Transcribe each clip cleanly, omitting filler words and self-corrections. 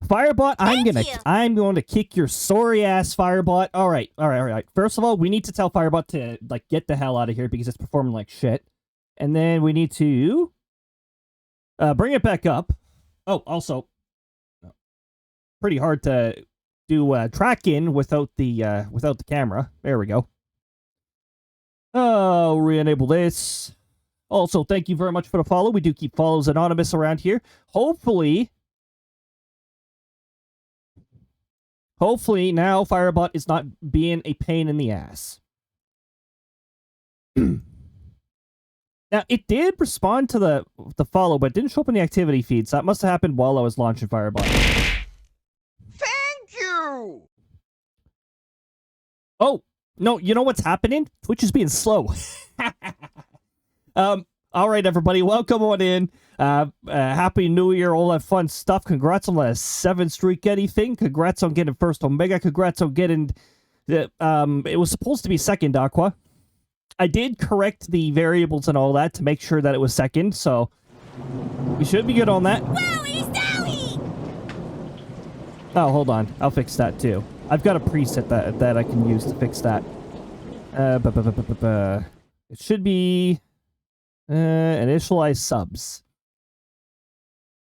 Firebot, I'm going to kick your sorry ass, Firebot. All right. First of all, we need to tell Firebot to like get the hell out of here because it's performing like shit. And then we need to bring it back up. Oh, also, pretty hard to do track-in without the camera. There we go. Oh, re-enable this. Also, thank you very much for the follow. We do keep follows anonymous around here. Hopefully now Firebot is not being a pain in the ass. Now, it did respond to the follow, but it didn't show up in the activity feed, so that must have happened while I was launching Firebot. Thank you! Oh, no, you know what's happening? Twitch is being slow. All right, everybody, welcome on in. Happy New Year, all that fun stuff. Congrats on the 7th streak anything. Congrats on getting first Omega. Congrats on getting the, it was supposed to be second, Aqua. I did correct the variables and all that to make sure that it was second, so we should be good on that. Wowie zowie! Oh, hold on. I'll fix that too. I've got a preset that I can use to fix that. It should be initialize subs.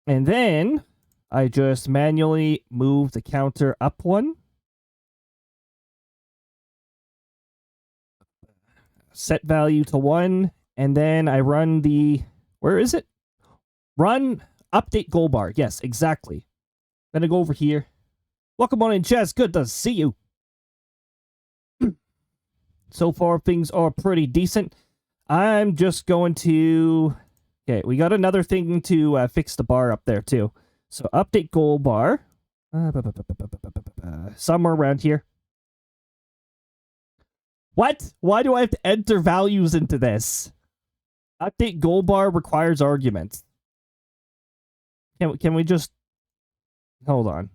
And then I just manually move the counter up one. Set value to 1, and then I run the... Where is it? Run update goal bar. Yes, exactly. Then I go over here. Welcome on in, Jazz. Good to see you. So far, things are pretty decent. I'm just going to... Okay, we got another thing to fix the bar up there, too. So, update goal bar. Somewhere around here. What? Why do I have to enter values into this? Update goal bar requires arguments. Can we just... Hold on.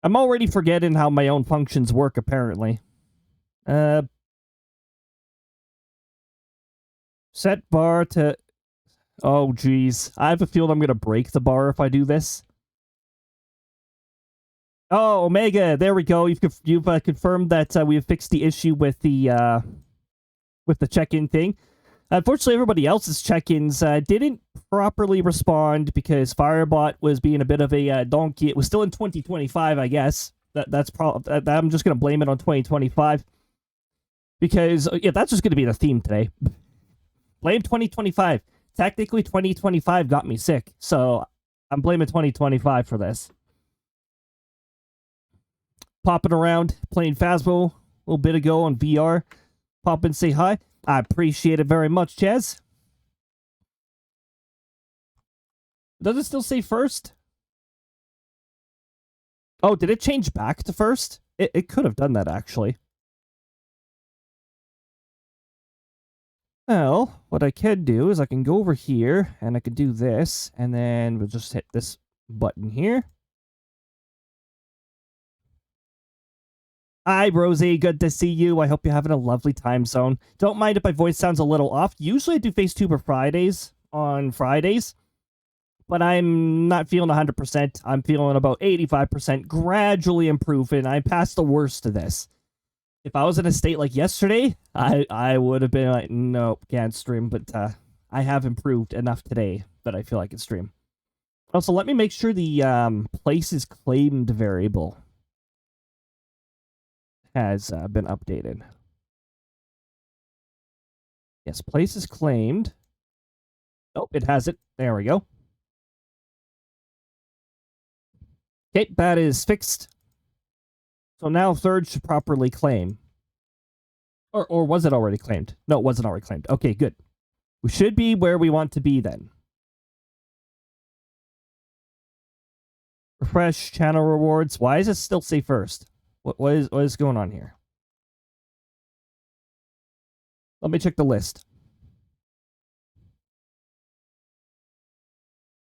I'm already forgetting how my own functions work, apparently. Set bar to... Oh, geez. I have a feeling I'm going to break the bar if I do this. Oh, Omega, there we go. You've confirmed that we have fixed the issue with the check-in thing. Unfortunately, everybody else's check-ins didn't properly respond because Firebot was being a bit of a donkey. It was still in 2025, I guess. I'm just going to blame it on 2025. Because, yeah, that's just going to be the theme today. Blame 2025. Technically, 2025 got me sick, so I'm blaming 2025 for this. Popping around, playing Phasmo a little bit ago on VR. Pop and say hi. I appreciate it very much, Chaz. Does it still say first? Oh, did it change back to first? It could have done that, actually. Well, what I can do is I can go over here, and I can do this, and then we'll just hit this button here. Hi, Rosie. Good to see you. I hope you're having a lovely time zone. Don't mind if my voice sounds a little off. Usually I do FaceTuber Fridays on Fridays, but I'm not feeling 100%. I'm feeling about 85%, gradually improving. I'm past the worst of this. If I was in a state like yesterday, I would have been like, nope, can't stream, but I have improved enough today that I feel I can stream. Also, let me make sure the places claimed variable has been updated. Yes, places claimed. Oh, it has it. There we go. Okay, that is fixed. So now third should properly claim. Or was it already claimed? No, it wasn't already claimed. Okay, good. We should be where we want to be then. Refresh channel rewards. Why does it still say first? What is going on here? Let me check the list.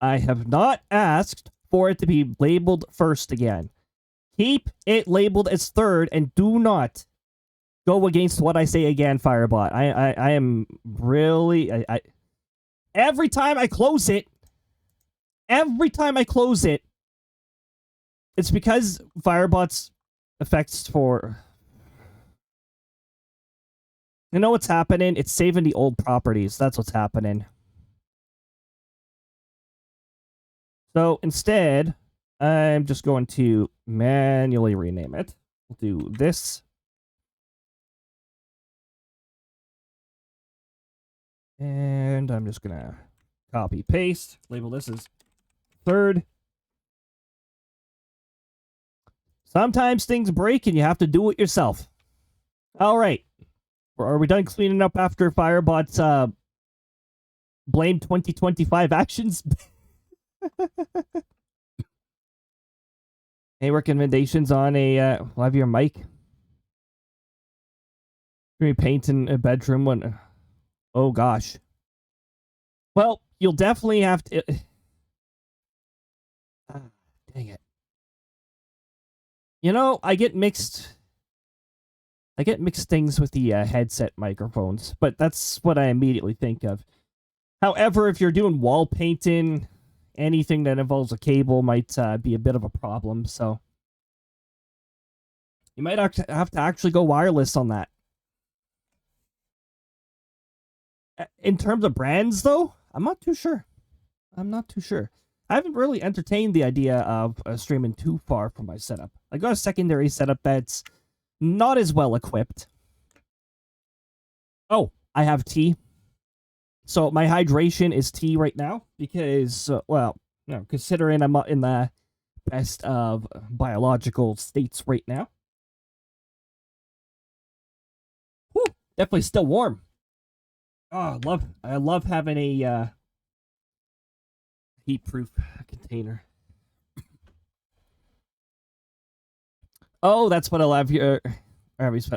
I have not asked for it to be labeled first again. Keep it labeled as third, and do not go against what I say again, Firebot. I am really... every time I close it, it's because Firebot's effects for... You know what's happening? It's saving the old properties. That's what's happening. So instead, I'm just going to manually rename it. We'll do this. And I'm just going to copy, paste, label this as third. Sometimes things break and you have to do it yourself. All right. Are we done cleaning up after Firebot's Blame 2025 actions? Any recommendations on a live your mic? Maybe painting a bedroom when... Oh gosh. Well, you'll definitely have to... dang it. You know, I get mixed things with the headset microphones, but that's what I immediately think of. However, if you're doing wall painting, anything that involves a cable might be a bit of a problem, so you might have to actually go wireless on that. In terms of brands, though, I'm not too sure. I haven't really entertained the idea of streaming too far from my setup. I got a secondary setup that's not as well equipped. Oh, I have tea. So my hydration is tea right now because, well, you know, considering I'm not in the best of biological states right now. Whew, definitely still warm. Oh, I love having a heat-proof container. Oh, that's what I have here.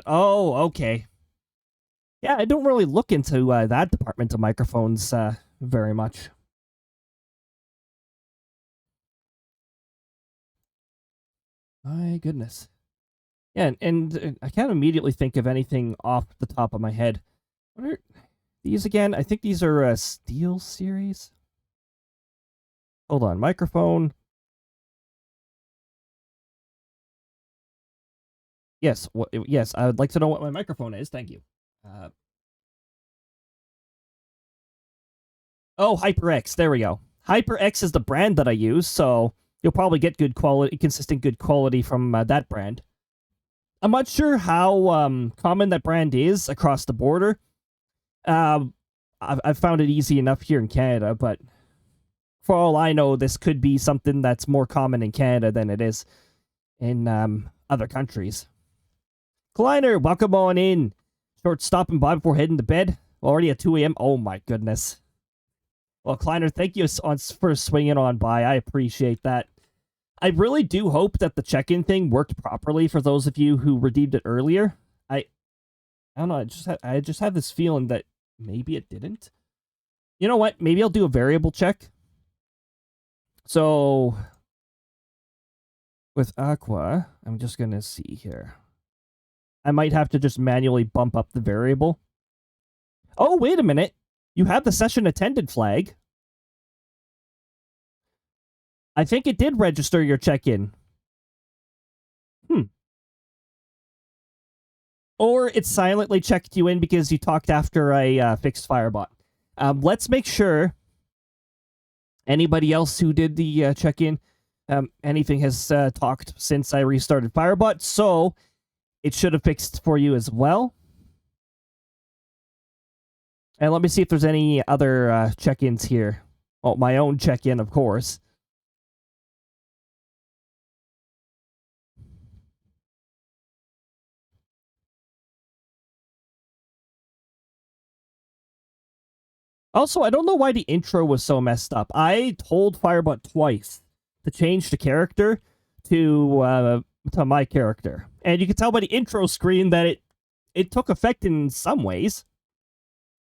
Oh, okay. Yeah, I don't really look into that department of microphones very much. My goodness. Yeah, and I can't immediately think of anything off the top of my head. What are these again? I think these are Steel series. Hold on, microphone. Yes, yes, I would like to know what my microphone is. Thank you. Oh, HyperX. There we go. HyperX is the brand that I use, so you'll probably get good quality, consistent good quality from that brand. I'm not sure how common that brand is across the border. I've found it easy enough here in Canada, but for all I know, this could be something that's more common in Canada than it is in other countries. Kleiner, welcome on in. Short stopping by before heading to bed. Already at 2 a.m. Oh my goodness. Well, Kleiner, thank you for swinging on by. I appreciate that. I really do hope that the check-in thing worked properly for those of you who redeemed it earlier. I don't know. I just have this feeling that maybe it didn't. You know what? Maybe I'll do a variable check. So with Aqua, I'm just gonna see here. I might have to just manually bump up the variable. Oh, wait a minute. You have the session attended flag. I think it did register your check-in. Or it silently checked you in because you talked after I fixed Firebot. Let's make sure anybody else who did the check-in, anything has talked since I restarted Firebot, so it should have fixed for you as well. And let me see if there's any other check-ins here. Oh, my own check-in, of course. Also, I don't know why the intro was so messed up. I told Firebot twice to change the character to my character. And you can tell by the intro screen that it took effect in some ways,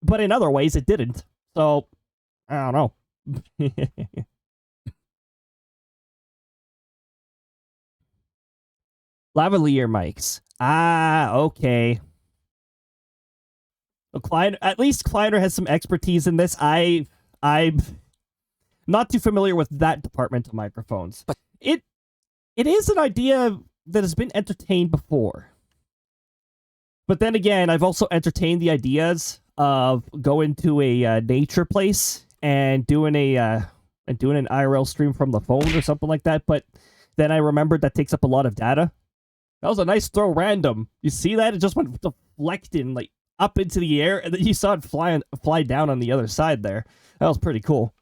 but in other ways it didn't. So, I don't know. Lavalier mics. Ah, okay. Well, at least Kleiner has some expertise in this. I'm not too familiar with that department of microphones. But it is an idea that has been entertained before. But then again, I've also entertained the ideas of going to a nature place and doing an IRL stream from the phone or something like that. But then I remembered that takes up a lot of data. That was a nice throw random. You see that? It just went deflecting like up into the air, and then you saw it fly down on the other side there. That was pretty cool.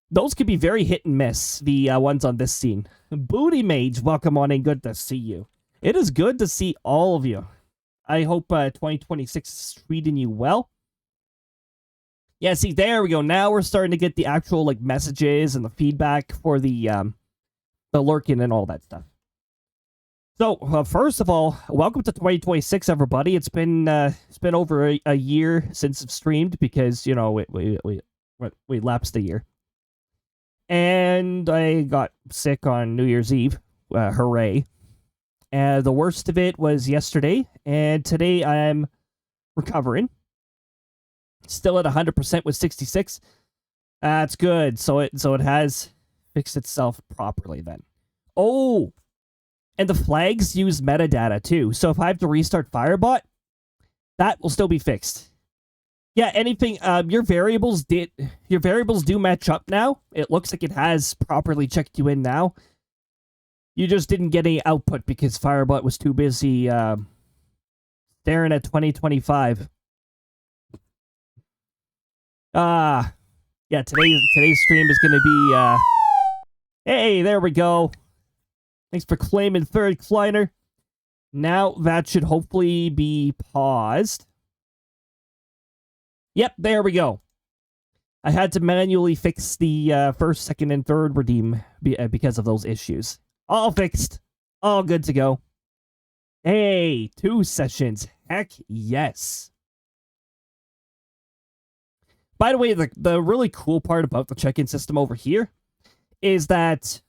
Those could be very hit and miss, the ones on this scene. Booty Mage, welcome on in. Good to see you. It is good to see all of you. I hope 2026 is treating you well. Yeah, see, there we go. Now we're starting to get the actual like messages and the feedback for the lurking and all that stuff. So, first of all, welcome to 2026, everybody. It's been over a year since I've streamed because, you know, we lapsed a year. And I got sick on New Year's Eve. Hooray. And the worst of it was yesterday, and today I'm recovering. Still at 100% with 66. That's good. So it has fixed itself properly then. Oh! And the flags use metadata too. So if I have to restart Firebot, that will still be fixed. Yeah, anything your variables do match up now. It looks like it has properly checked you in now. You just didn't get any output because Firebot was too busy staring at 2025. Yeah, today's stream is gonna be hey, there we go. Thanks for claiming third, Kleiner. Now that should hopefully be paused. Yep, there we go. I had to manually fix the first, second, and third redeem because of those issues. All fixed. All good to go. Hey, 2 sessions. Heck yes. By the way, the really cool part about the check-in system over here is that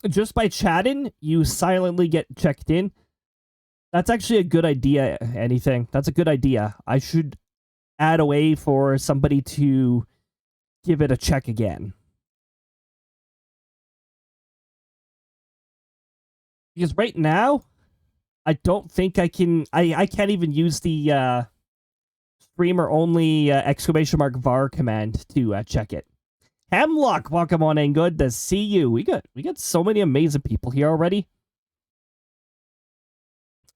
just by chatting, you silently get checked in. That's actually a good idea, anything. That's a good idea. I should add a way for somebody to give it a check again. Because right now, I don't think I can... I can't even use the streamer-only !var command to check it. Hemlock, welcome on in. Good to see you. We got so many amazing people here already.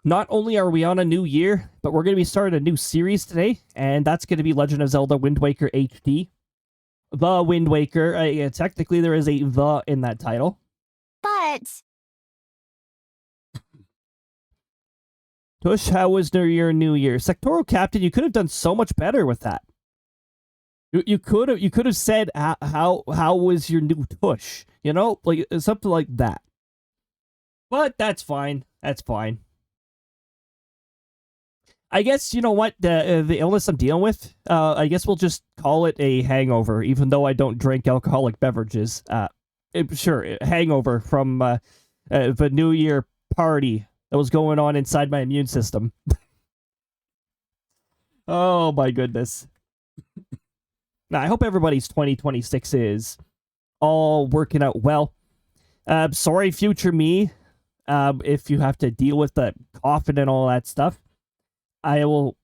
Not only are we on a new year, but we're going to be starting a new series today, and that's going to be Legend of Zelda Wind Waker HD. The Wind Waker. Technically, there is a "the" in that title. But... Tush, how was your New Year? Sectoral Captain, you could have done so much better with that. You could have said how was your new Tush? You know, like something like that. But that's fine. That's fine. I guess, you know what, the illness I'm dealing with, I guess we'll just call it a hangover, even though I don't drink alcoholic beverages. Sure, hangover from the New Year party that was going on inside my immune system. Oh my goodness. Now, I hope everybody's 2026 is all working out well. Sorry, future me, if you have to deal with the coughing and all that stuff. I will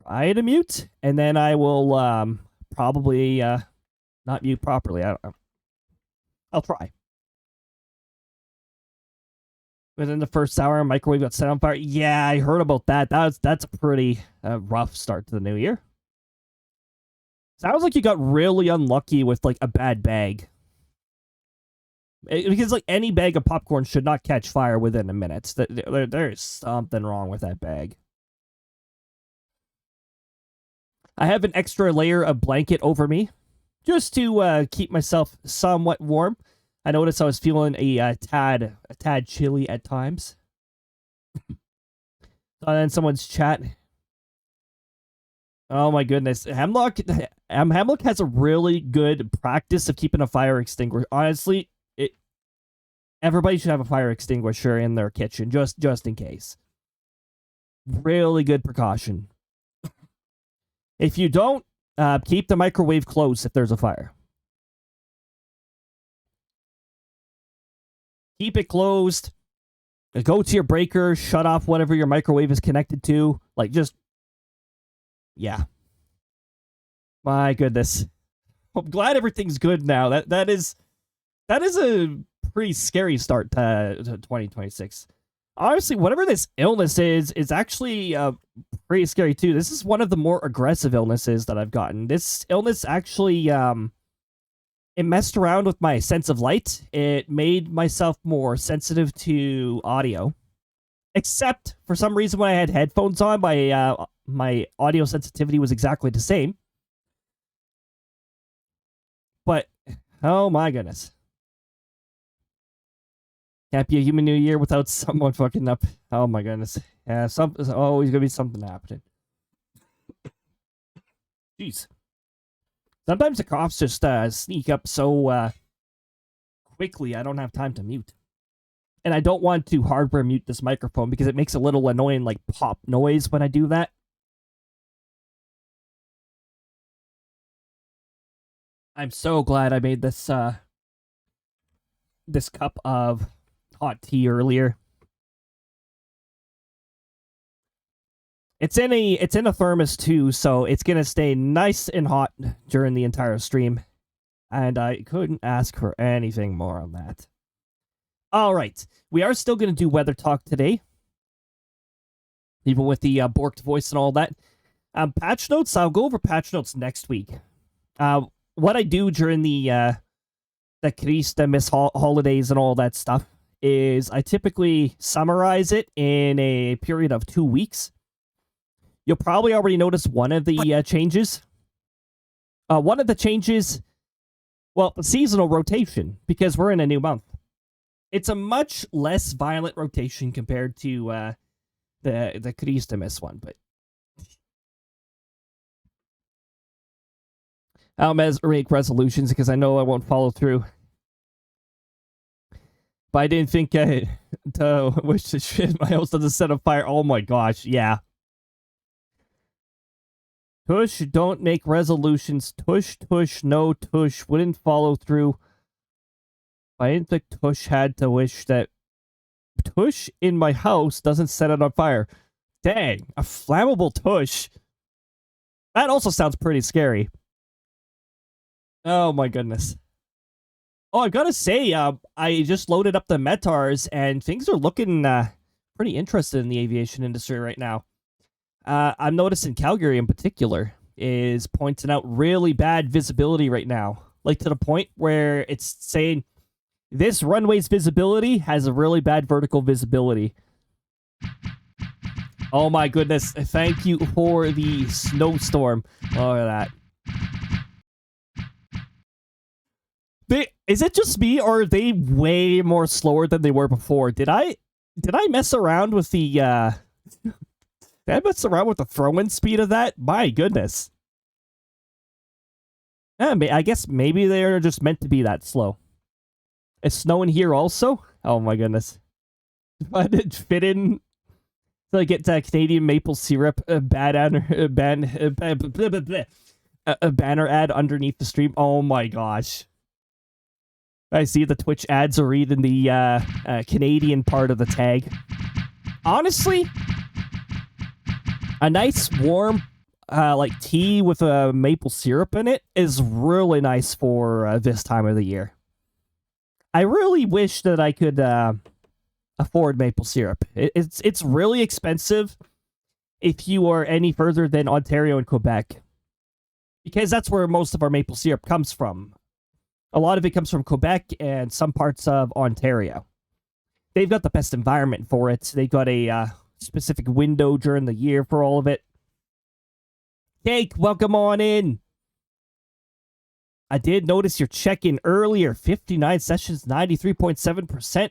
try to mute, and then I will probably not mute properly. I'll try. Within the first hour, microwave got set on fire. Yeah, I heard about that. That's a pretty rough start to the new year. Sounds like you got really unlucky with like a bad bag. Because like any bag of popcorn should not catch fire within a minute. There's something wrong with that bag. I have an extra layer of blanket over me, just to keep myself somewhat warm. I noticed I was feeling a tad chilly at times. And then someone's chat. Oh my goodness, Hemlock has a really good practice of keeping a fire extinguisher. Honestly, Everybody should have a fire extinguisher in their kitchen, just in case. Really good precaution. If you don't, keep the microwave closed if there's a fire. Keep it closed. Go to your breaker, shut off whatever your microwave is connected to. Like, just... yeah. My goodness. I'm glad everything's good now. That is a pretty scary start to 2026. Honestly, whatever this illness is actually pretty scary too. This is one of the more aggressive illnesses that I've gotten. This illness actually it messed around with my sense of light. It made myself more sensitive to audio. Except for some reason when I had headphones on, my audio sensitivity was exactly the same. But oh my goodness. Can't be a human new year without someone fucking up. Oh my goodness. Yeah, there's always gonna be something happening. Jeez. Sometimes the coughs just sneak up so quickly I don't have time to mute. And I don't want to hardware mute this microphone because it makes a little annoying like pop noise when I do that. I'm so glad I made this this cup of hot tea earlier. It's in a thermos too, so it's gonna stay nice and hot during the entire stream. And I couldn't ask for anything more on that. Alright, we are still gonna do weather talk today. Even with the borked voice and all that. Patch notes, I'll go over patch notes next week. What I do during the Christmas holidays and all that stuff is I typically summarize it in a period of 2 weeks. You'll probably already notice one of the changes. One of the changes, well, seasonal rotation, because we're in a new month. It's a much less violent rotation compared to the Christmas one, but I'll make resolutions because I know I won't follow through. But I didn't think to wish to shit my house doesn't set on fire. Oh my gosh, yeah. Tush, don't make resolutions. Tush, no tush. Wouldn't follow through. I didn't think Tush had to wish that Tush in my house doesn't set it on fire. Dang, a flammable Tush. That also sounds pretty scary. Oh my goodness. Oh, I've got to say, I just loaded up the Metars, and things are looking pretty interested in the aviation industry right now. I'm noticing Calgary in particular is pointing out really bad visibility right now. Like to the point where it's saying this runway's visibility has a really bad vertical visibility. Oh my goodness. Thank you for the snowstorm. Look at that. Is it just me, or are they way more slower than they were before? Did I mess around with the did I mess around with the throw-in speed of that? My goodness. I guess maybe they're just meant to be that slow. It's snowing here also? Oh my goodness. If I didn't fit in to get that Canadian maple syrup banner ad underneath the stream. Oh my gosh. I see the Twitch ads are reading the Canadian part of the tag. Honestly, a nice warm like tea with a maple syrup in it is really nice for this time of the year. I really wish that I could afford maple syrup. It's really expensive if you are any further than Ontario and Quebec, because that's where most of our maple syrup comes from. A lot of it comes from Quebec and some parts of Ontario. They've got the best environment for it. They've got a specific window during the year for all of it. Cake, welcome on in. I did notice your check-in earlier. 59 sessions, 93.7%.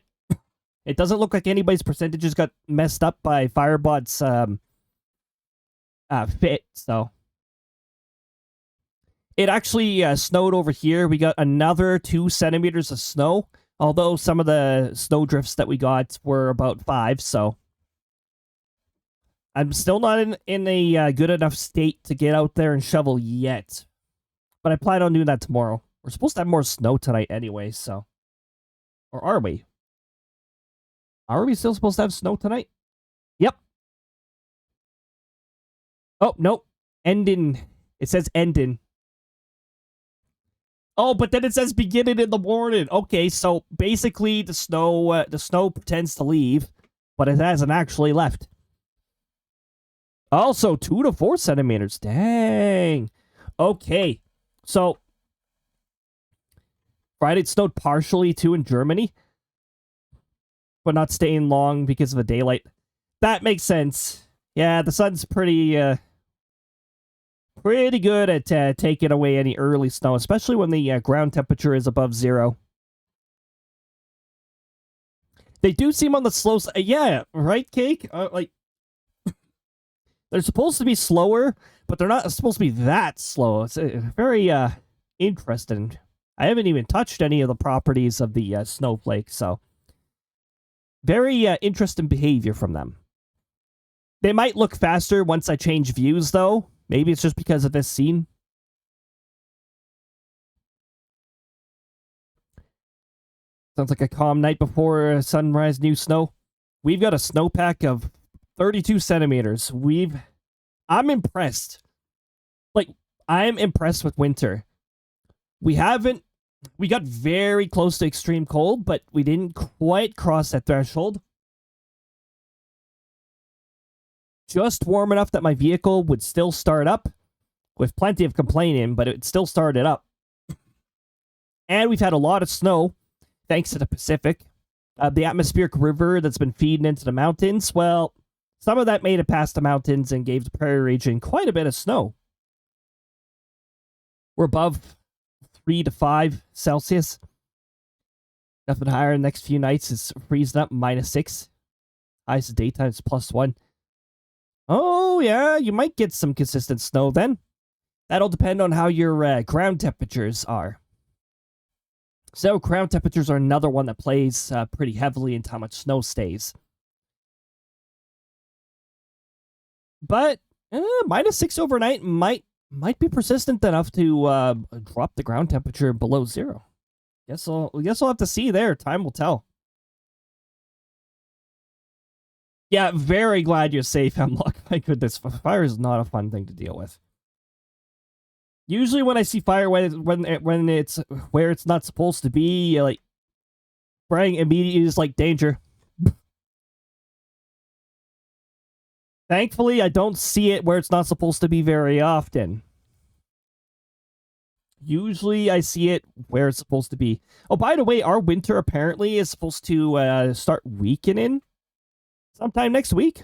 It doesn't look like anybody's percentages got messed up by Firebot's fit, so... It actually snowed over here. We got another 2 centimeters of snow Although some of the snow drifts that we got were about 5, so I'm still not in a good enough state to get out there and shovel yet. But I plan on doing that tomorrow. We're supposed to have more snow tonight anyway, so. Or are we? Are we still supposed to have snow tonight? Yep. Oh, nope. Ending. It says ending. Oh, but then it says beginning in the morning. Okay, so basically the snow pretends to leave, but it hasn't actually left. Also, 2 to 4 centimeters. Dang. Okay, so Friday it snowed partially too in Germany, but not staying long because of the daylight. That makes sense. Yeah, the sun's pretty good at taking away any early snow, especially when the ground temperature is above 0. They do seem on the slow side. Yeah, right, Cake? Like, they're supposed to be slower, but they're not supposed to be that slow. It's very interesting. I haven't even touched any of the properties of the snowflake, so very interesting behavior from them. They might look faster once I change views, though. Maybe it's just because of this scene. Sounds like a calm night before sunrise, new snow. We've got a snowpack of 32 centimeters. I'm impressed. Like, I'm impressed with winter. We got very close to extreme cold, but we didn't quite cross that threshold. Just warm enough that my vehicle would still start up, with plenty of complaining, but it still started up. And we've had a lot of snow, thanks to the Pacific. The atmospheric river that's been feeding into the mountains, well, some of that made it past the mountains and gave the prairie region quite a bit of snow. We're above 3 to 5 Celsius. Nothing higher in the next few nights is freezing up, -6. Highest daytime is +1. Oh, yeah, you might get some consistent snow then. That'll depend on how your ground temperatures are. So, ground temperatures are another one that plays pretty heavily into how much snow stays. But -6 overnight might be persistent enough to drop the ground temperature below 0. Guess I'll have to see there. Time will tell. Yeah, very glad you're safe, Hemlock. My goodness, fire is not a fun thing to deal with. Usually when I see fire when it's where it's not supposed to be, like, spraying immediately is like danger. Thankfully, I don't see it where it's not supposed to be very often. Usually I see it where it's supposed to be. Oh, by the way, our winter apparently is supposed to start weakening sometime next week,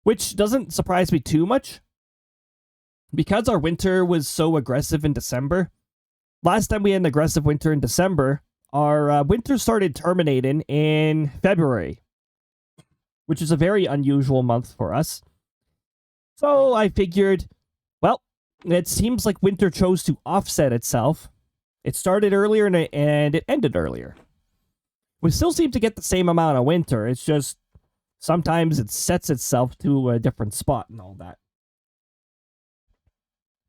which doesn't surprise me too much because our winter was so aggressive in December. Last time we had an aggressive winter in December, our winter started terminating in February, which is a very unusual month for us. So I figured, well, it seems like winter chose to offset itself. It started earlier and it ended earlier. We still seem to get the same amount of winter. It's just sometimes it sets itself to a different spot and all that.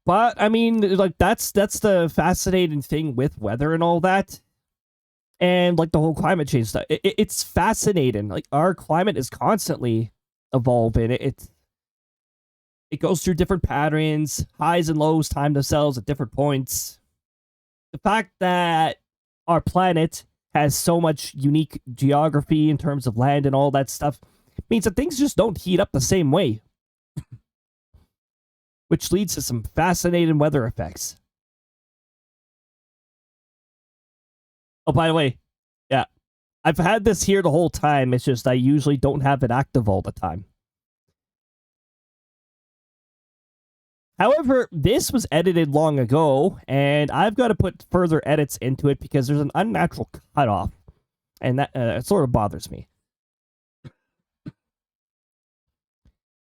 But I mean, like, that's the fascinating thing with weather and all that, and like the whole climate change stuff. It's fascinating. Like, our climate is constantly evolving. It goes through different patterns, highs and lows time themselves at different points. The fact that our planet has so much unique geography in terms of land and all that stuff means that things just don't heat up the same way. Which leads to some fascinating weather effects. Oh, by the way, yeah, I've had this here the whole time. It's just I usually don't have it active all the time. However, this was edited long ago, and I've got to put further edits into it because there's an unnatural cutoff, and that it sort of bothers me.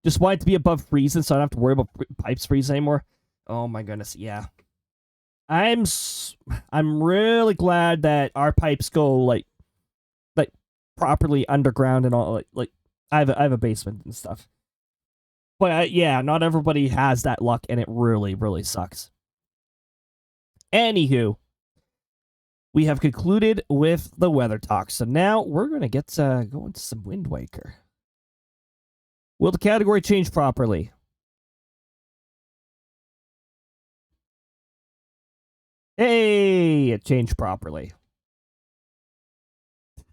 Just want it to be above freezing so I don't have to worry about pipes freezing anymore. Oh my goodness, yeah. I'm really glad that our pipes go like properly underground and all. Like I have a basement and stuff. But yeah, not everybody has that luck, and it really sucks. Anywho, we have concluded with the weather talk, so now we're gonna get go into some Wind Waker. Will the category change properly? Hey, it changed properly.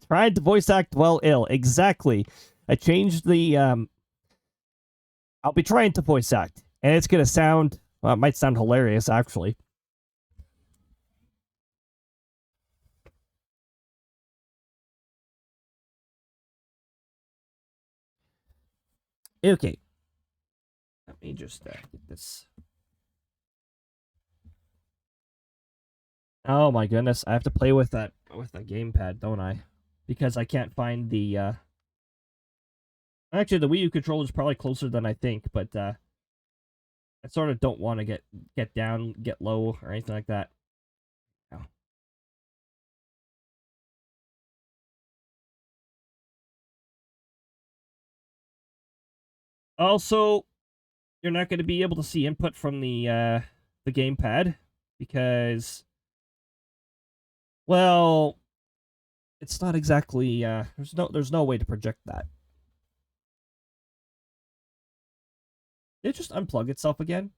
Tried to voice act well ill. Exactly. I changed the I'll be trying to voice act. And it's gonna sound well, it might sound hilarious actually. Okay. Let me just get this. Oh my goodness, I have to play with that gamepad, don't I? Because I can't find the actually the Wii U controller is probably closer than I think, but I sort of don't want to get down, get low, or anything like that. No. Also, you're not going to be able to see input from the gamepad because, well, it's not exactly there's no way to project that. Did it just unplug itself again?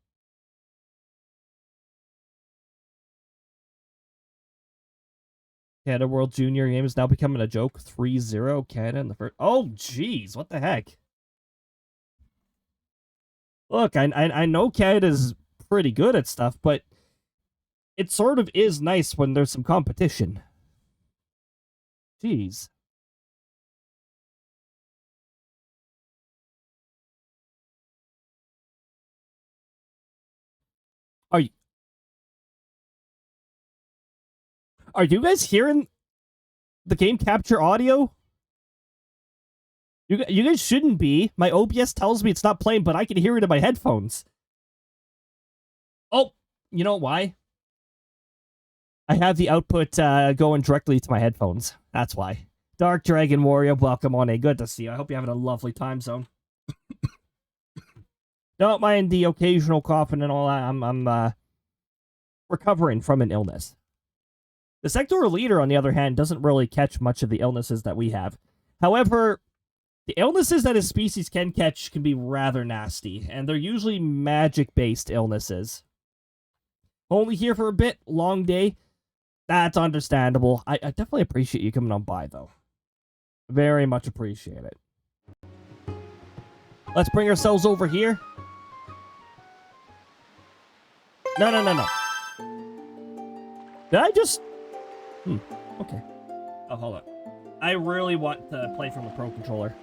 Canada World Junior game is now becoming a joke. 3-0 Canada in the first. Oh, jeez, what the heck? Look, I know Canada's pretty good at stuff, but it sort of is nice when there's some competition. Jeez. Are you guys hearing the game capture audio? You guys shouldn't be. My OBS tells me it's not playing, but I can hear it in my headphones. Oh, you know why? I have the output going directly to my headphones. That's why. Dark Dragon Warrior, welcome on. Good to see you. I hope you're having a lovely time zone. Don't mind the occasional coughing and all that. I'm recovering from an illness. The sectoral leader, on the other hand, doesn't really catch much of the illnesses that we have. However, the illnesses that his species can catch can be rather nasty, and they're usually magic-based illnesses. Only here for a bit, long day. That's understandable. I definitely appreciate you coming on by, though. Very much appreciate it. Let's bring ourselves over here. No. Did I just... okay. Oh, hold on. I really want to play from the Pro Controller.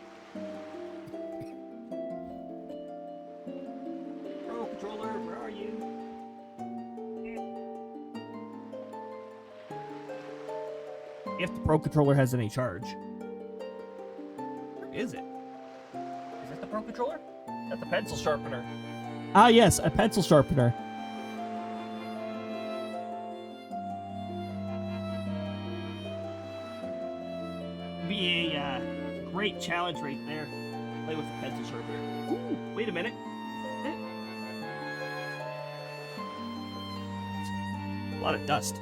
Pro Controller, where are you? If the Pro Controller has any charge. Where is it? Is that the Pro Controller? That's a pencil sharpener. Ah, yes, a pencil sharpener. Be a great challenge right there. Play with the pencil sharpener. Ooh, wait a minute. A lot of dust.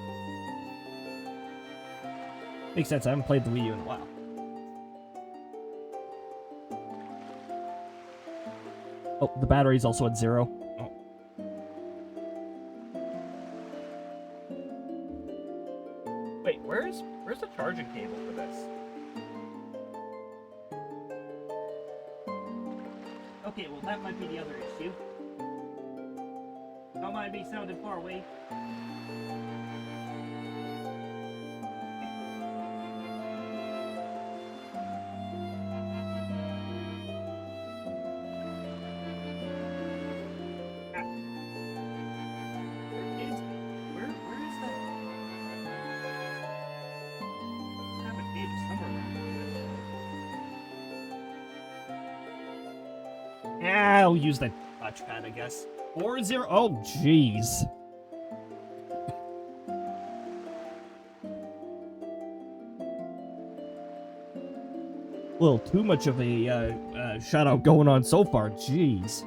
Makes sense. I haven't played the Wii U in a while. Oh, the battery's also at 0. Oh. Wait, where's the charging cable for this? Okay, well that might be the other issue. Don't mind me sounding far away. I'll use the touchpad, I guess. 4-0. Oh, jeez. A little too much of a shout out going on so far. Jeez.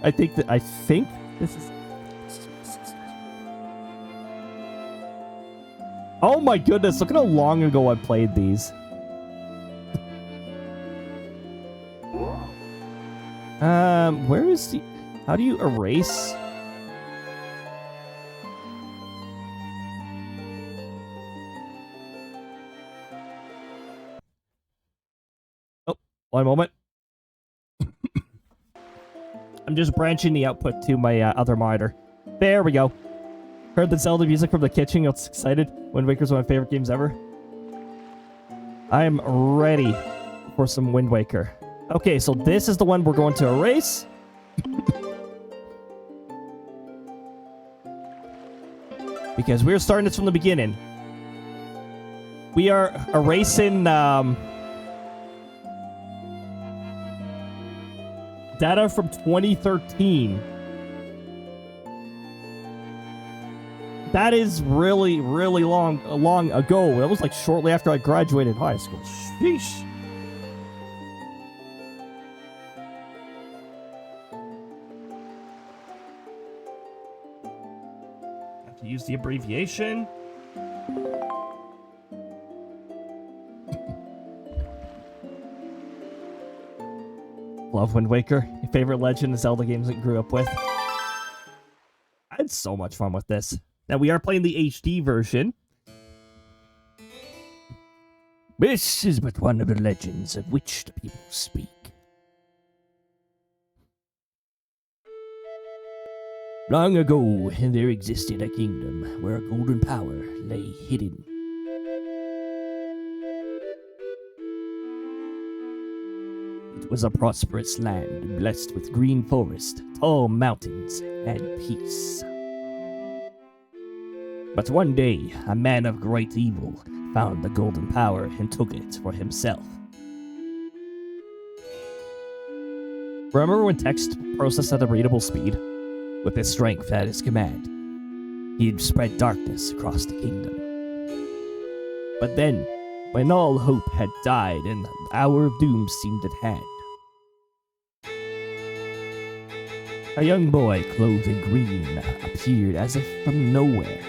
I think this is. Oh my goodness! Look at how long ago I played these. Where is the? How do you erase? Oh, one moment. I'm just branching the output to my other monitor. There we go. Heard the Zelda music from the kitchen. I was excited. Wind Waker's one of my favorite games ever. I am ready for some Wind Waker. Okay, so this is the one we're going to erase. Because we're starting this from the beginning. We are erasing data from 2013. That is really, really long ago. That was like shortly after I graduated high school. Sheesh. Have to use the abbreviation. Love Wind Waker. Your favorite Legend of Zelda games that you grew up with. I had so much fun with this. Now, we are playing the HD version. This is but one of the legends of which the people speak. Long ago, there existed a kingdom where a golden power lay hidden. It was a prosperous land, blessed with green forest, tall mountains, and peace. But one day, a man of great evil found the golden power and took it for himself. Remember when text processed at a readable speed? With his strength at his command, he'd spread darkness across the kingdom. But then, when all hope had died and the hour of doom seemed at hand, a young boy clothed in green appeared as if from nowhere.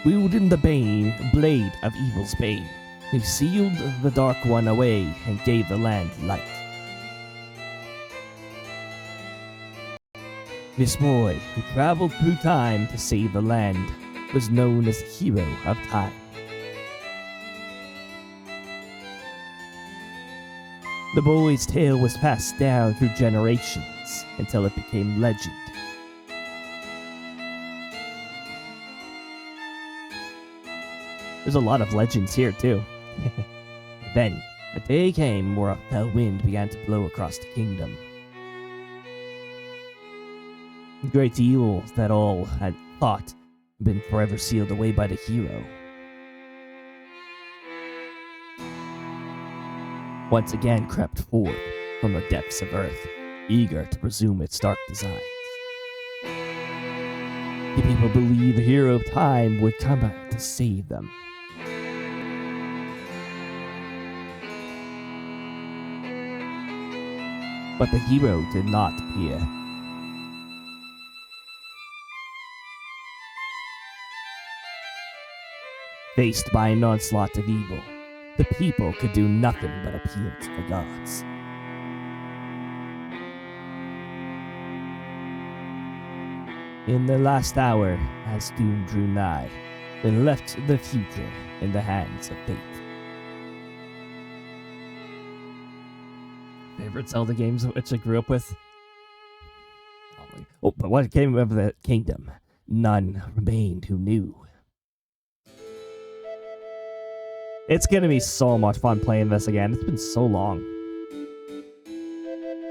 Wielding the blade of evil's bane, he sealed the Dark One away and gave the land light. This boy, who traveled through time to save the land, was known as the hero of time. The boy's tale was passed down through generations until it became legend. There's a lot of legends here, too. Then, a day came where a fell wind began to blow across the kingdom. The great evil that all had thought had been forever sealed away by the hero. Once again crept forth from the depths of earth, eager to resume its dark designs. The people believed the hero of time would come back to save them. But the hero did not appear. Faced by an onslaught of evil, the people could do nothing but appeal to the gods. In the last hour, as doom drew nigh, they left the future in the hands of fate. Favorite Zelda games which I grew up with? Oh, but what came of the kingdom? None remained who knew. It's gonna be so much fun playing this again. It's been so long.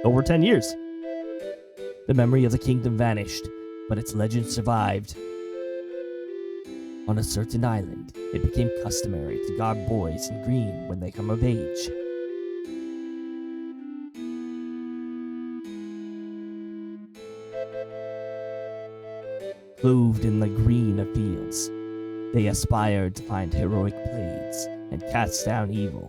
Over 10 years. The memory of the kingdom vanished, but its legend survived. On a certain island, it became customary to guard boys in green when they come of age. Clothed in the green of fields, they aspired to find heroic blades and cast down evil.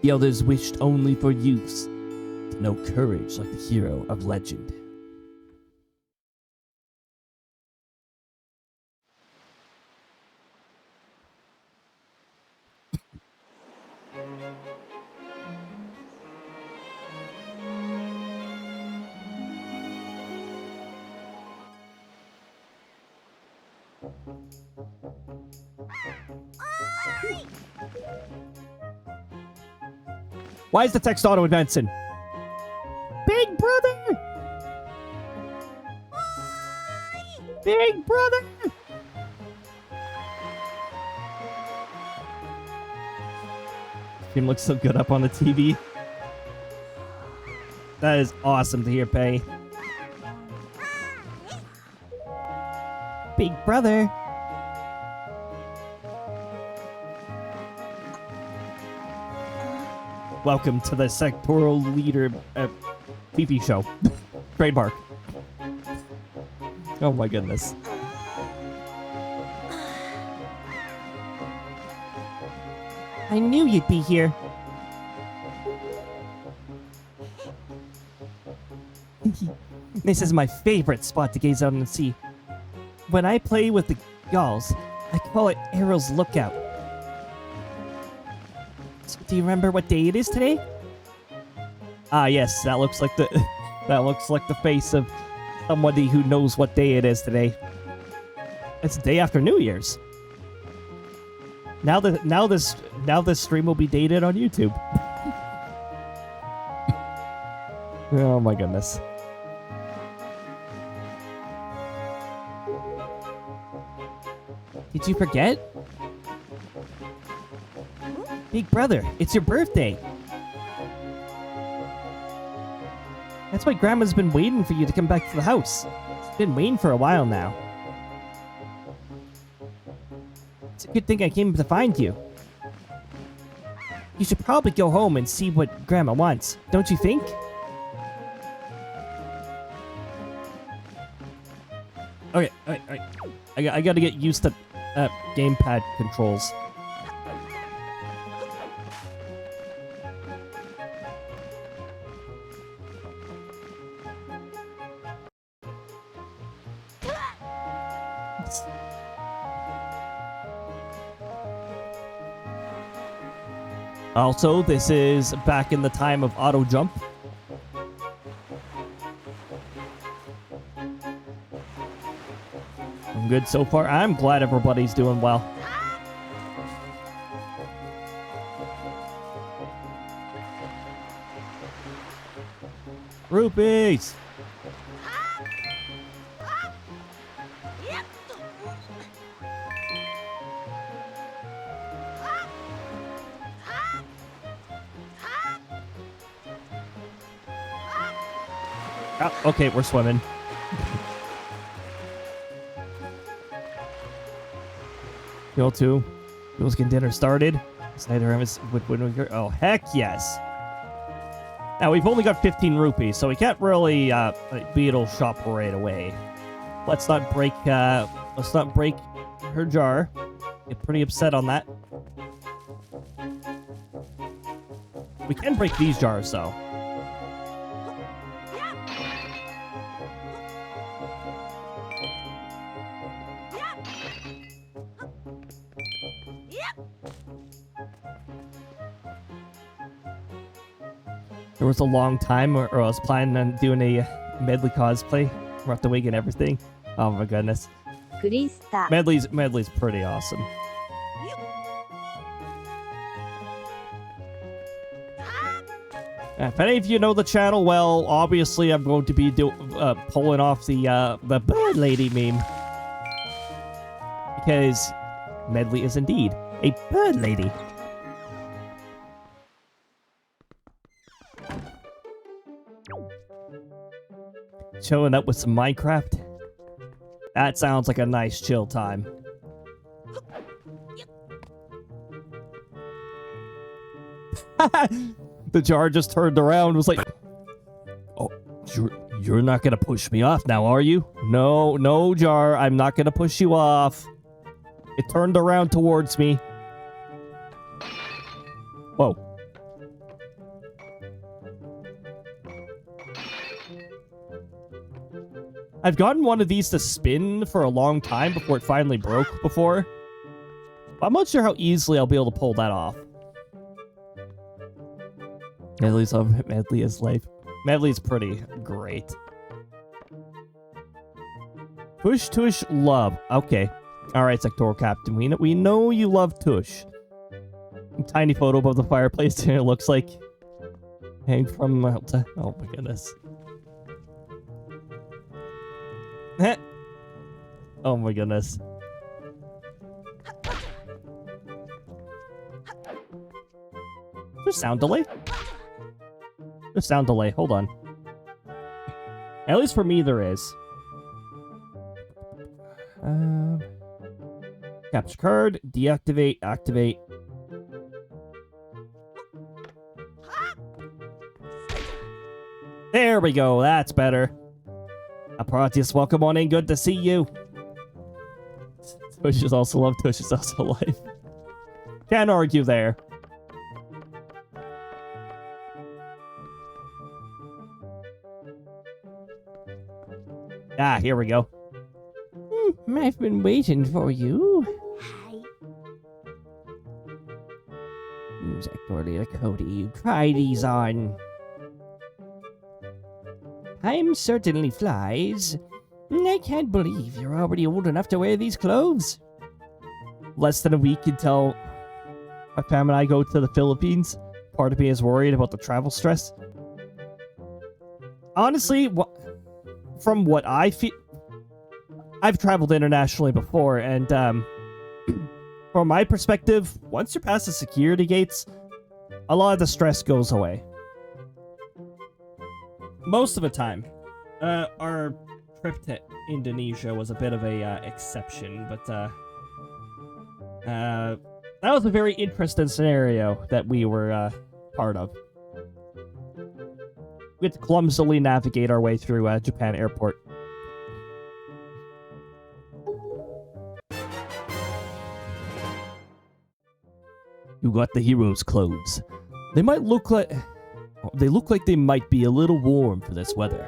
The others wished only for youths to know courage like the hero of legend. Why is the text auto-advancing? Big brother! Big brother! Game looks so good up on the TV. That is awesome to hear, Pei. Big brother! Welcome to the sectoral leader TV show. Trademark. Oh my goodness. I knew you'd be here. This is my favorite spot to gaze out on the sea. When I play with the gulls, I call it Arrow's Lookout. Do you remember what day it is today? Ah, yes, that looks like the face of somebody who knows what day it is today. It's the day after New Year's. Now this stream will be dated on YouTube. Oh my goodness. Did you forget? Big brother, it's your birthday. That's why Grandma's been waiting for you to come back to the house. She's been waiting for a while now. It's a good thing I came to find you. You should probably go home and see what Grandma wants, don't you think? Okay, I gotta get used to gamepad controls. Also, this is back in the time of auto jump. I'm good so far. I'm glad everybody's doing well. Rupees! Oh, okay, we're swimming. Kill 2. Let's get dinner started. Snyder is oh, heck yes. Now, we've only got 15 rupees, so we can't really beetle shop right away. Let's not break her jar. Get pretty upset on that. We can break these jars, though. There was a long time where I was planning on doing a Medley cosplay. We're off the wig and everything. Oh my goodness. Medley's pretty awesome. If any of you know the channel well, obviously I'm going to be pulling off the bird lady meme. Because Medley is indeed a bird lady. Showing up with some Minecraft. That sounds like a nice chill time. The jar just turned around and was like, You're not gonna push me off now, are you? No, no, Jar. I'm not gonna push you off. It turned around towards me. Whoa. I've gotten one of these to spin for a long time before it finally broke before. I'm not sure how easily I'll be able to pull that off. Medley's love. Medley is life. Medley's pretty great. Tush Tush love. Okay. Alright, Sectoral Captain. We know you love Tush. Tiny photo above the fireplace and it looks like hanged from Malta. Oh my goodness. Oh my goodness. There's sound delay? There's sound delay. Hold on. At least for me there is. Capture card. Deactivate. Activate. There we go. That's better. Aparatius, welcome on in. Good to see you. Tush is also love. Tush is also life. Can't argue there. Ah, here we go. I've been waiting for you. Hi. SLdr Cody, you try these on. I'm certainly flies. I can't believe you're already old enough to wear these clothes. Less than a week until my family and I go to the Philippines. Part of me is worried about the travel stress. Honestly, from what I feel, I've traveled internationally before, and from my perspective, once you're past the security gates, a lot of the stress goes away. Most of the time. Our trip to Indonesia was a bit of a exception, but that was a very interesting scenario that we were part of. We had to clumsily navigate our way through Japan Airport. You got the hero's clothes. They might look like... They look like they might be a little warm for this weather.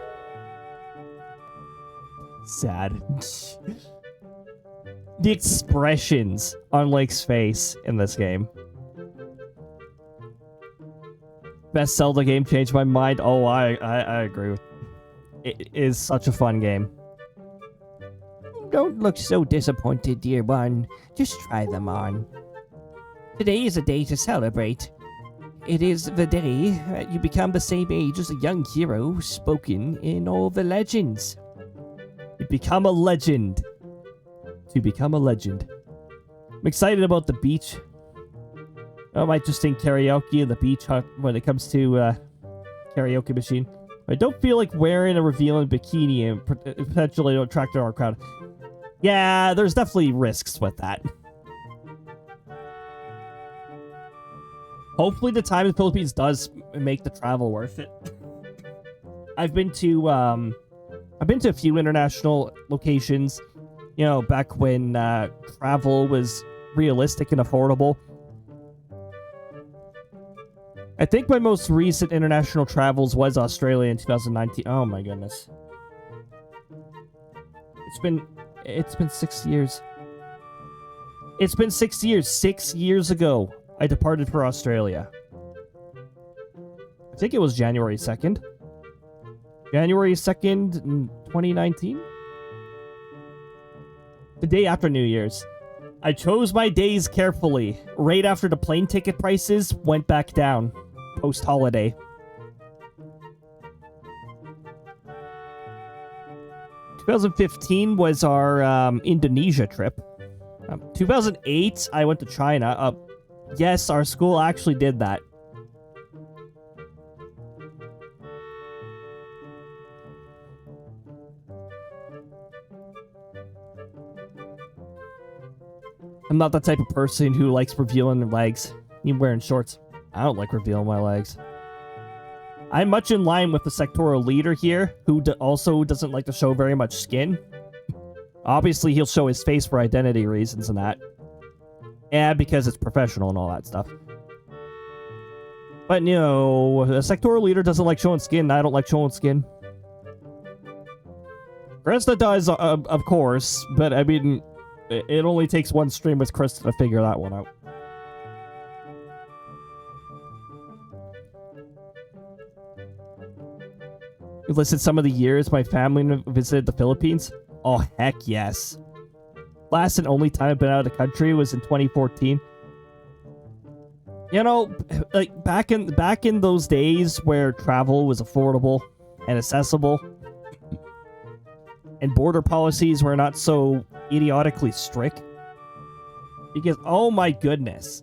Sad. The expressions on Lake's face in this game. Best Zelda game, changed my mind. Oh, I agree with it. Is such a fun game. Don't look so disappointed, dear one. Just try them on. Today is a day to celebrate. It is the day that you become the same age as a young hero spoken in all the legends. You become a legend. To become a legend. I'm excited about the beach. I might just sing karaoke in the beach hut when it comes to karaoke machine. I don't feel like wearing a revealing bikini and potentially attract our crowd. Yeah, there's definitely risks with that. Hopefully the time in the Philippines does make the travel worth it. I've been to a few international locations, you know, back when travel was realistic and affordable. I think my most recent international travels was Australia in 2019. Oh my goodness. It's been 6 years. It's been 6 years. 6 years ago, I departed for Australia. I think it was January 2nd. January 2nd, 2019? The day after New Year's. I chose my days carefully, right after the plane ticket prices went back down, post-holiday. – 2015 was our Indonesia trip. 2008, I went to China. Yes, our school actually did that. I'm not the type of person who likes revealing their legs. Even wearing shorts. I don't like revealing my legs. I'm much in line with the sectoral leader here, who also doesn't like to show very much skin. Obviously, he'll show his face for identity reasons and that. And because it's professional and all that stuff. But, you know, a sectoral leader doesn't like showing skin, I don't like showing skin. Krista does, of course, but, I mean, it only takes one stream with Krista to figure that one out. You listed some of the years my family visited the Philippines. Oh, heck yes. Last and only time I've been out of the country was in 2014. You know, like back in those days where travel was affordable and accessible, and border policies were not so idiotically strict. Because, oh my goodness.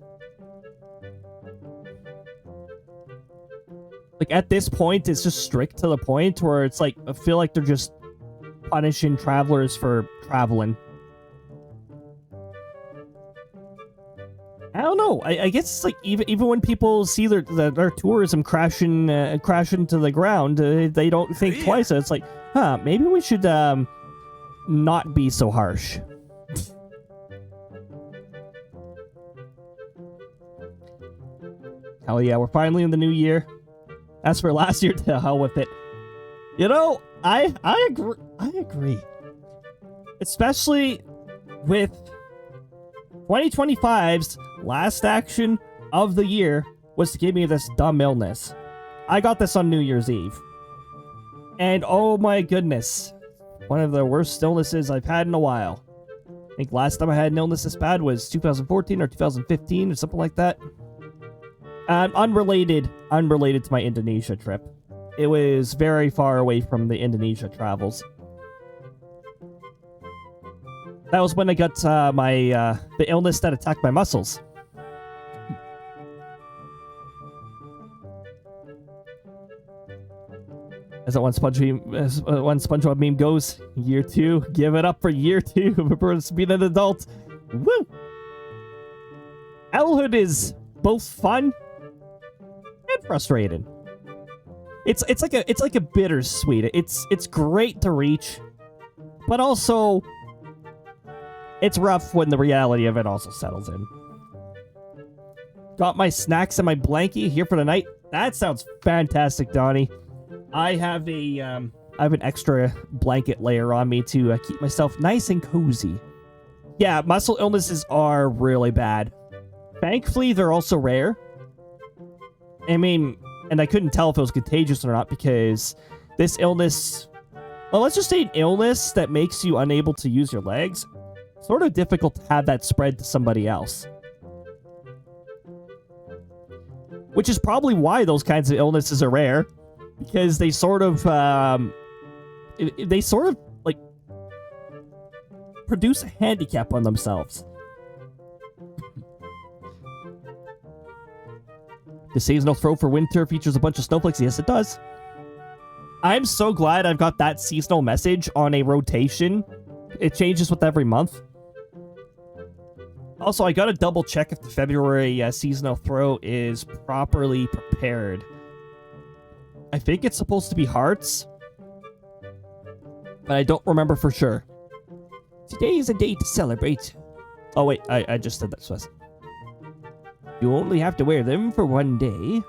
Like, at this point, it's just strict to the point where it's like, I feel like they're just punishing travelers for traveling. I don't know. I guess it's like even when people see their tourism crashing to the ground, they don't think twice. It's like, huh, maybe we should not be so harsh. Hell yeah, we're finally in the new year. As for last year, to hell with it. You know, I agree. Especially with 2025's last action of the year was to give me this dumb illness. I got this on New Year's Eve. And oh my goodness. One of the worst illnesses I've had in a while. I think last time I had an illness this bad was 2014 or 2015 or something like that. Unrelated to my Indonesia trip. It was very far away from the Indonesia travels. That was when I got the illness that attacked my muscles. As one SpongeBob meme goes, year 2, give it up for year 2 of being an adult. Woo! Adulthood is both fun and frustrating. It's like a bittersweet. It's great to reach, but also it's rough when the reality of it also settles in. Got my snacks and my blankie here for the night. That sounds fantastic, Donnie. I have an extra blanket layer on me to keep myself nice and cozy. Yeah, muscle illnesses are really bad. Thankfully, they're also rare. I mean, and I couldn't tell if it was contagious or not because this illness... Well, let's just say an illness that makes you unable to use your legs. Sort of difficult to have that spread to somebody else. Which is probably why those kinds of illnesses are rare. Because they sort of, like, produce a handicap on themselves. The seasonal throw for winter features a bunch of snowflakes. Yes, it does. I'm so glad I've got that seasonal message on a rotation. It changes with every month. Also, I gotta double check if the February seasonal throw is properly prepared. I think it's supposed to be hearts, but I don't remember for sure. Today is a day to celebrate. Oh wait, I just said that, Swiss. You only have to wear them for one day,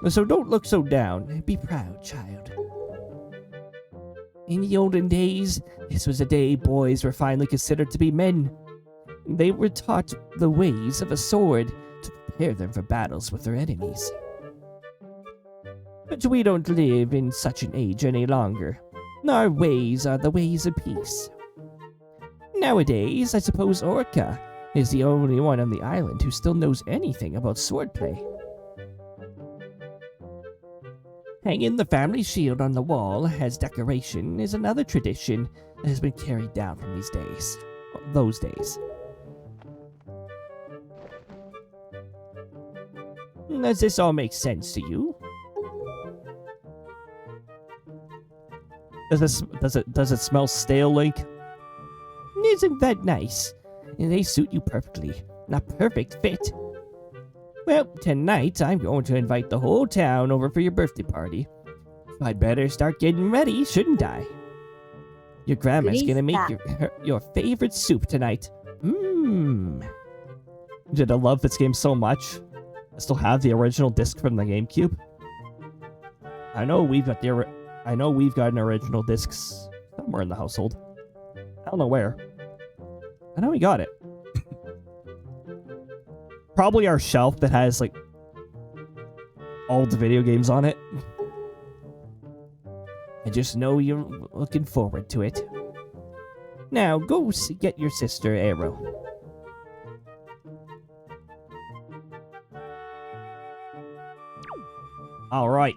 so don't look so down. Be proud, child. In the olden days, this was a day boys were finally considered to be men. They were taught the ways of a sword to prepare them for battles with their enemies. But we don't live in such an age any longer. Our ways are the ways of peace. Nowadays, I suppose Orca is the only one on the island who still knows anything about swordplay. Hanging the family shield on the wall as decoration is another tradition that has been carried down from those days. Does this all make sense to you? Does it smell stale, Link? Isn't that nice? They suit you perfectly. A perfect fit. Well, tonight I'm going to invite the whole town over for your birthday party. I'd better start getting ready, shouldn't I? Your grandma's gonna make your favorite soup tonight. Mmm. Did I love this game so much? I still have the original disc from the GameCube. I know we've got an original discs somewhere in the household. I don't know where. I know we got it. Probably our shelf that has like all the video games on it. I just know you're looking forward to it. Now go get your sister Arrow. All right.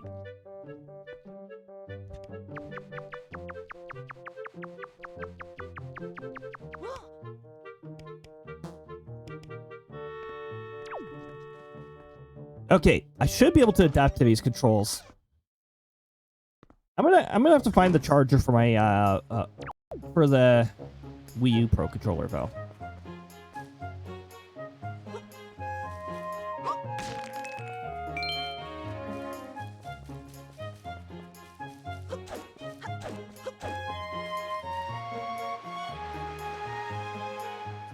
Okay, I should be able to adapt to these controls. I'm gonna have to find the charger for my for the Wii U Pro controller though.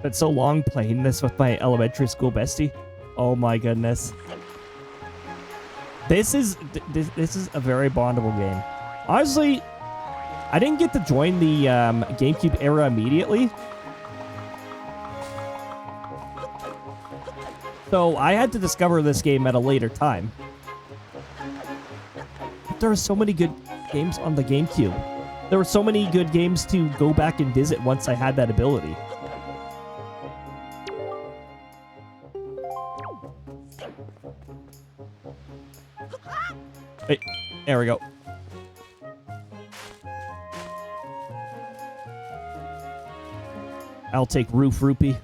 It's so long playing this with my elementary school bestie. Oh my goodness. This is a very bondable game. Honestly, I didn't get to join the GameCube era immediately. So I had to discover this game at a later time. But there are so many good games on the GameCube. There were so many good games to go back and visit once I had that ability. Hey, there we go. I'll take Roof Rupee.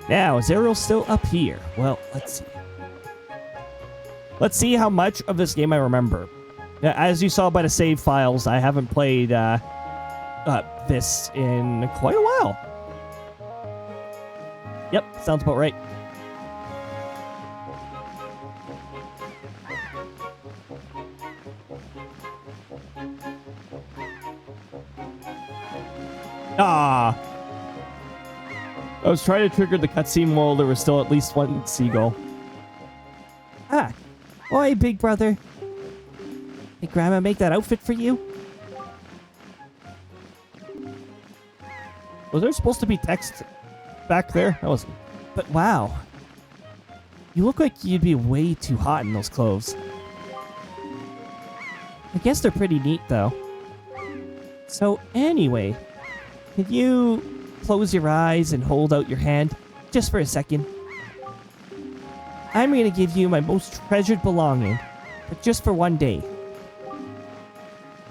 Now, is Arrow still up here? Well, let's see. Let's see how much of this game I remember. As you saw by the save files, I haven't played this in quite a while. Yep, sounds about right. Ah! I was trying to trigger the cutscene while there was still at least one seagull. Ah! Oi, big brother. Did Grandma make that outfit for you? Was there supposed to be text back there? That wasn't. But wow. You look like you'd be way too hot in those clothes. I guess they're pretty neat, though. So, anyway, could you close your eyes and hold out your hand just for a second? I'm going to give you my most treasured belonging, but just for one day.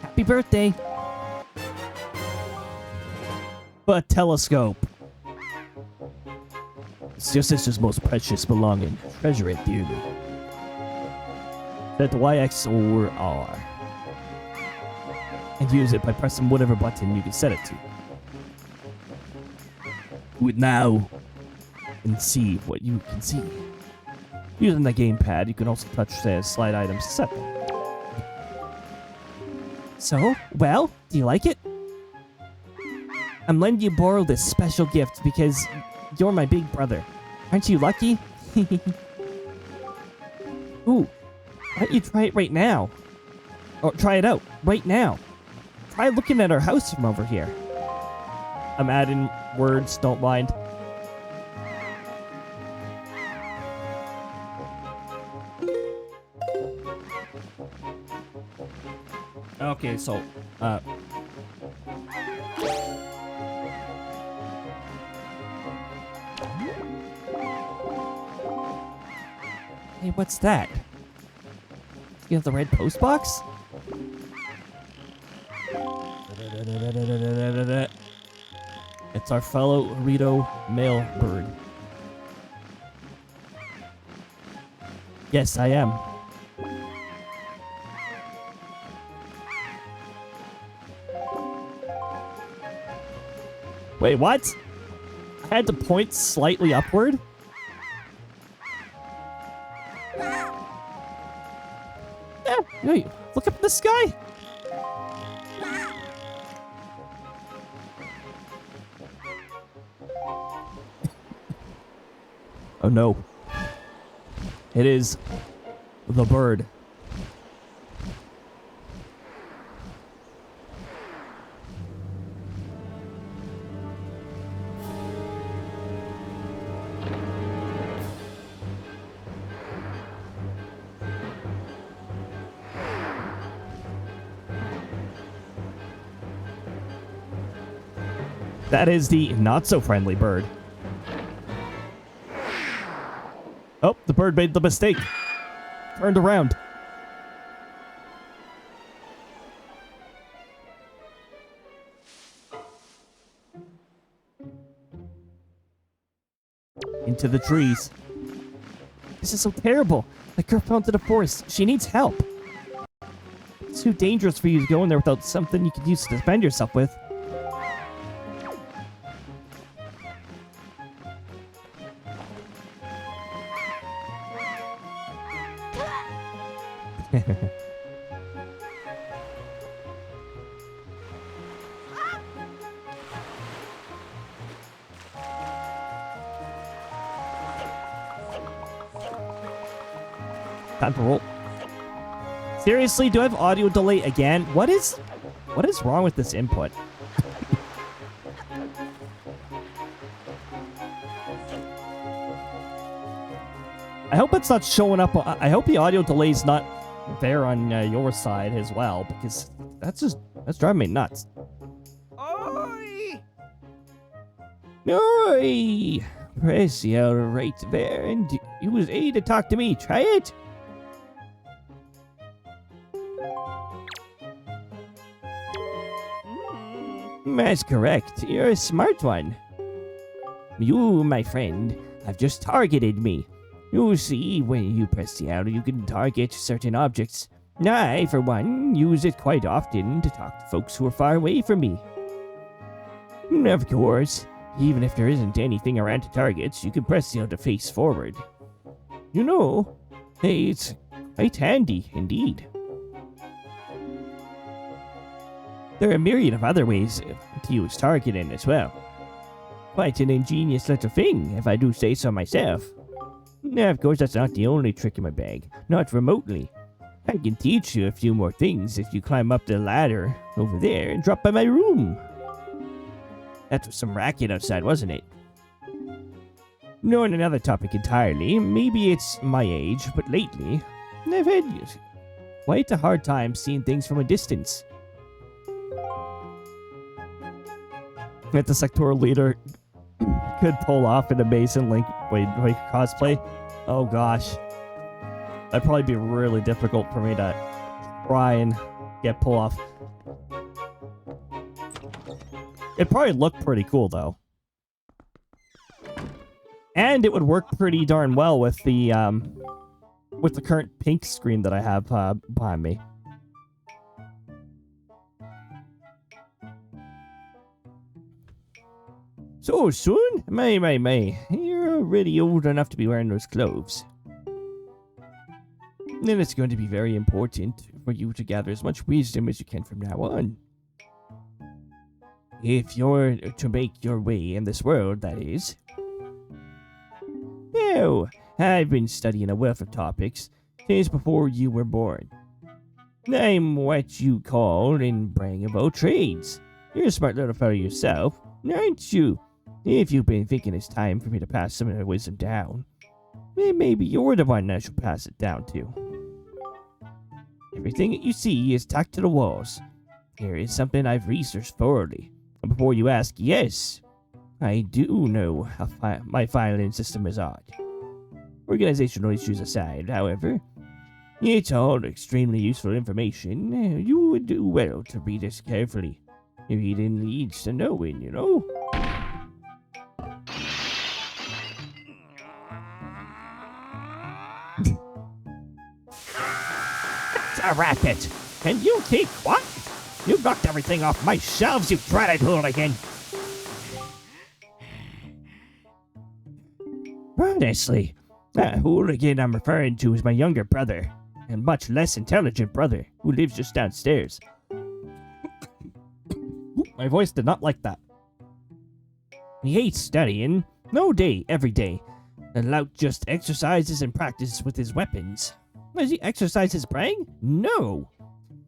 Happy birthday! A telescope. It's your sister's most precious belonging. Treasure it dearly. Set YX or R. And use it by pressing whatever button you can set it to. Do it now and see what you can see. Using the gamepad, you can also touch the slide items to set them. So, well, do you like it? I'm letting you borrow this special gift because you're my big brother. Aren't you lucky? Ooh, why don't you try it right now? Or try it out right now. Try looking at our house from over here. I'm adding words, don't mind. Okay, so, hey, what's that? You have the red post box? It's our fellow Rito male bird. Yes, I am. Wait, what? I had to point slightly upward? Yeah, hey, look up at the sky. Oh no. It is the bird. That is the not-so-friendly bird. Oh, the bird made the mistake. Turned around. Into the trees. This is so terrible. The girl fell into the forest. She needs help. It's too dangerous for you to go in there without something you could use to defend yourself with. Time to roll. Seriously, do I have audio delay again? What is wrong with this input? I hope it's not showing up. I hope the audio delay is not there on your side as well, because that's driving me nuts. Oi! Oi! Press the L right there and use A to talk to me. Try it. That's correct. You're a smart one. You, my friend, have just targeted me. You see, when you press the arrow, you can target certain objects. I, for one, use it quite often to talk to folks who are far away from me. Of course, even if there isn't anything around to target, you can press the arrow to face forward. You know, it's quite handy indeed. There are a myriad of other ways to use targeting as well. Quite an ingenious little thing, if I do say so myself. Now, of course, that's not the only trick in my bag. Not remotely. I can teach you a few more things if you climb up the ladder over there and drop by my room. That was some racket outside, wasn't it? No, on another topic entirely. Maybe it's my age, but lately, I've had quite a hard time seeing things from a distance. That the sectoral leader could pull off an amazing Link cosplay. Oh gosh. That'd probably be really difficult for me to try and get pull off. It'd probably look pretty cool though. And it would work pretty darn well with the current pink screen that I have behind me. So soon? My. You're already old enough to be wearing those clothes. Then it's going to be very important for you to gather as much wisdom as you can from now on. If you're to make your way in this world, that is. Now, I've been studying a wealth of topics since before you were born. I'm what you call in brang of all trades. You're a smart little fellow yourself, aren't you? If you've been thinking it's time for me to pass some of the wisdom down, maybe you're the one I should pass it down to. Everything that you see is tacked to the walls. Here is something I've researched thoroughly. And before you ask, yes, I do know how my filing system is odd. Organizational issues aside, however, it's all extremely useful information. You would do well to read this carefully. Reading leads to knowing, you know? A racket. Can you keep quiet? You knocked everything off my shelves, you dreaded hooligan. Honestly, That hooligan I'm referring to is my younger brother, and much less intelligent brother, who lives just downstairs. My voice did not like that. He hates studying, no day, every day. The lout just exercises and practices with his weapons. Does he exercise his praying? No.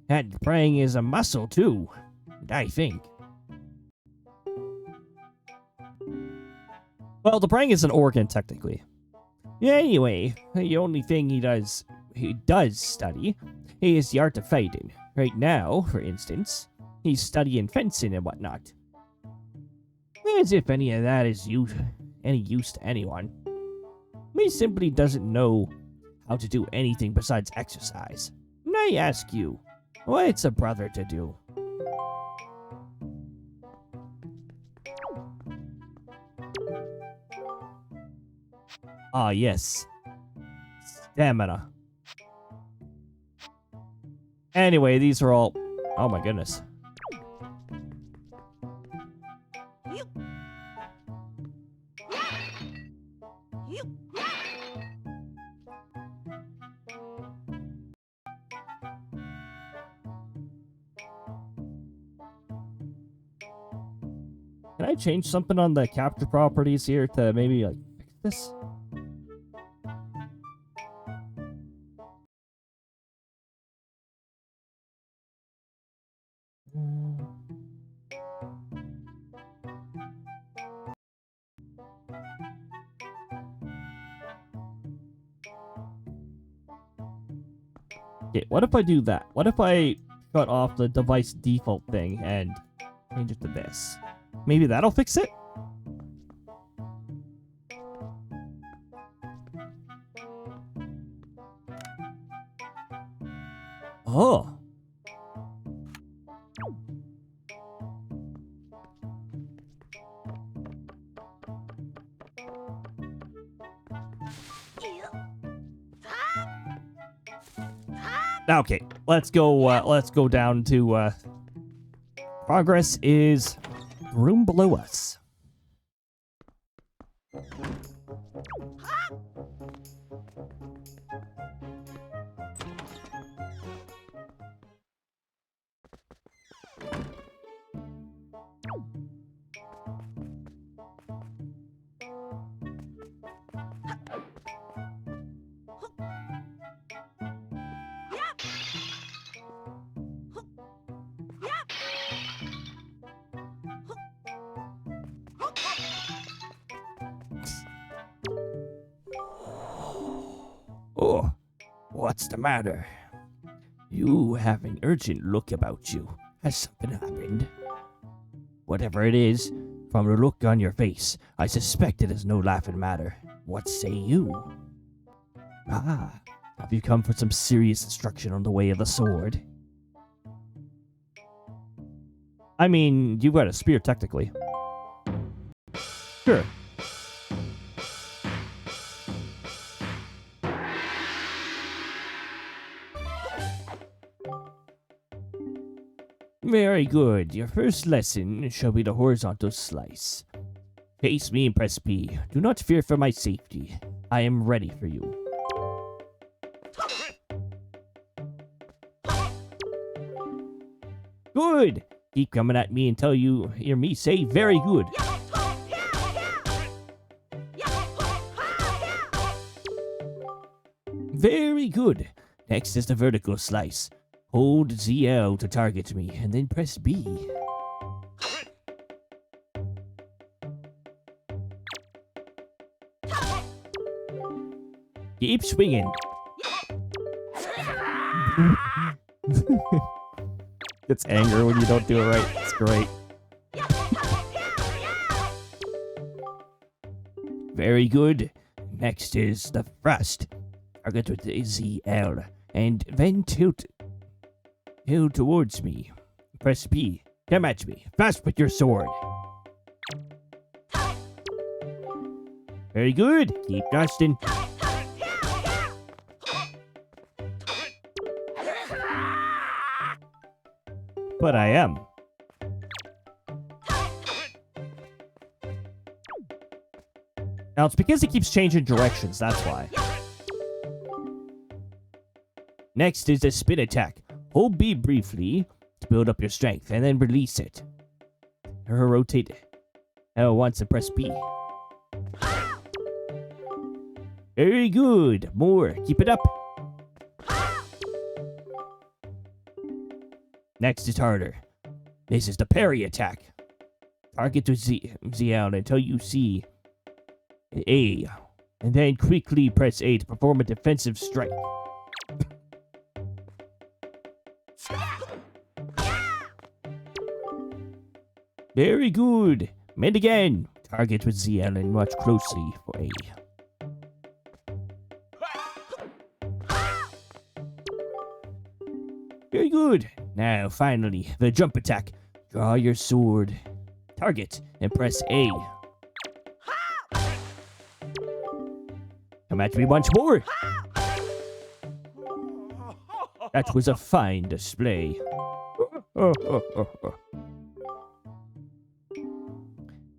That praying is a muscle too, I think. Well, the praying is an organ, technically. Anyway, the only thing he does study is the art of fighting. Right now, for instance, he's studying fencing and whatnot. As if any of that is any use to anyone. He simply doesn't know how to do anything besides exercise. And I ask you, what's a brother to do? Ah, yes. Stamina. Anyway, these are all... Oh my goodness. Can I change something on the capture properties here to maybe, like, fix this? Okay, what if I do that? What if I shut off the device default thing and change it to this? Maybe that'll fix it? Oh. Okay, let's go down to, progress is room below us. Oh, what's the matter? You have an urgent look about you. Has something happened? Whatever it is, from the look on your face, I suspect it is no laughing matter. What say you? Ah, have you come for some serious instruction on the way of the sword? I mean, you've got a spear, technically. Sure. Very good. Your first lesson shall be the horizontal slice. Face me and press B. Do not fear for my safety. I am ready for you. Good! Keep coming at me until you hear me say very good. Very good. Next is the vertical slice. Hold ZL to target me, and then press B. Keep swinging. It's anger when you don't do it right. It's great. Very good. Next is the thrust. Target with the ZL, and then tilt towards me. Press B. Come at me. Fast with your sword. Very good. Keep thrusting. But I am. Now, it's because he keeps changing directions, that's why. Next is the spin attack. Hold B briefly to build up your strength, and then release it. Or rotate L once and press B. Very good. More. Keep it up. Next is harder. This is the parry attack. Target to ZL until you see A, and then quickly press A to perform a defensive strike. Very good. And again. Target with ZL and watch closely for A. Very good. Now, finally, the jump attack. Draw your sword. Target and press A. Come at me once more. That was a fine display.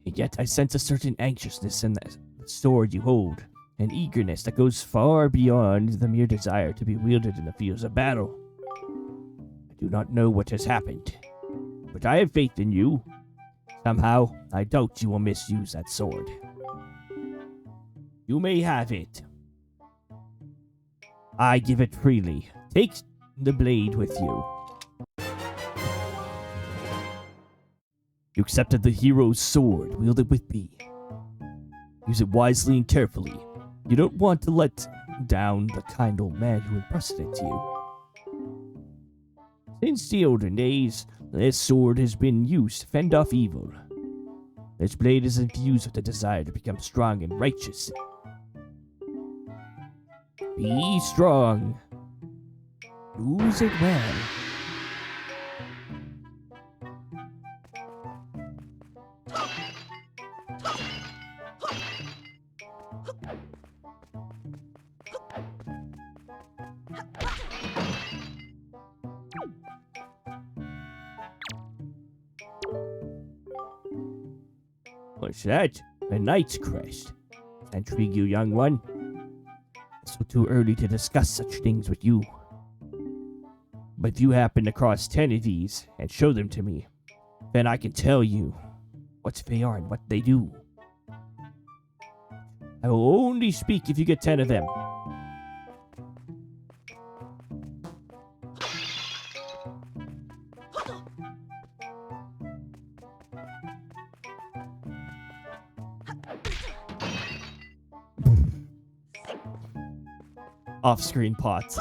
Yet I sense a certain anxiousness in the sword you hold, an eagerness that goes far beyond the mere desire to be wielded in the fields of battle. I do not know what has happened, but I have faith in you. Somehow, I doubt you will misuse that sword. You may have it. I give it freely. Take the blade with you. You accepted the hero's sword. Wield it with B. Use it wisely and carefully. You don't want to let down the kind old man who entrusted it to you. Since the olden days, this sword has been used to fend off evil. This blade is infused with the desire to become strong and righteous. Be strong. Use it well. What's that? A knight's crest. Intrigue you, young one? It's still too early to discuss such things with you. But if you happen to cross 10 of these and show them to me, then I can tell you what they are and what they do. I will only speak if you get 10 of them. Off-screen pots.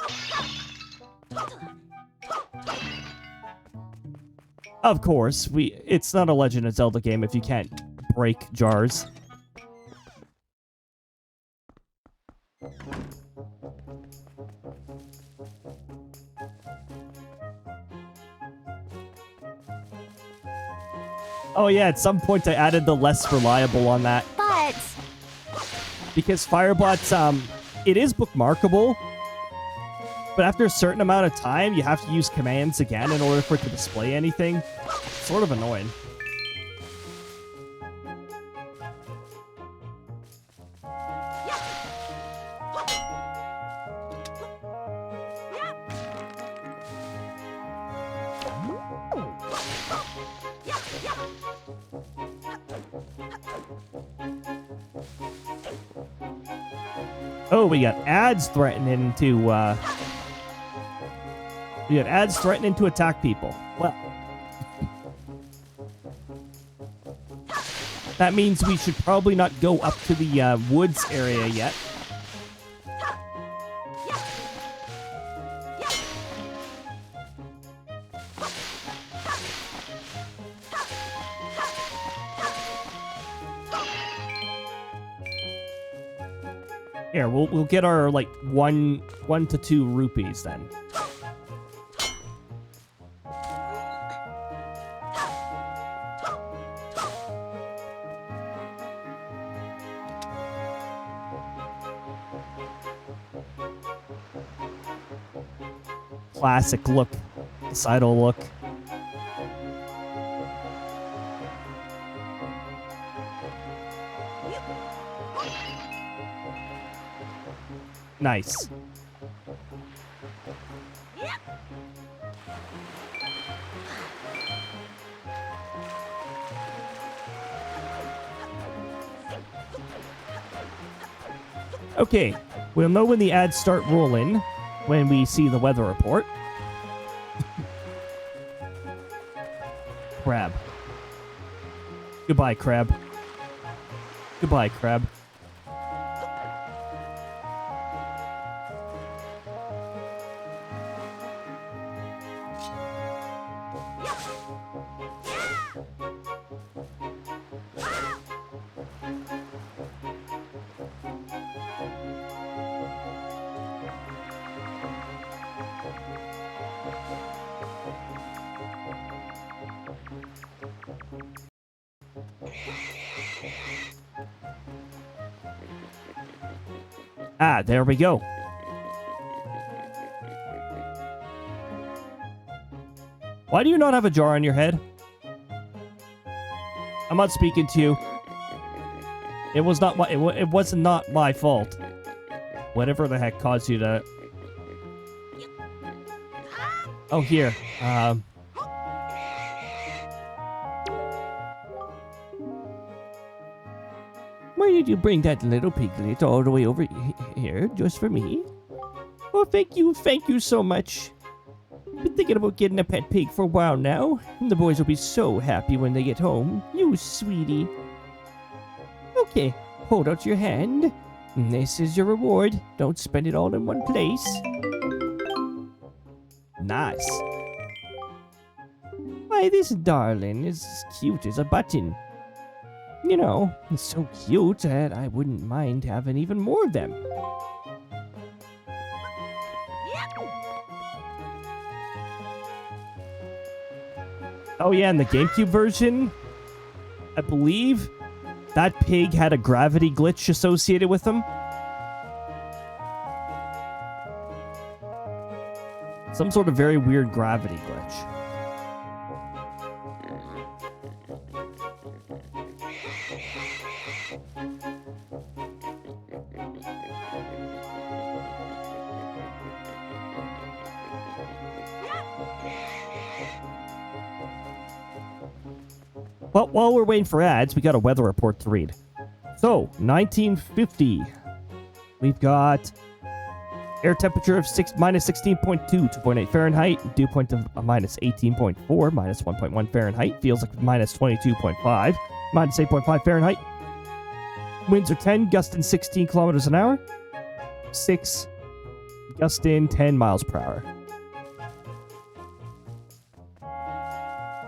Of course, it's not a Legend of Zelda game if you can't break jars. Oh yeah, at some point I added the less reliable on that. But Because Firebot's, it is bookmarkable, but after a certain amount of time, you have to use commands again in order for it to display anything. It's sort of annoying. Oh, we got ads threatening to, attack people. Well. That means we should probably not go up to the, woods area yet. Here, we'll get our, like, one to 2 rupees, then. Classic look. Societal look. Nice. Okay, we'll know when the ads start rolling when we see the weather report. Crab. Goodbye, crab. Goodbye, crab. Ah, there we go. Why do you not have a jar on your head? I'm not speaking to you. It was not my. It was not my fault. Whatever the heck caused you to. Oh, here. Why did you bring that little piglet all the way over here just for me? Oh, thank you so much. Been thinking about getting a pet pig for a while now, and the boys will be so happy when they get home. You sweetie. Okay, hold out your hand. This is your reward. Don't spend it all in one place. Nice. Why, this darling is as cute as a button. You know, it's so cute that I wouldn't mind having even more of them. Oh yeah, in the GameCube version, I believe that pig had a gravity glitch associated with him. Some sort of very weird gravity glitch. But while we're waiting for ads, we got a weather report to read. So, 1950. We've got air temperature of minus 16.2, 2.8 Fahrenheit. Dew point of minus 18.4, minus 1.1 Fahrenheit. Feels like minus 22.5, minus 8.5 Fahrenheit. Winds are 10, gusting 16 kilometers an hour. 6, gusting 10 miles per hour.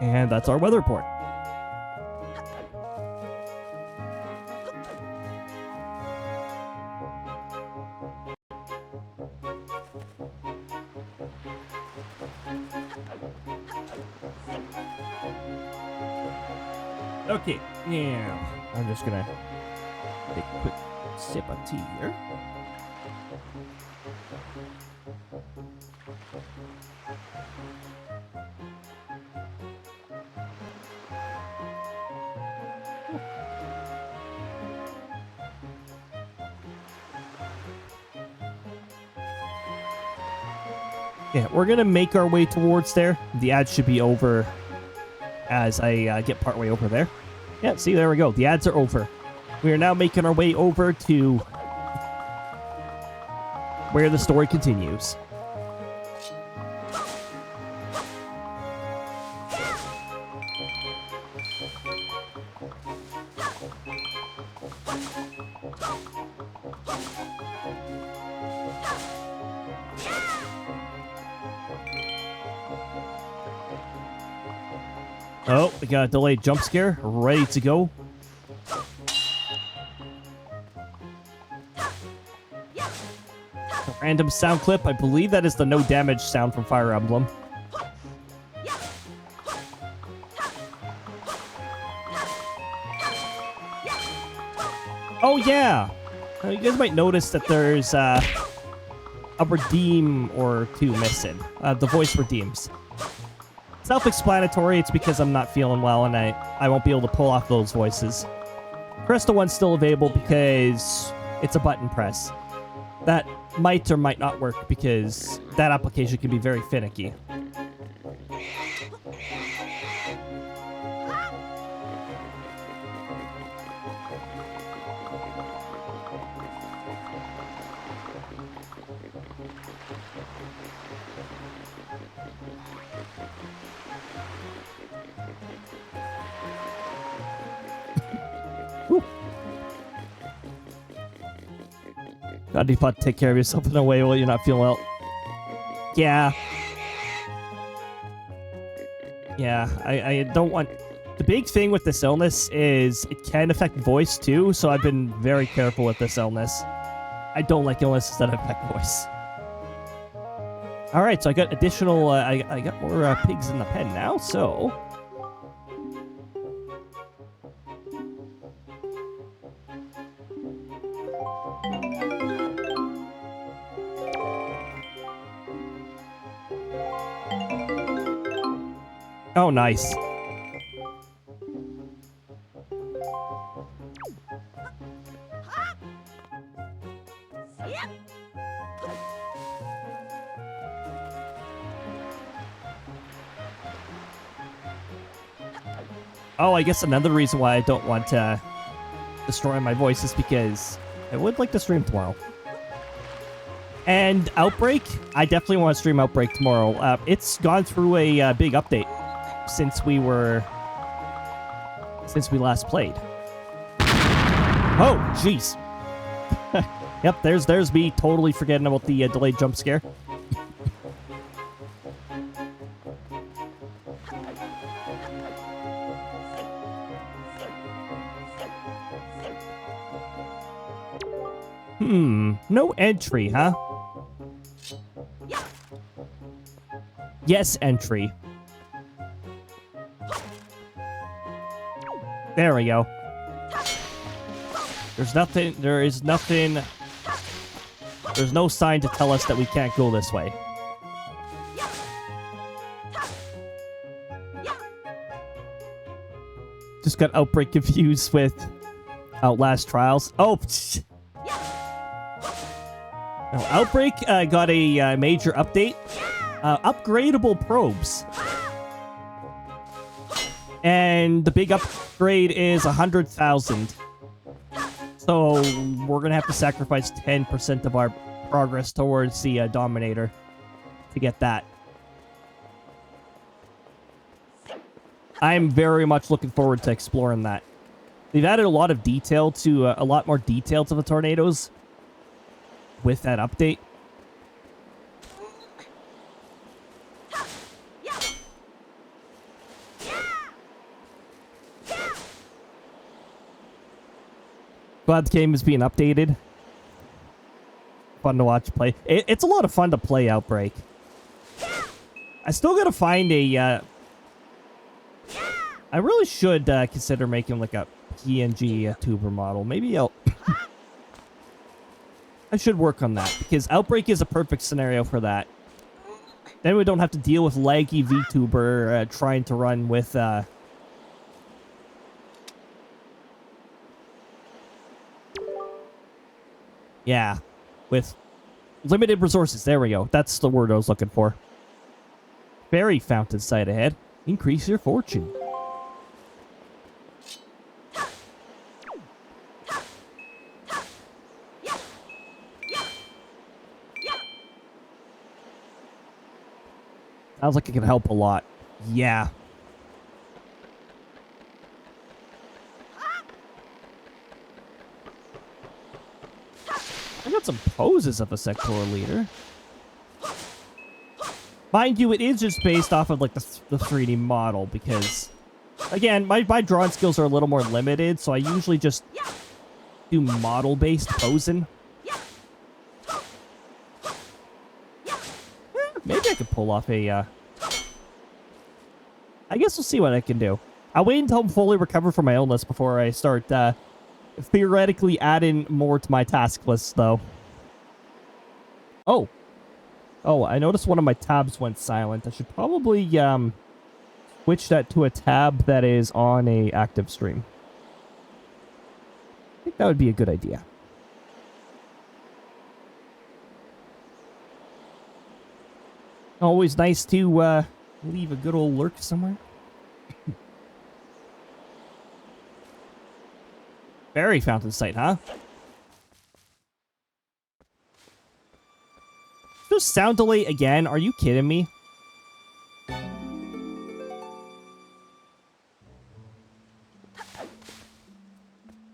And that's our weather report. Okay, now I'm just gonna take a quick sip of tea here. Yeah, we're gonna make our way towards there. The ad should be over as I get partway over there. Yeah, see, there we go. The ads are over. We are now making our way over to where the story continues. Oh, we got a delayed jump scare. Ready to go. A random sound clip. I believe that is the no damage sound from Fire Emblem. Oh, yeah. You guys might notice that there's a redeem or two missing. The voice redeems. Self-explanatory, it's because I'm not feeling well and I won't be able to pull off those voices. Crystal one's still available because it's a button press. that might or might not work because that application can be very finicky. God, you have to take care of yourself in a way while you're not feeling well. Yeah. Yeah, I don't want... The big thing with this illness is it can affect voice too, so I've been very careful with this illness. I don't like illnesses that affect voice. Alright, so I got additional... I got more pigs in the pen now, so... Oh, nice. Oh, I guess another reason why I don't want to destroy my voice is because I would like to stream tomorrow. And Outbreak, I definitely want to stream Outbreak tomorrow. It's gone through a big update since we last played. Oh, jeez. Yep, there's me totally forgetting about the delayed jump scare. No entry, huh? Yes, entry. There we go. There's no sign to tell us that we can't go this way. Just got Outbreak confused with Outlast Trials. Oh, no, Outbreak got a major update. Upgradable probes. And the big upgrade is 100,000. So we're going to have to sacrifice 10% of our progress towards the Dominator to get that. I'm very much looking forward to exploring that. They've added a lot of detail to, a lot more detail to the tornadoes with that update. Glad the game is being updated. Fun to watch play. It's a lot of fun to play Outbreak. I still gotta find a... I really should consider making like a PNG tuber model. Maybe I'll... I should work on that, because Outbreak is a perfect scenario for that. Then we don't have to deal with laggy VTuber trying to run with... Yeah, with limited resources. There we go. That's the word I was looking for. Fairy fountain site ahead. Increase your fortune. Sounds like it can help a lot. Yeah. I got some poses of a sectoral leader. Mind you, it is just based off of like the 3D model because, again, my drawing skills are a little more limited, so I usually just do model-based posing. Maybe I could pull off a... I guess we'll see what I can do. I'll wait until I'm fully recovered from my illness before I start theoretically adding more to my task list, though. Oh. Oh, I noticed one of my tabs went silent. I should probably switch that to a tab that is on a active stream. I think that would be a good idea. Always nice to leave a good old lurk somewhere. Fairy fountain site, huh? Just sound delay again? Are you kidding me?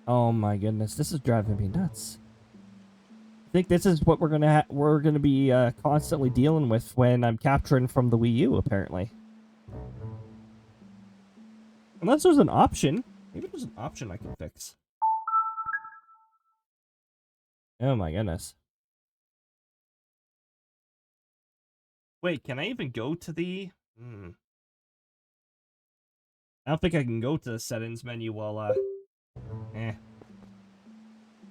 Oh my goodness, this is driving me nuts. I think this is what we're gonna be constantly dealing with when I'm capturing from the Wii U, apparently. Unless there's an option. Maybe there's an option I can fix. Oh my goodness. Wait, can I even go to the... I don't think I can go to the settings menu while,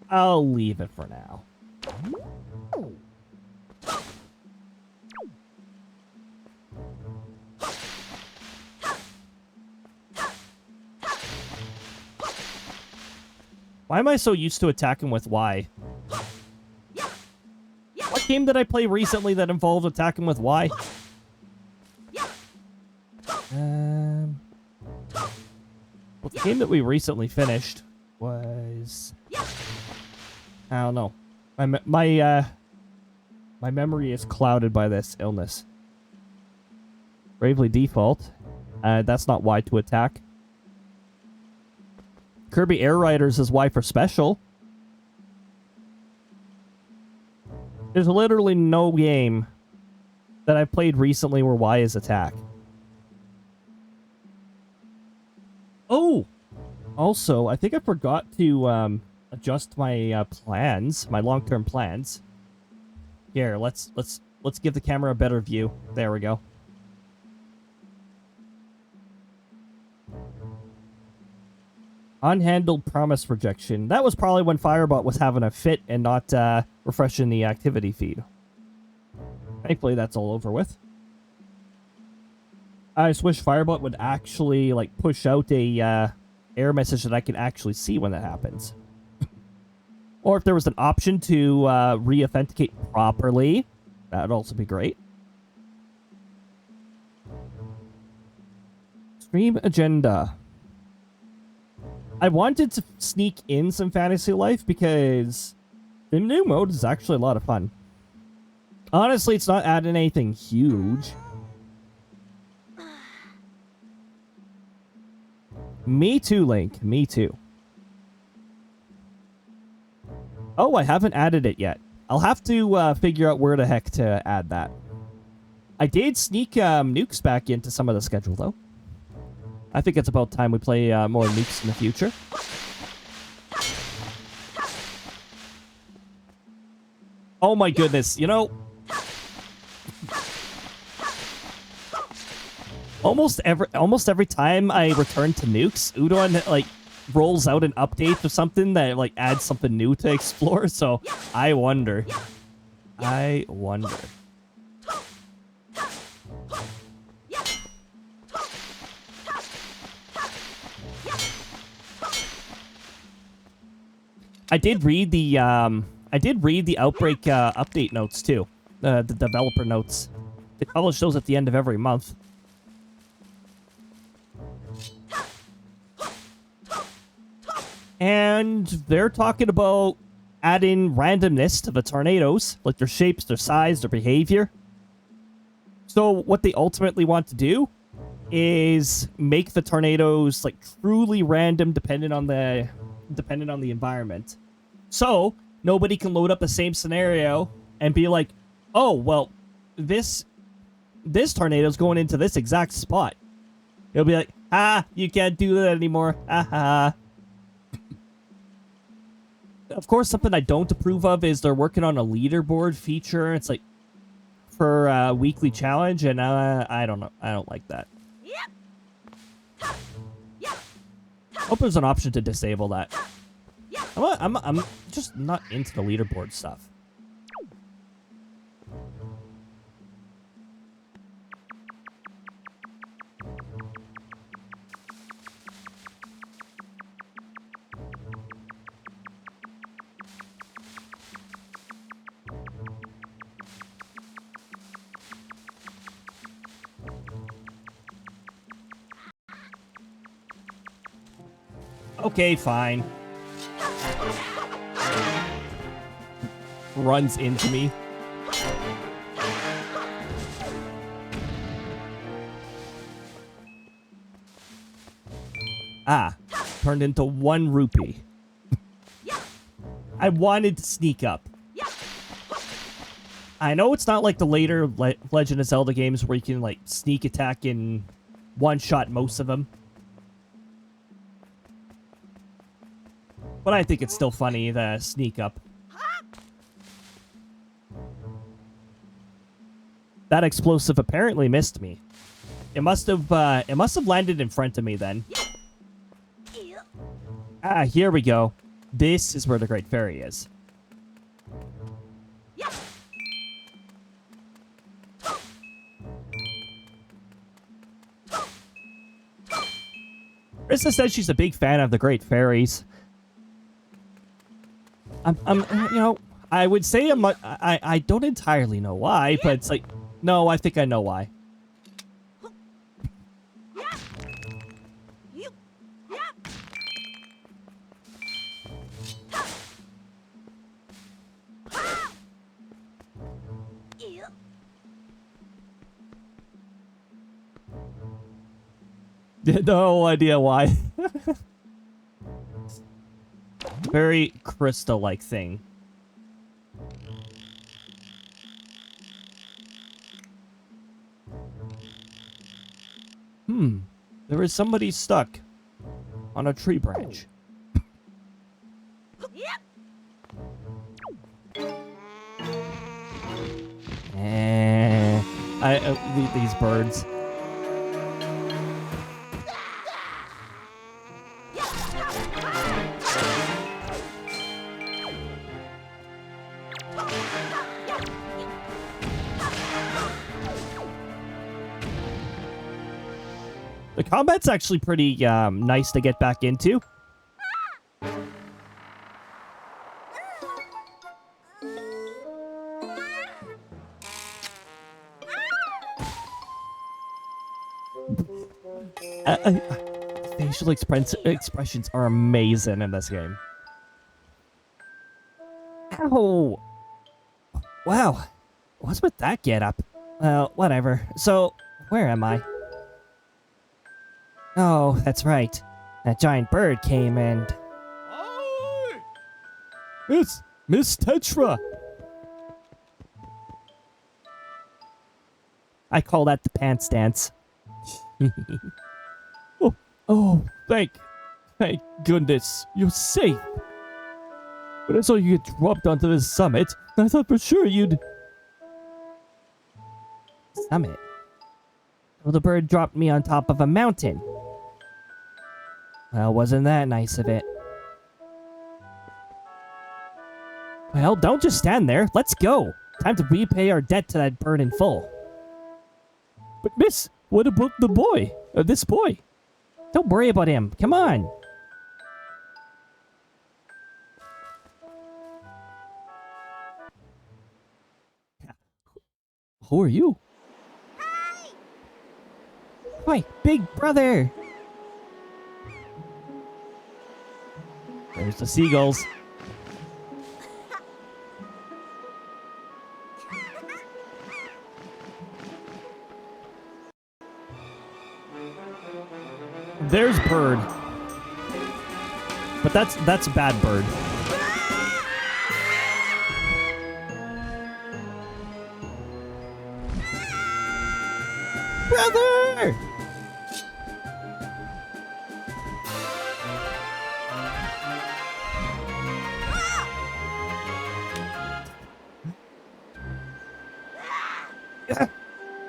I'll leave it for now. Why am I so used to attacking with Y? What game did I play recently that involved attacking with Y? Well, the game that we recently finished was... I don't know. My memory is clouded by this illness. Bravely Default. That's not Y to attack. Kirby Air Riders is Y for special. There's literally no game that I've played recently where Y is attack. Oh! Also, I think I forgot to adjust my plans, my long-term plans. Here, let's give the camera a better view. There we go. Unhandled promise rejection. That was probably when Firebot was having a fit and not refreshing the activity feed. Thankfully, that's all over with. I just wish Firebot would actually like push out a error message that I can actually see when that happens. Or if there was an option to re-authenticate properly, that would also be great. Stream agenda. I wanted to sneak in some Fantasy Life because the new mode is actually a lot of fun. Honestly, it's not adding anything huge. Me too, Link. Me too. Oh, I haven't added it yet. I'll have to figure out where the heck to add that. I did sneak nukes back into some of the schedule, though. I think it's about time we play more nukes in the future. Oh my goodness, you know... Almost every time I return to nukes, Udon, like, rolls out an update or something that, like, adds something new to explore, so I wonder. I wonder. I did read the Outbreak update notes too, the developer notes. They publish those at the end of every month. And they're talking about adding randomness to the tornadoes, like their shapes, their size, their behavior. So what they ultimately want to do is make the tornadoes like truly random, depending on the environment. So nobody can load up the same scenario and be like, "Oh, well, this tornado's going into this exact spot." It'll be like, "Ah, you can't do that anymore." Ah. Of course, something I don't approve of is they're working on a leaderboard feature. It's like for a weekly challenge, and I don't know. I don't like that. Hope there's an option to disable that. I'm just not into the leaderboard stuff. Okay, fine. Runs into me. Ah, turned into 1 rupee. I wanted to sneak up. I know it's not like the later Legend of Zelda games where you can, like, sneak attack and one-shot most of them. But I think it's still funny to sneak up. That explosive apparently missed me. It must have landed in front of me then. Ah, here we go. This is where the Great Fairy is. Krista says she's a big fan of the Great Fairies. You know, I would say I don't entirely know why, but it's like, no, I think I know why. No idea why. Very crystal-like thing. There is somebody stuck on a tree branch. These birds. The combat's actually pretty nice to get back into. Facial expressions are amazing in this game. Ow! Wow, what's with that getup? Well, whatever. So, where am I? Oh, that's right. That giant bird came and... Oi! It's Miss Tetra! I call that the pants dance. oh, thank goodness, you're safe. When I saw you get dropped onto this summit, I thought for sure you'd... Summit? Well, the bird dropped me on top of a mountain. Well, wasn't that nice of it? Well, don't just stand there. Let's go. Time to repay our debt to that bird in full. But miss, what about the boy? This boy? Don't worry about him. Come on. Who are you? Hi! Hi, big brother. There's the seagulls. There's bird. But that's bad bird. Brother!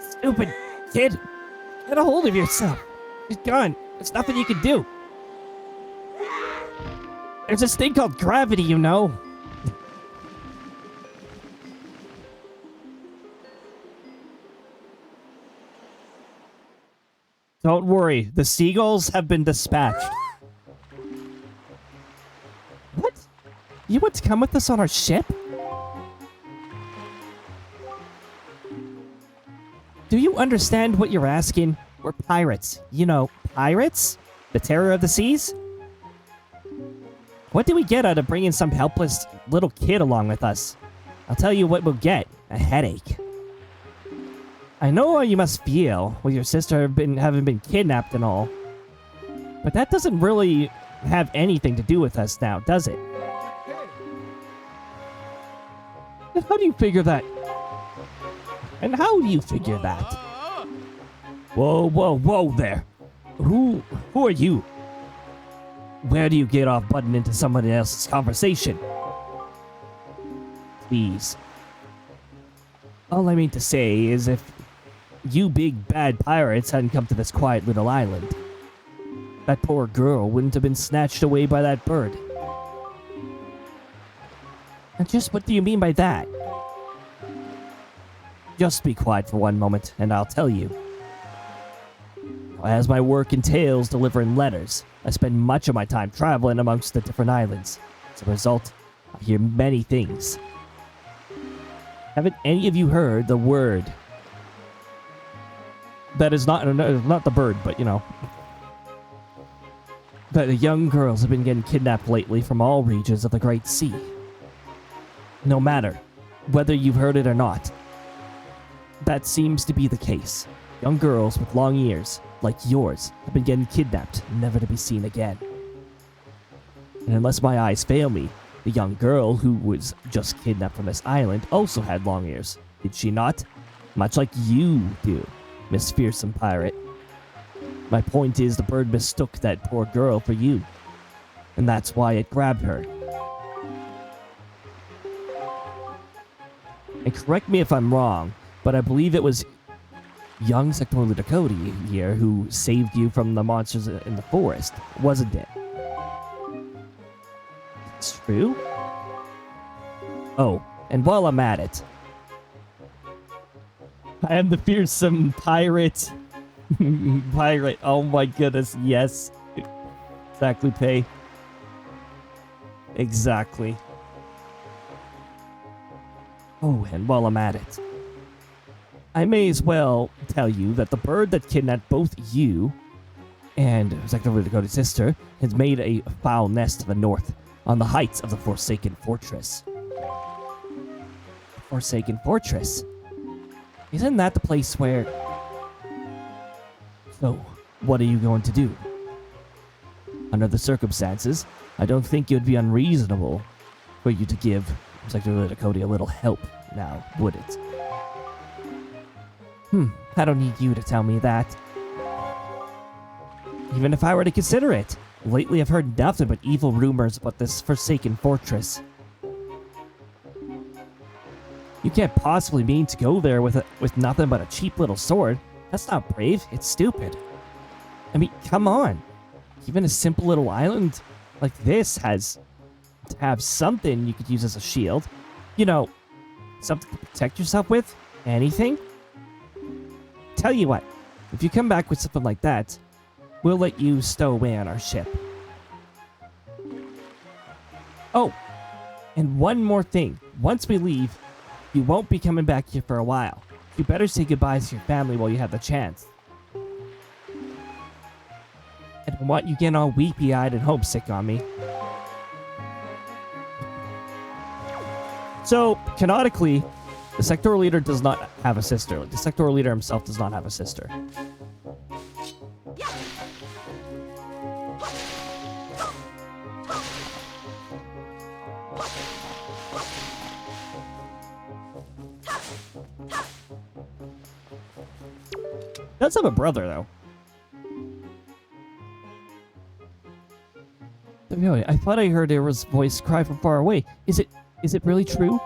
Stupid kid. Get a hold of yourself. He's gone. There's nothing you can do. There's this thing called gravity, you know. Don't worry. The seagulls have been dispatched. What? You want to come with us on our ship? Do you understand what you're asking? We're pirates. You know, pirates? The terror of the seas? What do we get out of bringing some helpless little kid along with us? I'll tell you what we'll get. A headache. I know how you must feel with your sister having been kidnapped and all. But that doesn't really have anything to do with us now, does it? And how do you figure that? And how do you figure that? Whoa, whoa, whoa there. Who are you? Where do you get off butting into someone else's conversation? Please. All I mean to say is if you big bad pirates hadn't come to this quiet little island, that poor girl wouldn't have been snatched away by that bird. And just what do you mean by that? Just be quiet for one moment, and I'll tell you. As my work entails delivering letters, I spend much of my time traveling amongst the different islands. As a result, I hear many things. Haven't any of you heard the word? That is not the bird, but you know. That the young girls have been getting kidnapped lately from all regions of the Great Sea. No matter whether you've heard it or not, that seems to be the case. Young girls with long ears, like yours, have been getting kidnapped, never to be seen again. And unless my eyes fail me, the young girl who was just kidnapped from this island also had long ears, did she not? Much like you do, Miss Fearsome Pirate. My point is the bird mistook that poor girl for you, and that's why it grabbed her. And correct me if I'm wrong, but I believe it was young sectoral leader Cody here who saved you from the monsters in the forest, wasn't it? It's true? Oh, and while I'm at it, I am the fearsome pirate. Pirate, oh my goodness, yes. Exactly, Pay. Exactly. Oh, and while I'm at it, I may as well tell you that the bird that kidnapped both you and Sectoral Dakota's sister has made a foul nest to the north on the heights of the Forsaken Fortress. Forsaken Fortress? Isn't that the place where... So, what are you going to do? Under the circumstances, I don't think it would be unreasonable for you to give Sectoral Dakota a little help now, would it? I don't need you to tell me that. Even if I were to consider it. Lately I've heard nothing but evil rumors about this Forsaken Fortress. You can't possibly mean to go there with nothing but a cheap little sword. That's not brave, it's stupid. I mean, come on. Even a simple little island like this has to have something you could use as a shield. You know, something to protect yourself with? Anything? Tell you what, if you come back with something like that, we'll let you stow away on our ship. Oh, and one more thing. Once we leave, you won't be coming back here for a while. You better say goodbye to your family while you have the chance. I don't want you getting all weepy-eyed and homesick on me. So, canonically, the sectoral leader does not have a sister. The sectoral leader himself does not have a sister. Does have a brother, though. I thought I heard Era's voice cry from far away. Is it really true?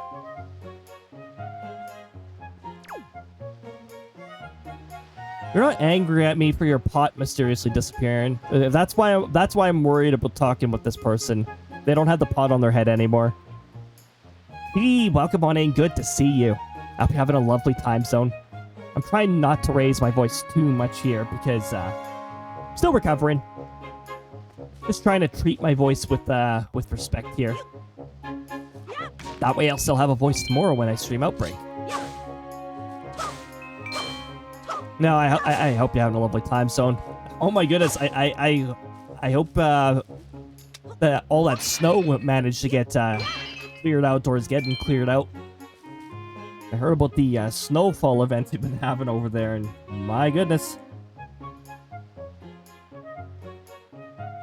You're not angry at me for your pot mysteriously disappearing. That's why I'm worried about talking with this person. They don't have the pot on their head anymore. Hey, welcome on in. Good to see you. I hope you're having a lovely time zone. I'm trying not to raise my voice too much here because I'm still recovering. Just trying to treat my voice with respect here. That way I'll still have a voice tomorrow when I stream Outbreak. No, I hope you're having a lovely time zone. Oh my goodness, I hope all that snow managed to get cleared outdoors, getting cleared out. I heard about the snowfall event they've been having over there, and my goodness.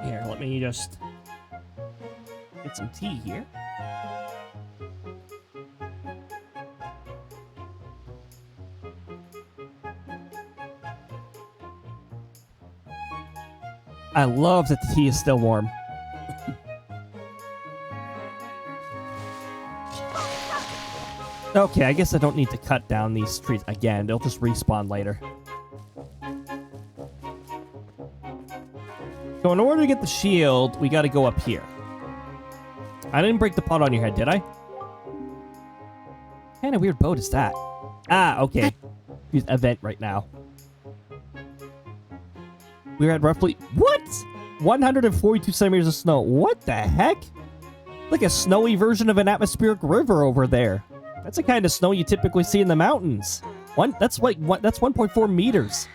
Here, let me just get some tea here. I love that the tea is still warm. Okay, I guess I don't need to cut down these trees again. They'll just respawn later. So in order to get the shield, we got to go up here. I didn't break the pot on your head, did I? What kind of weird boat is that? Ah, okay. Use event right now. We're at roughly... What? 142 centimeters of snow. What the heck? Like a snowy version of an atmospheric river over there. That's the kind of snow you typically see in the mountains. That's 1.4 meters.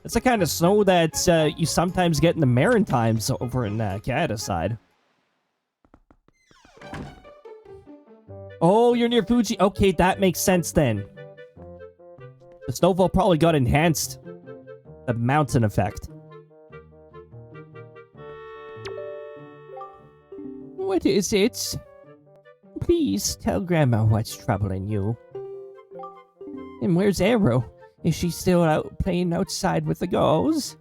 That's the kind of snow that you sometimes get in the Maritimes over in Canada side. Oh, you're near Fuji. Okay, that makes sense then. The snowfall probably got enhanced. The mountain effect. What is it? Please tell Grandma what's troubling you. And where's Arrow? Is she still out playing outside with the girls?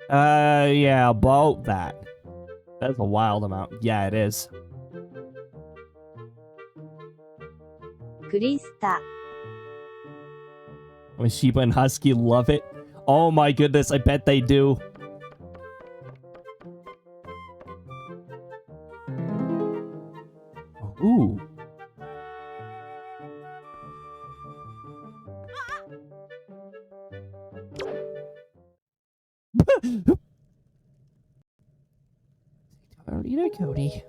Yeah, about that. That's a wild amount. Yeah, it is. Krista. When Sheba and Husky love it. Oh my goodness, I bet they do. Ooh. Sectoral, Cody.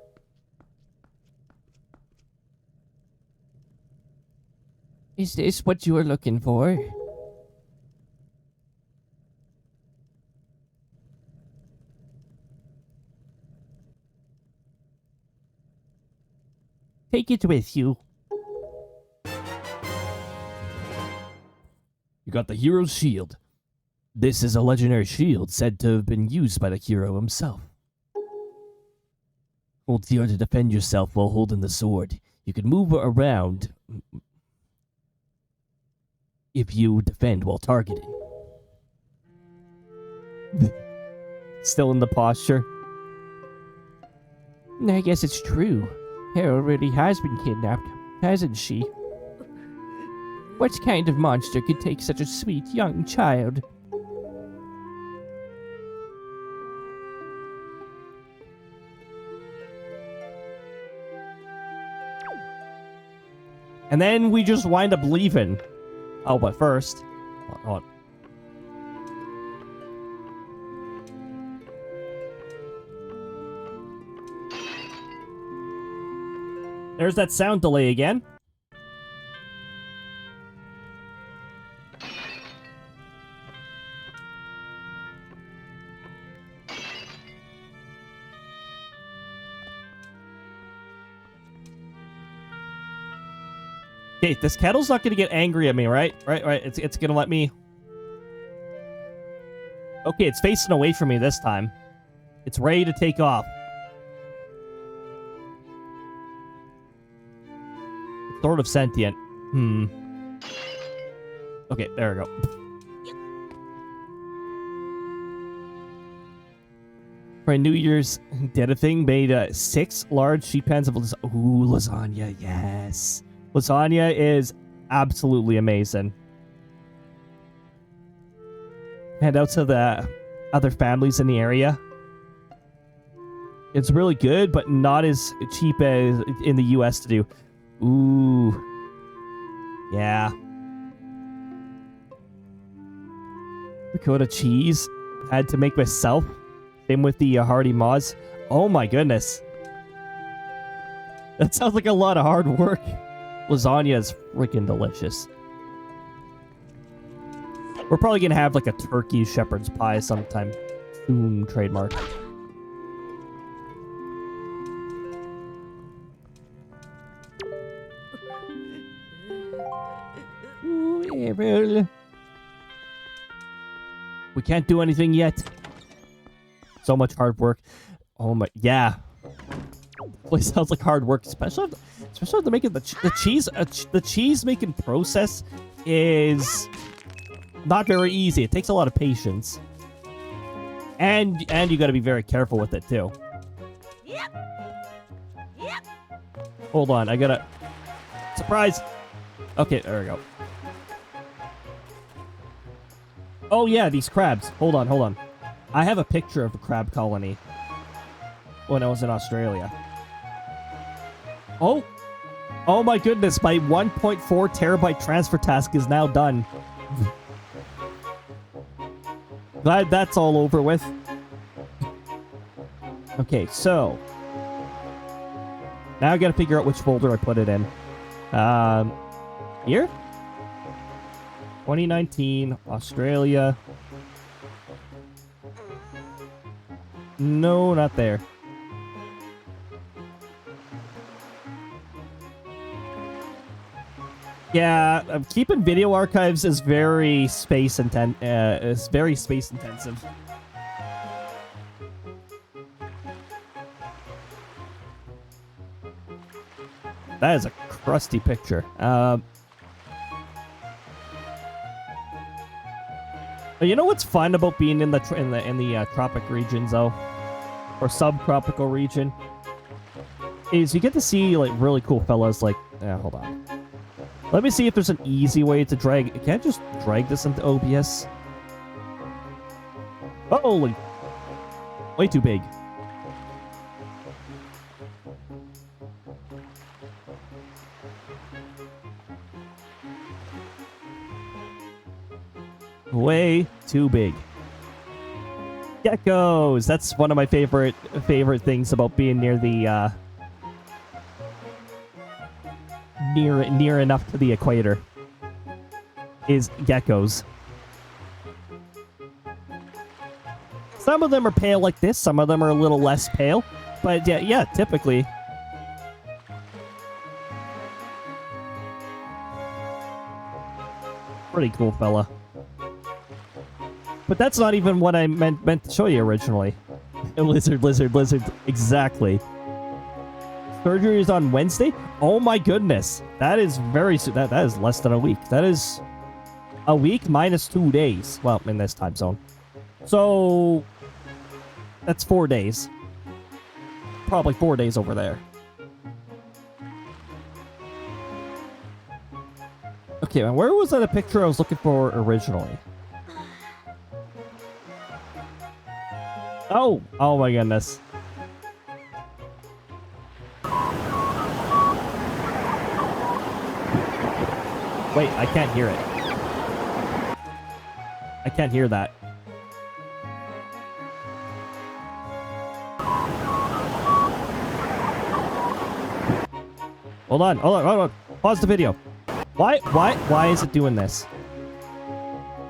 Is this what you were looking for? Take it with you. You got the hero's shield. This is a legendary shield said to have been used by the hero himself. Hold ZR to defend yourself while holding the sword. You can move around if you defend while targeting. Still in the posture. I guess it's true. Harold really has been kidnapped, hasn't she? What kind of monster could take such a sweet young child? And then we just wind up leaving. Oh, but first... Hold on. There's that sound delay again. Okay, this kettle's not gonna get angry at me, right? Right. It's gonna let me... Okay, it's facing away from me this time. It's ready to take off. It's sort of sentient. Okay, there we go. For New Year's Dinner thing, made 6 large sheet pans of lasagna. Yes. Lasagna is absolutely amazing. Hand out to the other families in the area. It's really good, but not as cheap as in the US to do. Ooh. Yeah. Ricotta cheese. Had to make myself. Same with the Hardy Moz. Oh my goodness. That sounds like a lot of hard work. Lasagna is freaking delicious. We're probably gonna have like a turkey shepherd's pie sometime soon. Trademark. We can't do anything yet. So much hard work. Oh my, yeah. Place sounds like hard work, especially after making the cheese. The cheese making process is not very easy. It takes a lot of patience, and you got to be very careful with it too. Yep. Hold on, I gotta surprise. Okay, there we go. Oh yeah, these crabs. Hold on. I have a picture of a crab colony when I was in Australia. Oh my goodness, my 1.4 terabyte transfer task is now done. Glad that's all over with. Okay, so now I gotta figure out which folder I put it in. Here? 2019, Australia. No, not there. Yeah, keeping video archives is very space intensive. That is a crusty picture. You know what's fun about being in the tropic regions though, or subtropical region, is you get to see like really cool fellas. Like, hold on. Let me see if there's an easy way to drag. Can't I just drag this into OBS? Holy, way too big. Way too big. Geckos. That's one of my favorite things about being near the near enough to the equator. Is geckos. Some of them are pale like this. Some of them are a little less pale. But yeah, typically. Pretty cool fella. But that's not even what I meant to show you originally. Lizard. Exactly. Surgery is on Wednesday? Oh my goodness. That is very soon. That is less than a week. That is a week minus 2 days. Well, in this time zone. So that's 4 days. Probably 4 days over there. Okay, and where was that a picture I was looking for originally? Oh my goodness. Wait, I can't hear it. I can't hear that. Hold on. Pause the video. Why is it doing this?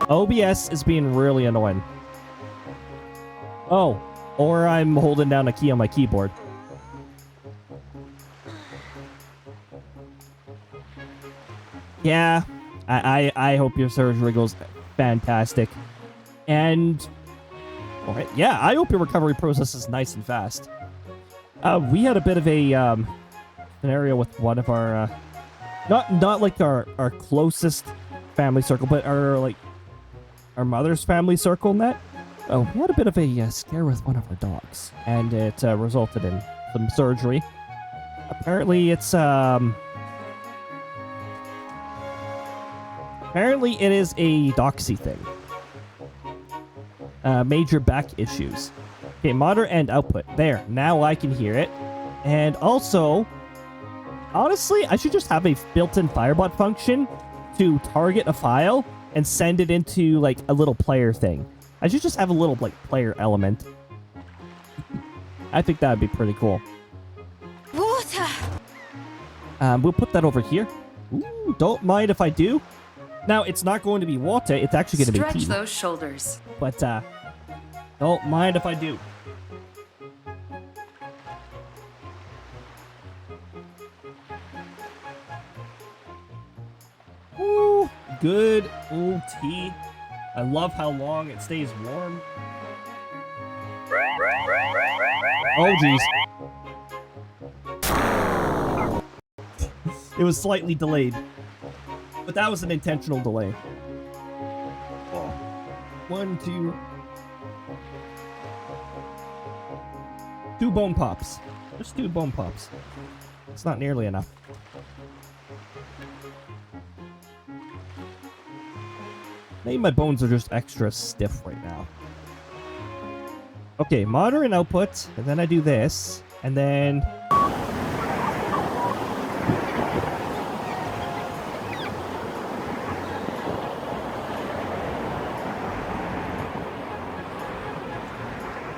OBS is being really annoying. Oh, or I'm holding down a key on my keyboard. Yeah, I hope your surgery goes fantastic. And, alright, yeah, I hope your recovery process is nice and fast. We had a bit of a scenario with one of our, not like our closest family circle, but our mother's family circle in that. Oh, we had a bit of a scare with one of our dogs, and it resulted in some surgery. Apparently, it's apparently it is a doxy thing. Major back issues. Okay, monitor and output. There, now I can hear it. And also, honestly, I should just have a built-in Firebot function to target a file and send it into like a little player thing. I should just have a little like player element. I think that would be pretty cool. Water. We'll put that over here. Ooh, don't mind if I do. Now, it's not going to be water, it's actually going to be Stretch tea. those shoulders. But, don't mind if I do. Ooh, good old tea. I love how long it stays warm. Oh, jeez. It was slightly delayed. But that was an intentional delay. Oh. 1, 2... 2 bone pops. Just 2 bone pops. It's not nearly enough. Maybe my bones are just extra stiff right now. Okay, moderate output, and then I do this, and then...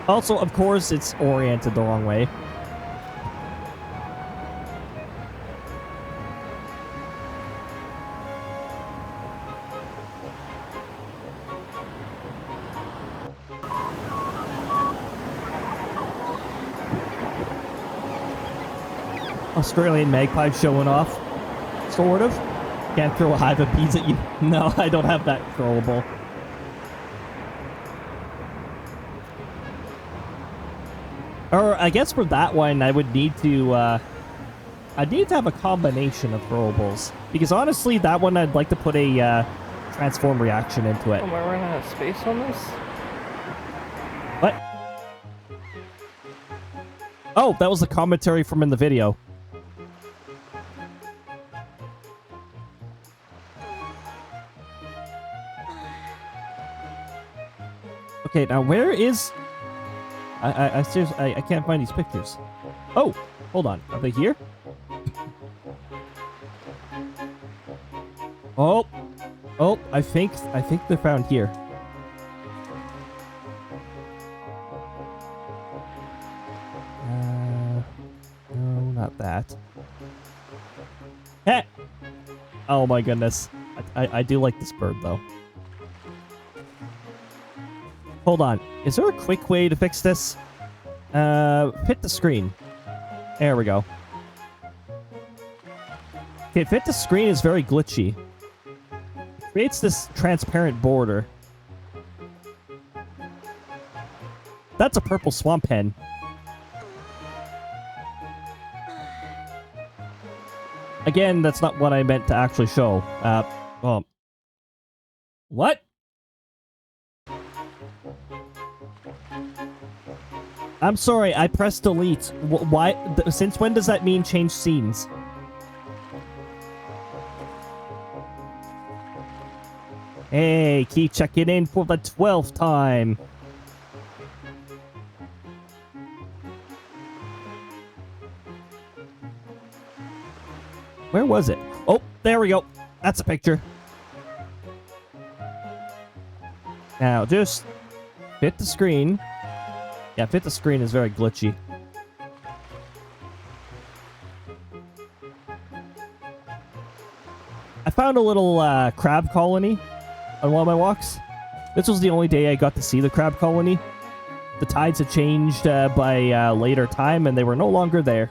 Also, of course, it's oriented the wrong way. Australian magpie showing off. Sort of. Can't throw a hive of bees at you. No, I don't have that throwable. Or I guess for that one, I would need to, I'd need to have a combination of throwables. Because honestly, that one I'd like to put a, transform reaction into it. Am I running out of space on this? What? Oh, that was the commentary from in the video. Okay, now where is... I seriously, I can't find these pictures. Oh, hold on. Are they here? Oh, oh, I think they're found here. No, not that. Heh! Oh my goodness. I do like this bird though. Hold on. Is there a quick way to fix this? Hit the screen. There we go. Okay, fit the screen is very glitchy. It creates this transparent border. That's a purple swamp hen. Again, that's not what I meant to actually show. Well... What? I'm sorry, I pressed delete. Why? Since when does that mean change scenes? Hey, keep checking in for the 12th time. Where was it? Oh, there we go. That's a picture. Now, just fit the screen. Yeah, fit the screen is very glitchy. I found a little crab colony on one of my walks. This was the only day I got to see the crab colony. The tides had changed by later time, and they were no longer there.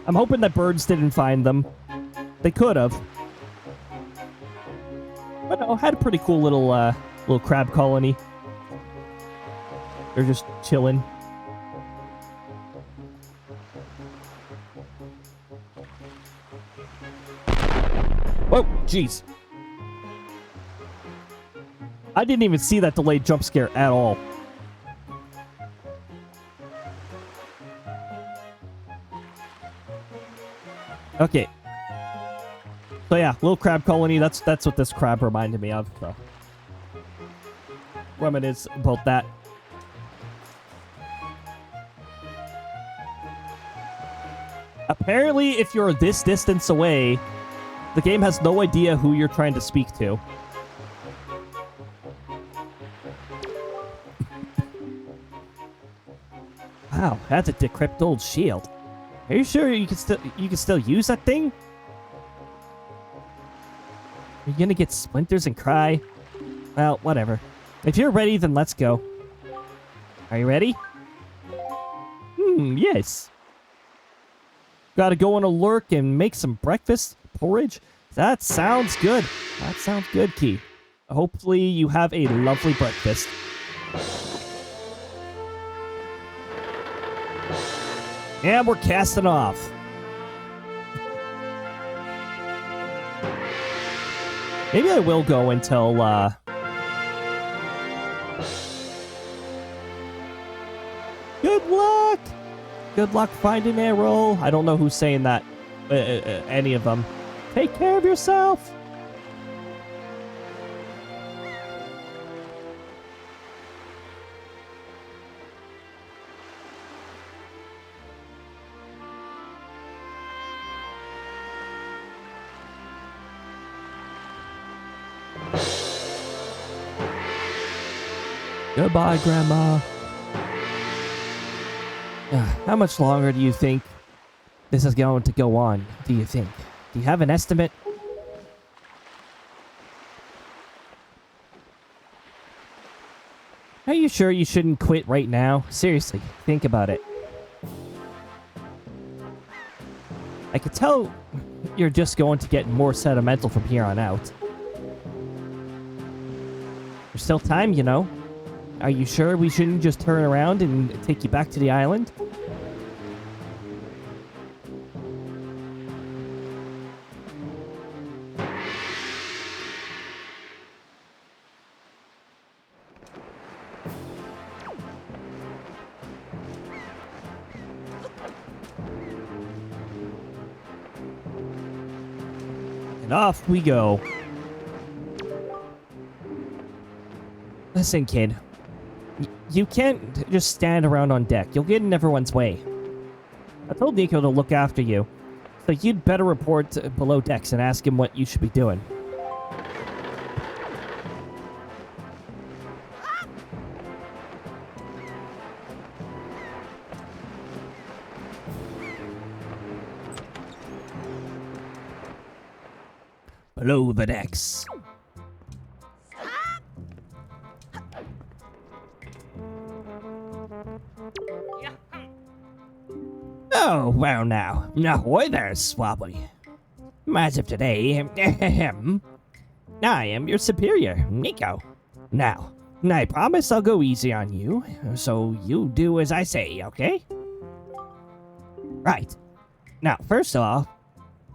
I'm hoping that birds didn't find them. They could have. But no, had a pretty cool little crab colony. They're just chilling. Whoa, jeez. I didn't even see that delayed jump scare at all. Okay. So yeah, little crab colony. That's what this crab reminded me of. So reminisce about that. Apparently, if you're this distance away, the game has no idea who you're trying to speak to. Wow, that's a decrepit old shield. Are you sure you can still use that thing? You're gonna get splinters and cry? Well, whatever. If you're ready, then let's go. Are you ready? Yes. Gotta go on a lurk and make some breakfast? Porridge? That sounds good. That sounds good, Key. Hopefully you have a lovely breakfast. And we're casting off. Maybe I will go until, Good luck! Good luck finding Arrow. I don't know who's saying that. Any of them. Take care of yourself! Goodbye, Grandma. How much longer do you think this is going to go on, do you think? Do you have an estimate? Are you sure you shouldn't quit right now? Seriously, think about it. I could tell you're just going to get more sentimental from here on out. There's still time, you know. Are you sure we shouldn't just turn around and take you back to the island? And off we go. Listen, kid. You can't just stand around on deck. You'll get in everyone's way. I told Nico to look after you, so you'd better report below decks and ask him what you should be doing. Below the decks. Oh, well now. Ahoy there, Swabby. As of today, I am your superior, Nico. Now, I promise I'll go easy on you, so you do as I say, okay? Right. Now, first off,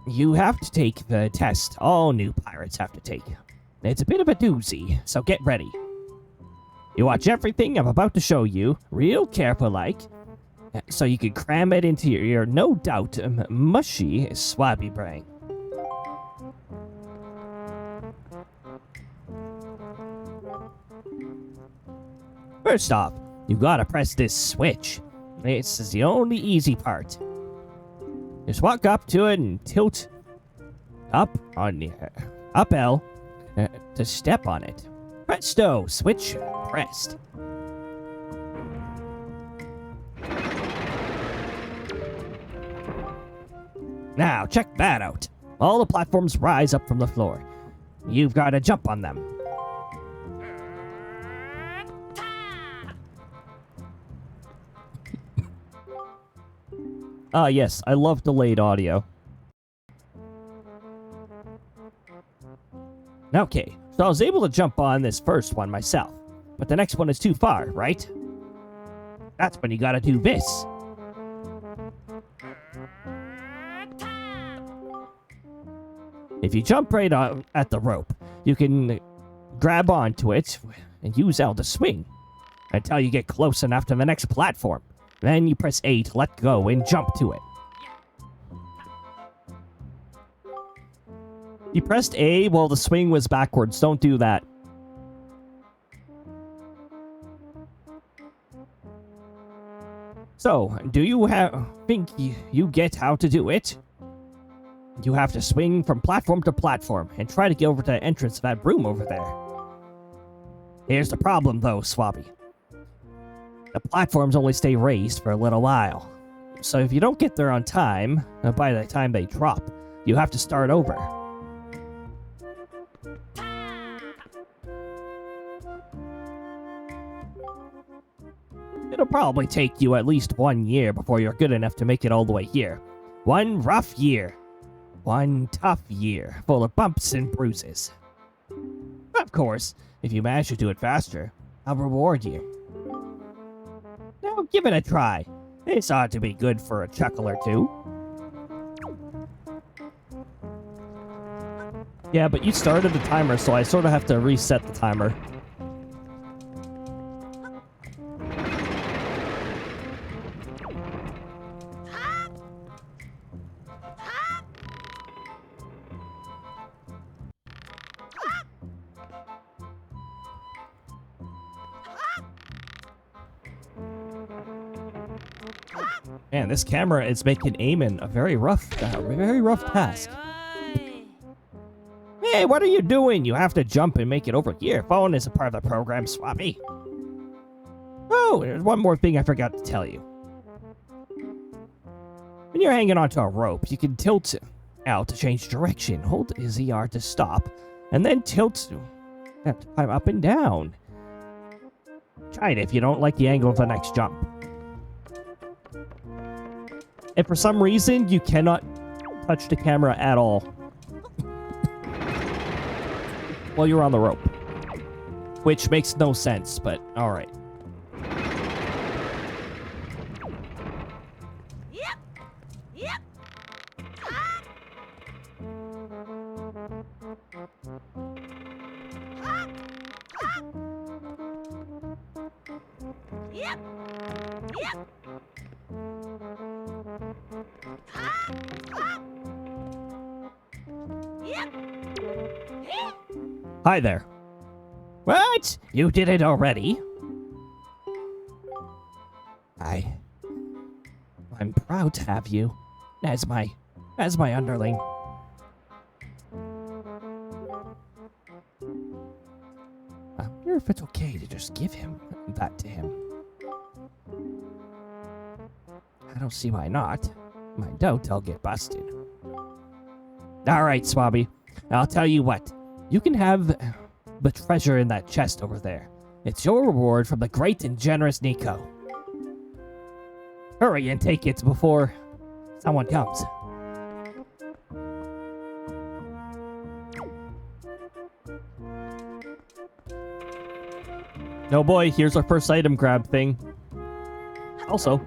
you have to take the test all new pirates have to take. It's a bit of a doozy, so get ready. You watch everything I'm about to show you, real careful-like, so you can cram it into your no doubt mushy swabby brain. First off, you gotta press this switch. This is the only easy part. Just walk up to it and tilt up on the up L to step on it. Presto, switch pressed. Now, check that out. All the platforms rise up from the floor. You've got to jump on them. Ah, yes, I love delayed audio. Okay, so I was able to jump on this first one myself, but the next one is too far, right? That's when you gotta do this. If you jump right at the rope, you can grab onto it and use L to swing until you get close enough to the next platform. Then you press A to let go and jump to it. You pressed A while the swing was backwards. Don't do that. So, do you think you get how to do it? You have to swing from platform to platform and try to get over to the entrance of that room over there. Here's the problem, though, Swabby. The platforms only stay raised for a little while. So if you don't get there on time, by the time they drop, you have to start over. probably take you at least 1 year before you're good enough to make it all the way here. 1 rough year. 1 tough year, full of bumps and bruises. Of course, if you manage to do it faster, I'll reward you. Now give it a try. This ought to be good for a chuckle or two. Yeah, but you started the timer, so I sort of have to reset the timer. Man, this camera is making aiming a very rough task. Hey, what are you doing? You have to jump and make it over here. Phone is a part of the program, Swabby. Oh, there's one more thing I forgot to tell you. When you're hanging onto a rope, you can tilt it out to change direction. Hold ZR to stop, and then tilt to climb up and down. Try it if you don't like the angle of the next jump. If for some reason you cannot touch the camera at all while you're on the rope, which makes no sense, but all right. Yep. Hi there. What? You did it already? I'm proud to have you as my underling. I wonder if it's okay to just give him that to him. I don't see why not. If I don't, I'll get busted. Alright, Swabby. I'll tell you what. You can have the treasure in that chest over there. It's your reward from the great and generous Nico. Hurry and take it before someone comes. Oh boy, here's our first item grab thing. Also,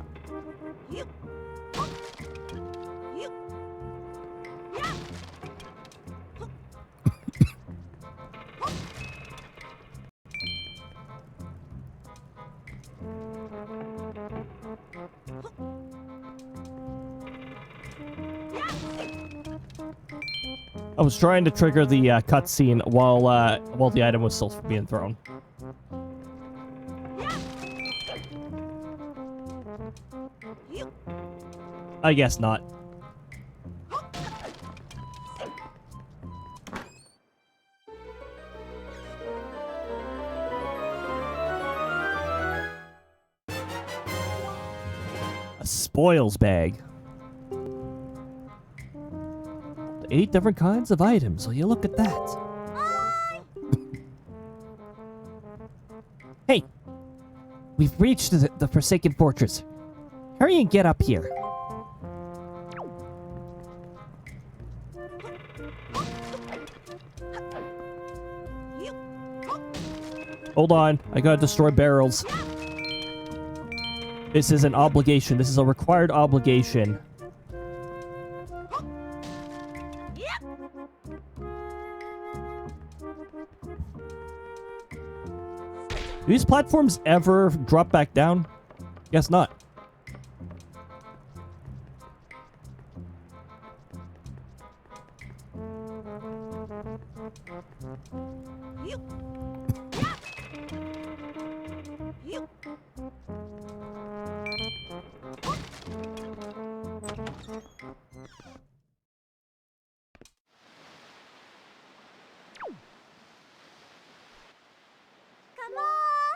I was trying to trigger the cutscene while the item was still being thrown. I guess not. A spoils bag. 8 different kinds of items. Will you look at that? Hey! We've reached the Forsaken Fortress. Hurry and get up here. Hold on. I gotta destroy barrels. This is an obligation. This is a required obligation. Do these platforms ever drop back down? Guess not.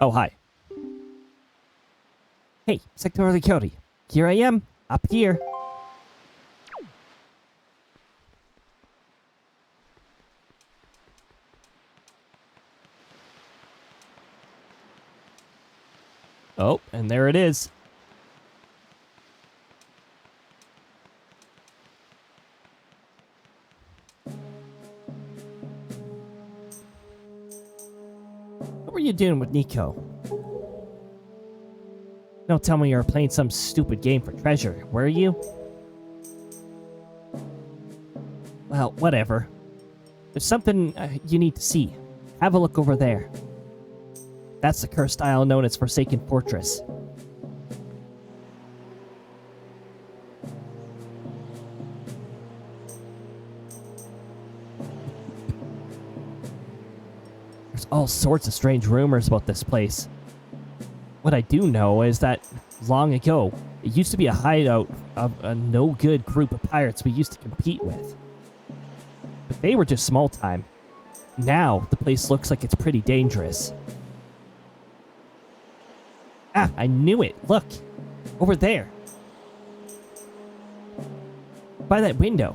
Oh, hi. Hey, sectoral Cody. Here I am, up here. Oh, and there it is. What were you doing with Nico? Don't tell me you were playing some stupid game for treasure, were you? Well, whatever. There's something you need to see. Have a look over there. That's the cursed isle known as Forsaken Fortress. There's all sorts of strange rumors about this place. What I do know is that long ago, it used to be a hideout of a no-good group of pirates we used to compete with. But they were just small time. Now, the place looks like it's pretty dangerous. Ah, I knew it. Look. Over there. By that window.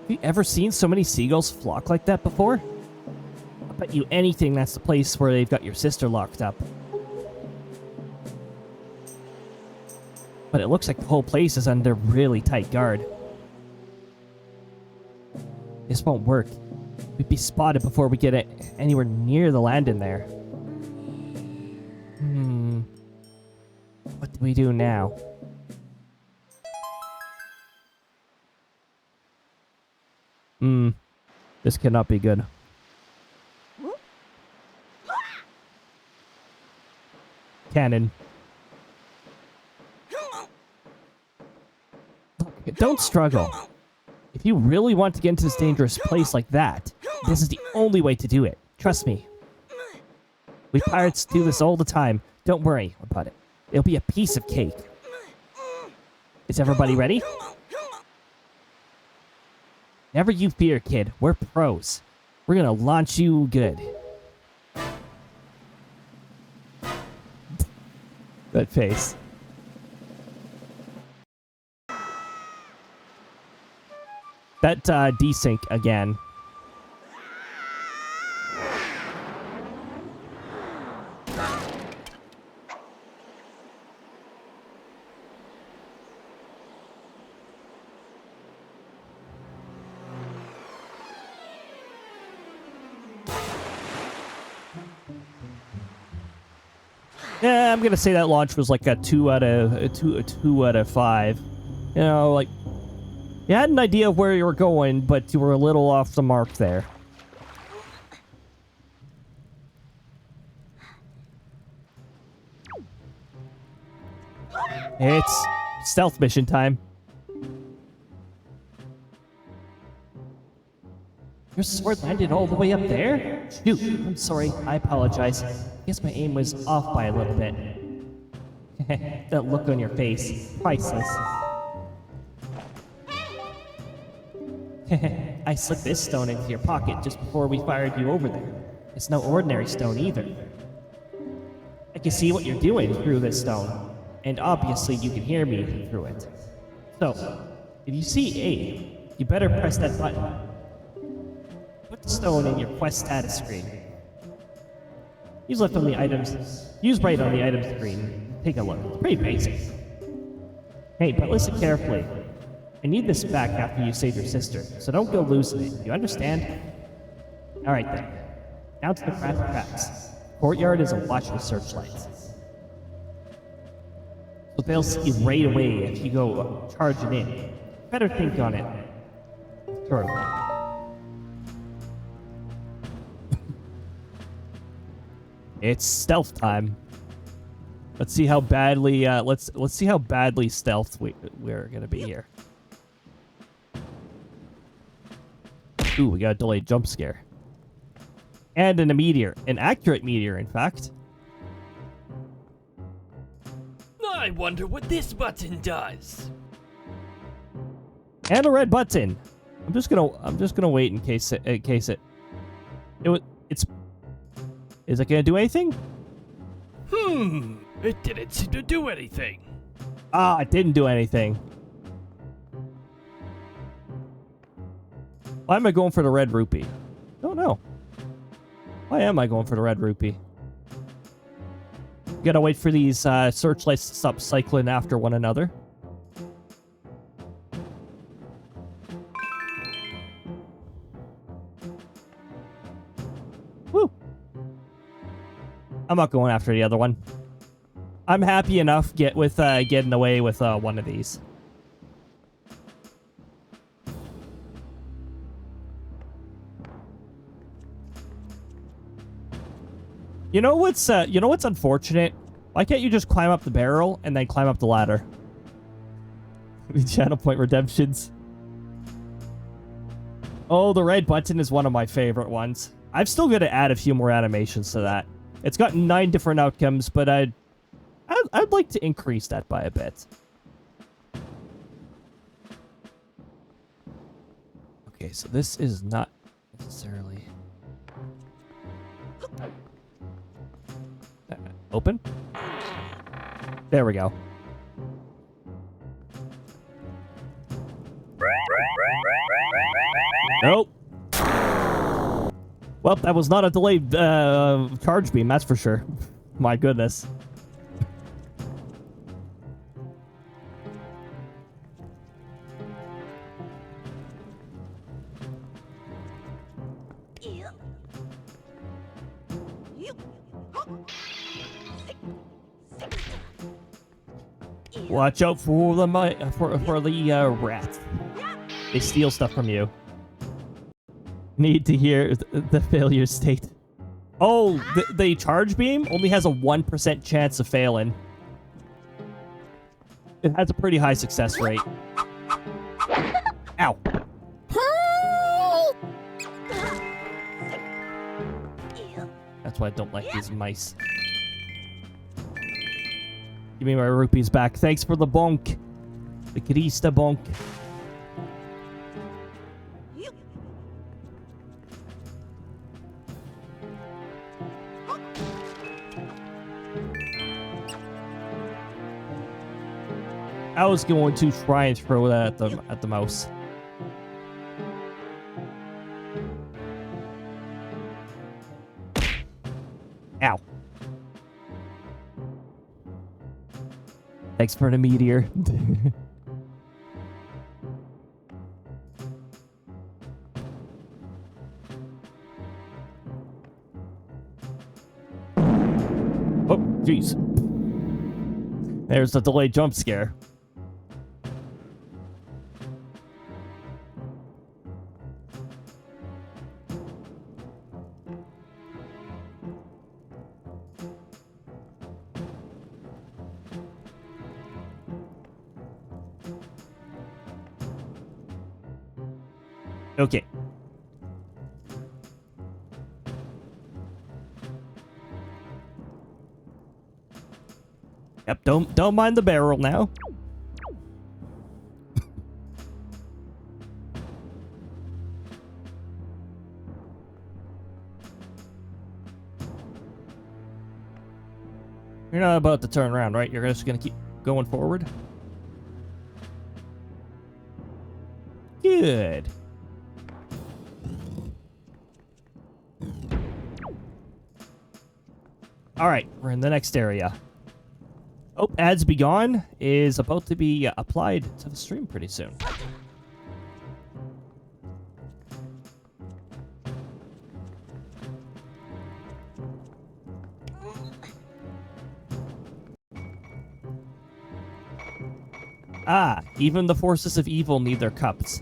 Have you ever seen so many seagulls flock like that before? I'll bet you anything that's the place where they've got your sister locked up. But it looks like the whole place is under really tight guard. This won't work. We'd be spotted before we get anywhere near the land in there. What do we do now? This cannot be good. Cannon. Look, don't struggle. If you really want to get into this dangerous place like that, this is the only way to do it. Trust me. We pirates do this all the time. Don't worry about it. It'll be a piece of cake. Is everybody ready? Never you fear, kid. We're pros. We're gonna launch you good. That face. That desync again. Yeah, I'm gonna say that launch was like a 2 out of 5. You know, like you had an idea of where you were going, but you were a little off the mark there. It's stealth mission time. Your sword landed all the way up there? Shoot, I'm sorry, I apologize. Guess my aim was off by a little bit. That look on your face, priceless. I slipped this stone into your pocket just before we fired you over there. It's no ordinary stone either. I can see what you're doing through this stone, and obviously you can hear me through it. So, if you see A, you better press that button. Put the stone in your quest status screen. Use left on the items. Use right on the item screen. Take a look. It's pretty basic. Hey, but listen carefully. I need this back after you save your sister, so don't go losing it. You understand? Alright then. Now to the craft traps. Courtyard is awash with searchlights. So they'll see you right away if you go charging in. Better think on it. Sure. It's stealth time. Let's see how badly let's see how badly stealth we're gonna be here. Ooh, we got a delayed jump scare. And a meteor. An accurate meteor, in fact. I wonder what this button does. And a red button. I'm just gonna wait in case it is it gonna do anything? It didn't seem to do anything. Ah, it didn't do anything. Why am I going for the red rupee? Don't know. Why am I going for the red rupee? Gotta wait for these searchlights to stop cycling after one another. Woo! I'm not going after the other one. I'm happy enough with getting away with one of these. You know what's unfortunate? Why can't you just climb up the barrel and then climb up the ladder? Channel point redemptions. Oh, the red button is one of my favorite ones. I'm still gonna add a few more animations to that. It's got 9 different outcomes, but I'd like to increase that by a bit. Okay, so this is not necessarily open. There we go. Nope. Well, that was not a delayed charge beam, that's for sure. My goodness. Watch out for the rats. They steal stuff from you. Need to hear the failure state. Oh, the charge beam only has a 1% chance of failing. It has a pretty high success rate. Ow. That's why I don't like these mice. Give me my rupees back. Thanks for the bonk. The Krista bonk. I was going to try and throw that at the mouse. Ow. Thanks for the meteor. Oh, jeez. There's the delayed jump scare. Okay. Yep, don't mind the barrel now. You're not about to turn around, right? You're just gonna keep going forward? Good. Alright, we're in the next area. Oh, Ads Be Gone is about to be applied to the stream pretty soon. Ah, even the forces of evil need their cups.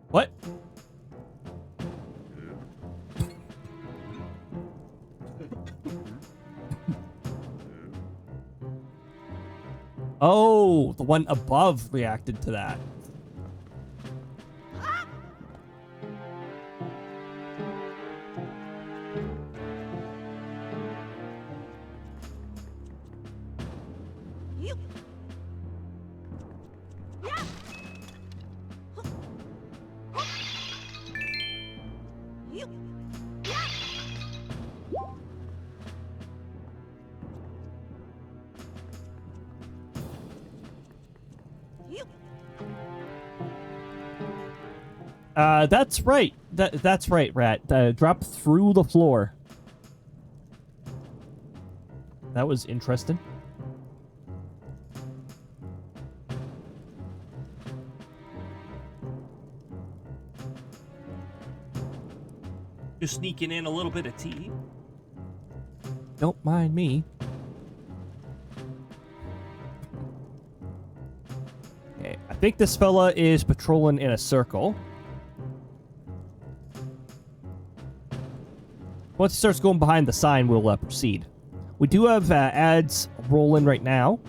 What? Oh, the one above reacted to that. That's right. That's right, Rat. Drop through the floor. That was interesting. Just sneaking in a little bit of tea. Don't mind me. Okay, I think this fella is patrolling in a circle. Once he starts going behind the sign, we'll proceed. We do have ads rolling right now.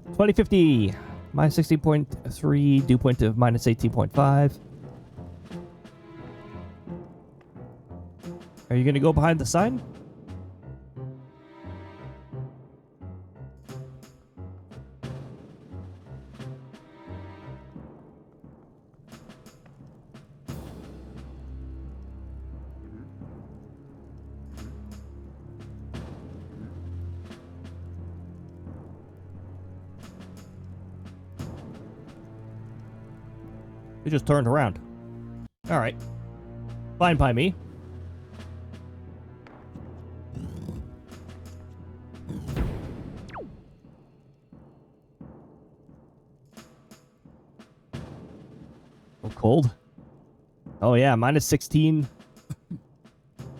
2050, minus 16.3, dew point of minus 18.5. Are you going to go behind the sign? He just turned around. Alright. Fine by me. Oh, cold. Oh, yeah, minus 16.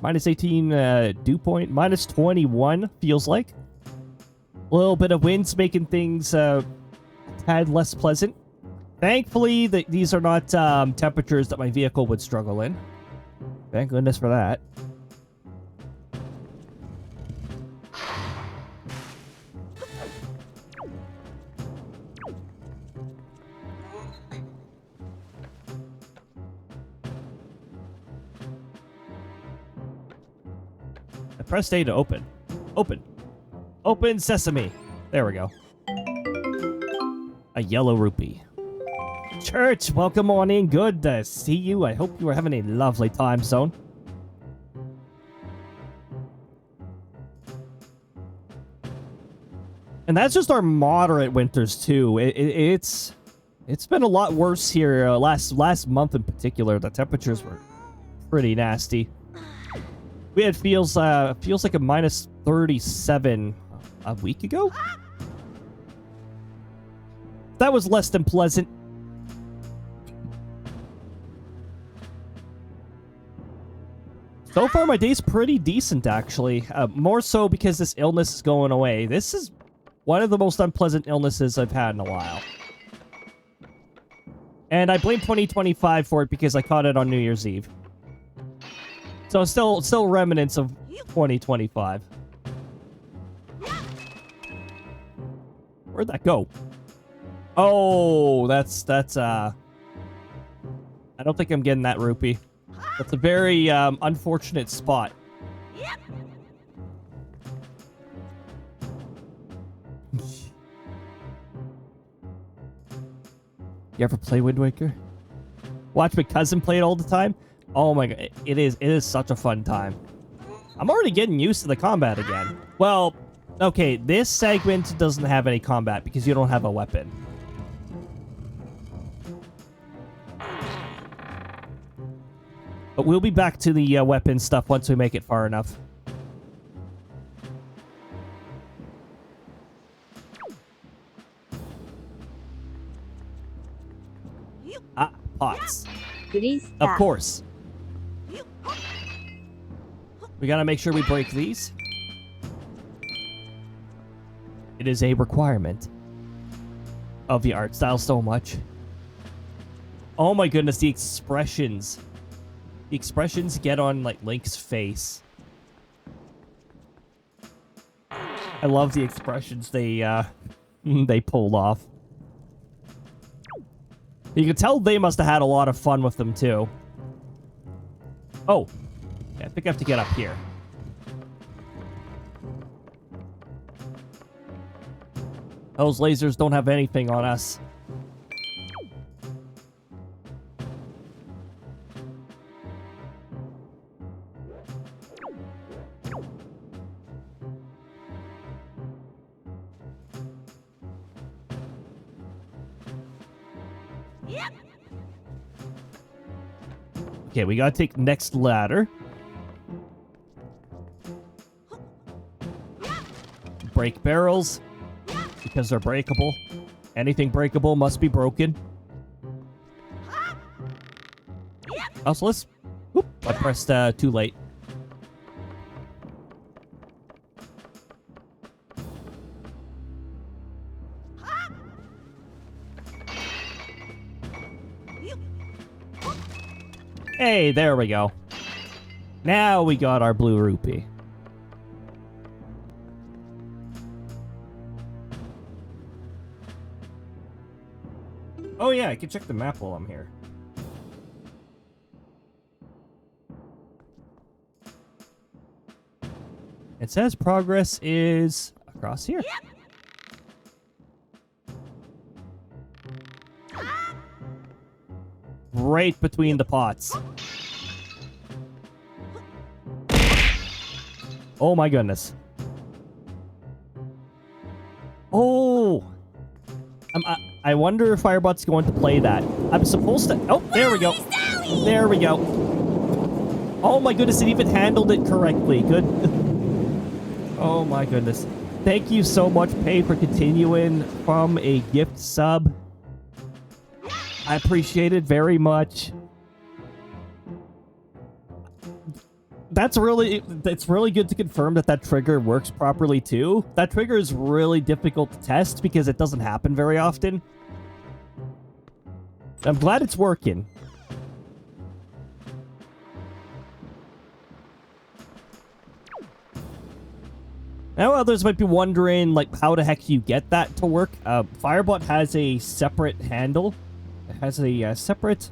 Minus 18 dew point. Minus 21, feels like. A little bit of wind's making things a tad less pleasant. Thankfully, these are not temperatures that my vehicle would struggle in. Thank goodness for that. I pressed A to open. Open. Open sesame. There we go. A yellow rupee. Church, welcome on in. Good to see you. I hope you are having a lovely time zone. And that's just our moderate winters too. It's been a lot worse here. Last month in particular, the temperatures were pretty nasty. We had feels like a minus 37 a week ago. That was less than pleasant. So far, my day's pretty decent, actually. More so because this illness is going away. This is one of the most unpleasant illnesses I've had in a while. And I blame 2025 for it because I caught it on New Year's Eve. So still remnants of 2025. Where'd that go? Oh, that's I don't think I'm getting that rupee. That's a very unfortunate spot. Yep. You ever play Wind Waker? Watch my cousin play it all the time? Oh my god, it is such a fun time. I'm already getting used to the combat again. Well, okay, this segment doesn't have any combat because you don't have a weapon. But we'll be back to the weapon stuff once we make it far enough. Ah, pots. Of course. We gotta make sure we break these. It is a requirement of the art style so much. Oh my goodness, the expressions. The expressions get on, like, Link's face. I love the expressions they pulled off. You can tell they must have had a lot of fun with them, too. Oh. Yeah, I think I have to get up here. Those lasers don't have anything on us. Okay, we gotta take next ladder. Break barrels, because they're breakable. Anything breakable must be broken. Also, let's... Oop, I pressed too late. Hey, there we go. Now we got our blue rupee. Oh yeah, I can check the map while I'm here. It says progress is across here. Right between the pots. Oh my goodness. Oh! I wonder if Firebot's going to play that. I'm supposed to... Oh, there we go. There we go. Oh my goodness, it even handled it correctly. Good. Oh my goodness. Thank you so much, Pay, for continuing from a gift sub. I appreciate it very much. It's really good to confirm that that trigger works properly too. That trigger is really difficult to test because it doesn't happen very often. I'm glad it's working. Now others might be wondering, like, how the heck you get that to work. Firebot has a separate handle. It has a separate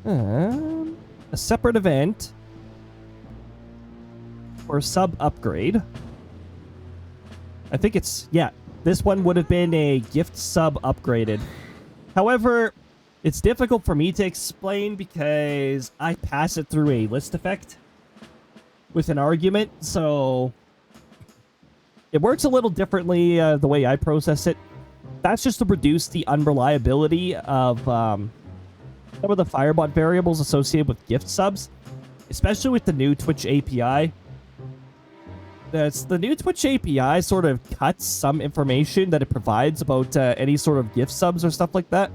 event for sub upgrade. I think it's, yeah, this one would have been a gift sub upgraded. However, it's difficult for me to explain because I pass it through a list effect with an argument, so it works a little differently the way I process it. That's just to reduce the unreliability of some of the Firebot variables associated with gift subs, especially with the new Twitch API. The new Twitch API sort of cuts some information that it provides about any sort of gift subs or stuff like that.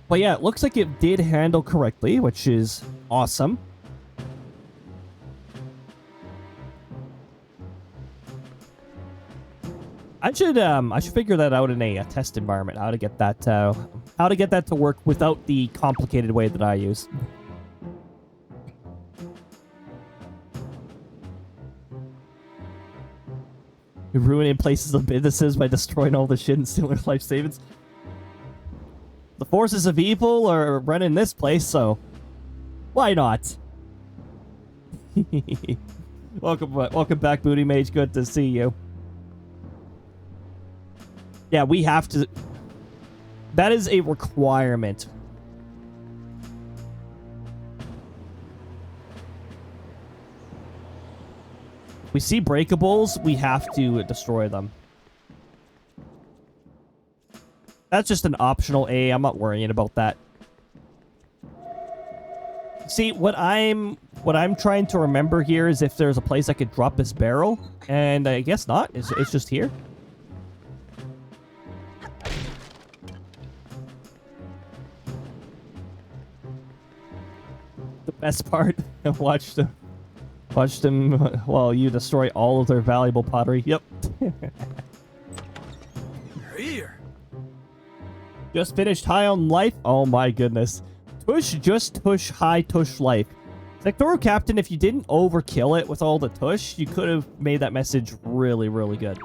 But yeah, it looks like it did handle correctly, which is awesome. I should figure that out in a test environment, how to get that to work without the complicated way that I use. You're ruining places of businesses by destroying all the shit and stealing life savings. The forces of evil are running this place, so why not? Welcome back, Booty Mage. Good to see you. Yeah, we have to... That is a requirement. We see breakables, we have to destroy them. That's just an optional A. I'm not worrying about that. See, what I'm trying to remember here is if there's a place I could drop this barrel, and I guess not. It's just here. The best part, I watched them while you destroy all of their valuable pottery. Yep. Here. Just finished high on life. Oh my goodness. Tush, just tush high tush life. Sectoral Captain, if you didn't overkill it with all the tush, you could have made that message really, really good.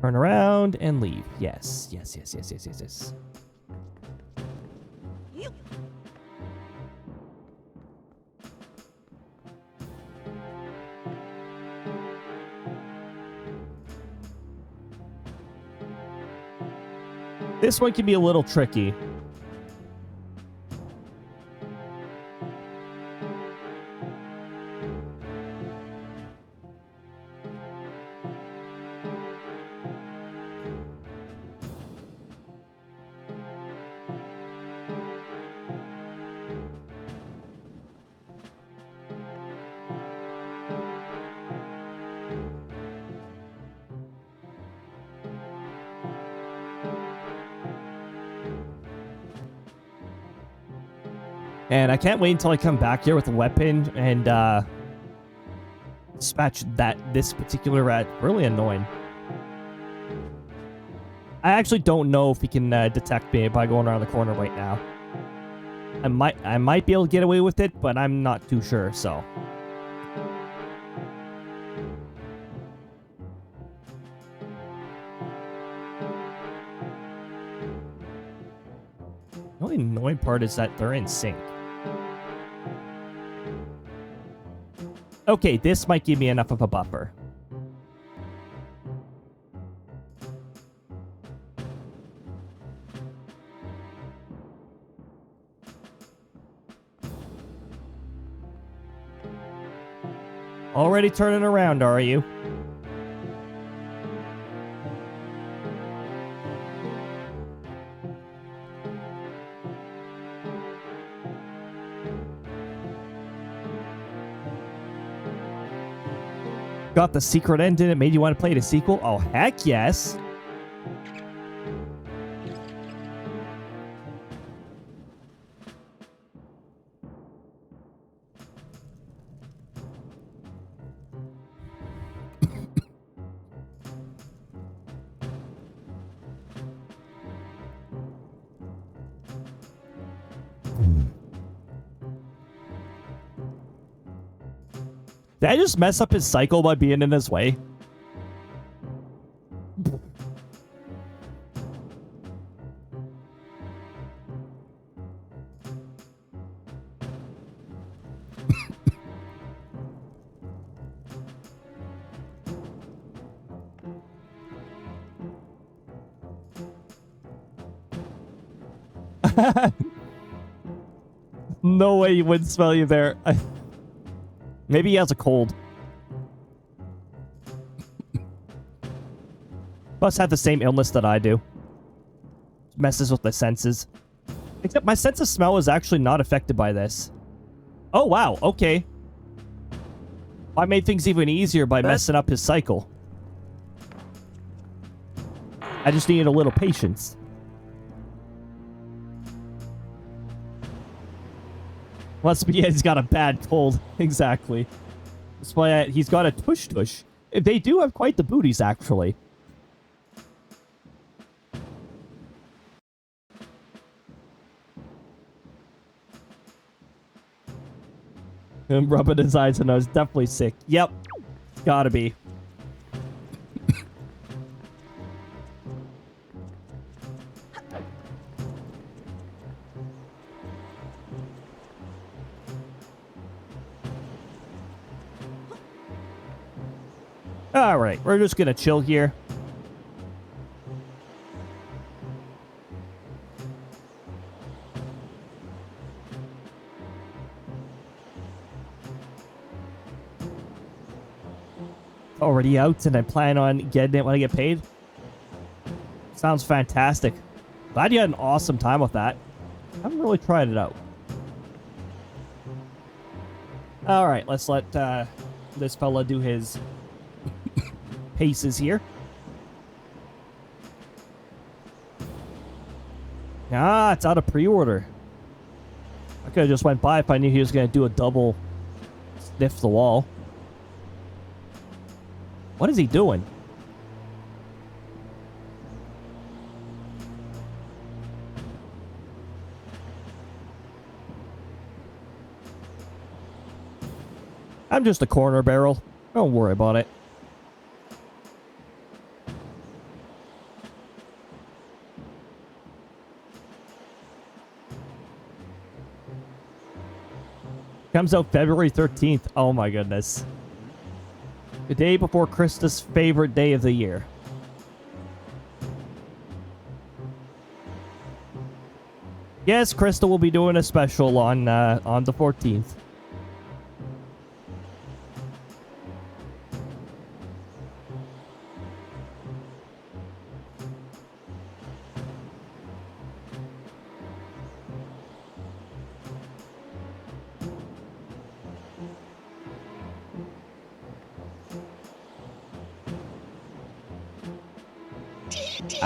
Turn around and leave. Yes, yes, yes, yes, yes, yes, yes. This one can be a little tricky. And I can't wait until I come back here with a weapon and dispatch this particular rat. Really annoying. I actually don't know if he can detect me by going around the corner right now. I might be able to get away with it, but I'm not too sure, so. The only annoying part is that they're in sync. Okay, this might give me enough of a buffer. Already turning around, are you? Got the secret ending that made you want to play the sequel? Oh, heck yes. Did I just mess up his cycle by being in his way? No way he wouldn't smell you there. Maybe he has a cold. Must have the same illness that I do. Messes with my senses. Except my sense of smell is actually not affected by this. Oh, wow. Okay. I made things even easier by messing up his cycle. I just needed a little patience. Must be he's got a bad cold. Exactly. That's why he's got a tush-tush. They do have quite the booties, actually. And rubbing his eyes and I was definitely sick. Yep. Gotta be. Alright, we're just gonna chill here. Already out and I plan on getting it when I get paid. Sounds fantastic. Glad you had an awesome time with that. I haven't really tried it out. Alright, let's let this fella do his paces here. Ah, it's out of pre-order. I could have just went by if I knew he was going to do a double sniff the wall. What is he doing? I'm just a corner barrel. Don't worry about it. Comes out February 13th. Oh my goodness. The day before Krista's favorite day of the year. Yes, Krista will be doing a special on the 14th.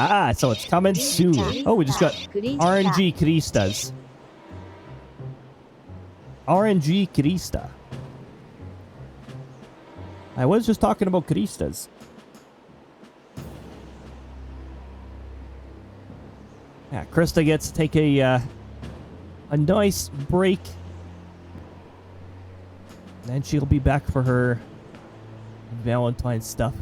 Ah, so it's coming soon. Oh, we just got RNG Cristas. RNG Krista. I was just talking about Kristas. Yeah, Krista gets to take a nice break. And she'll be back for her Valentine's stuff.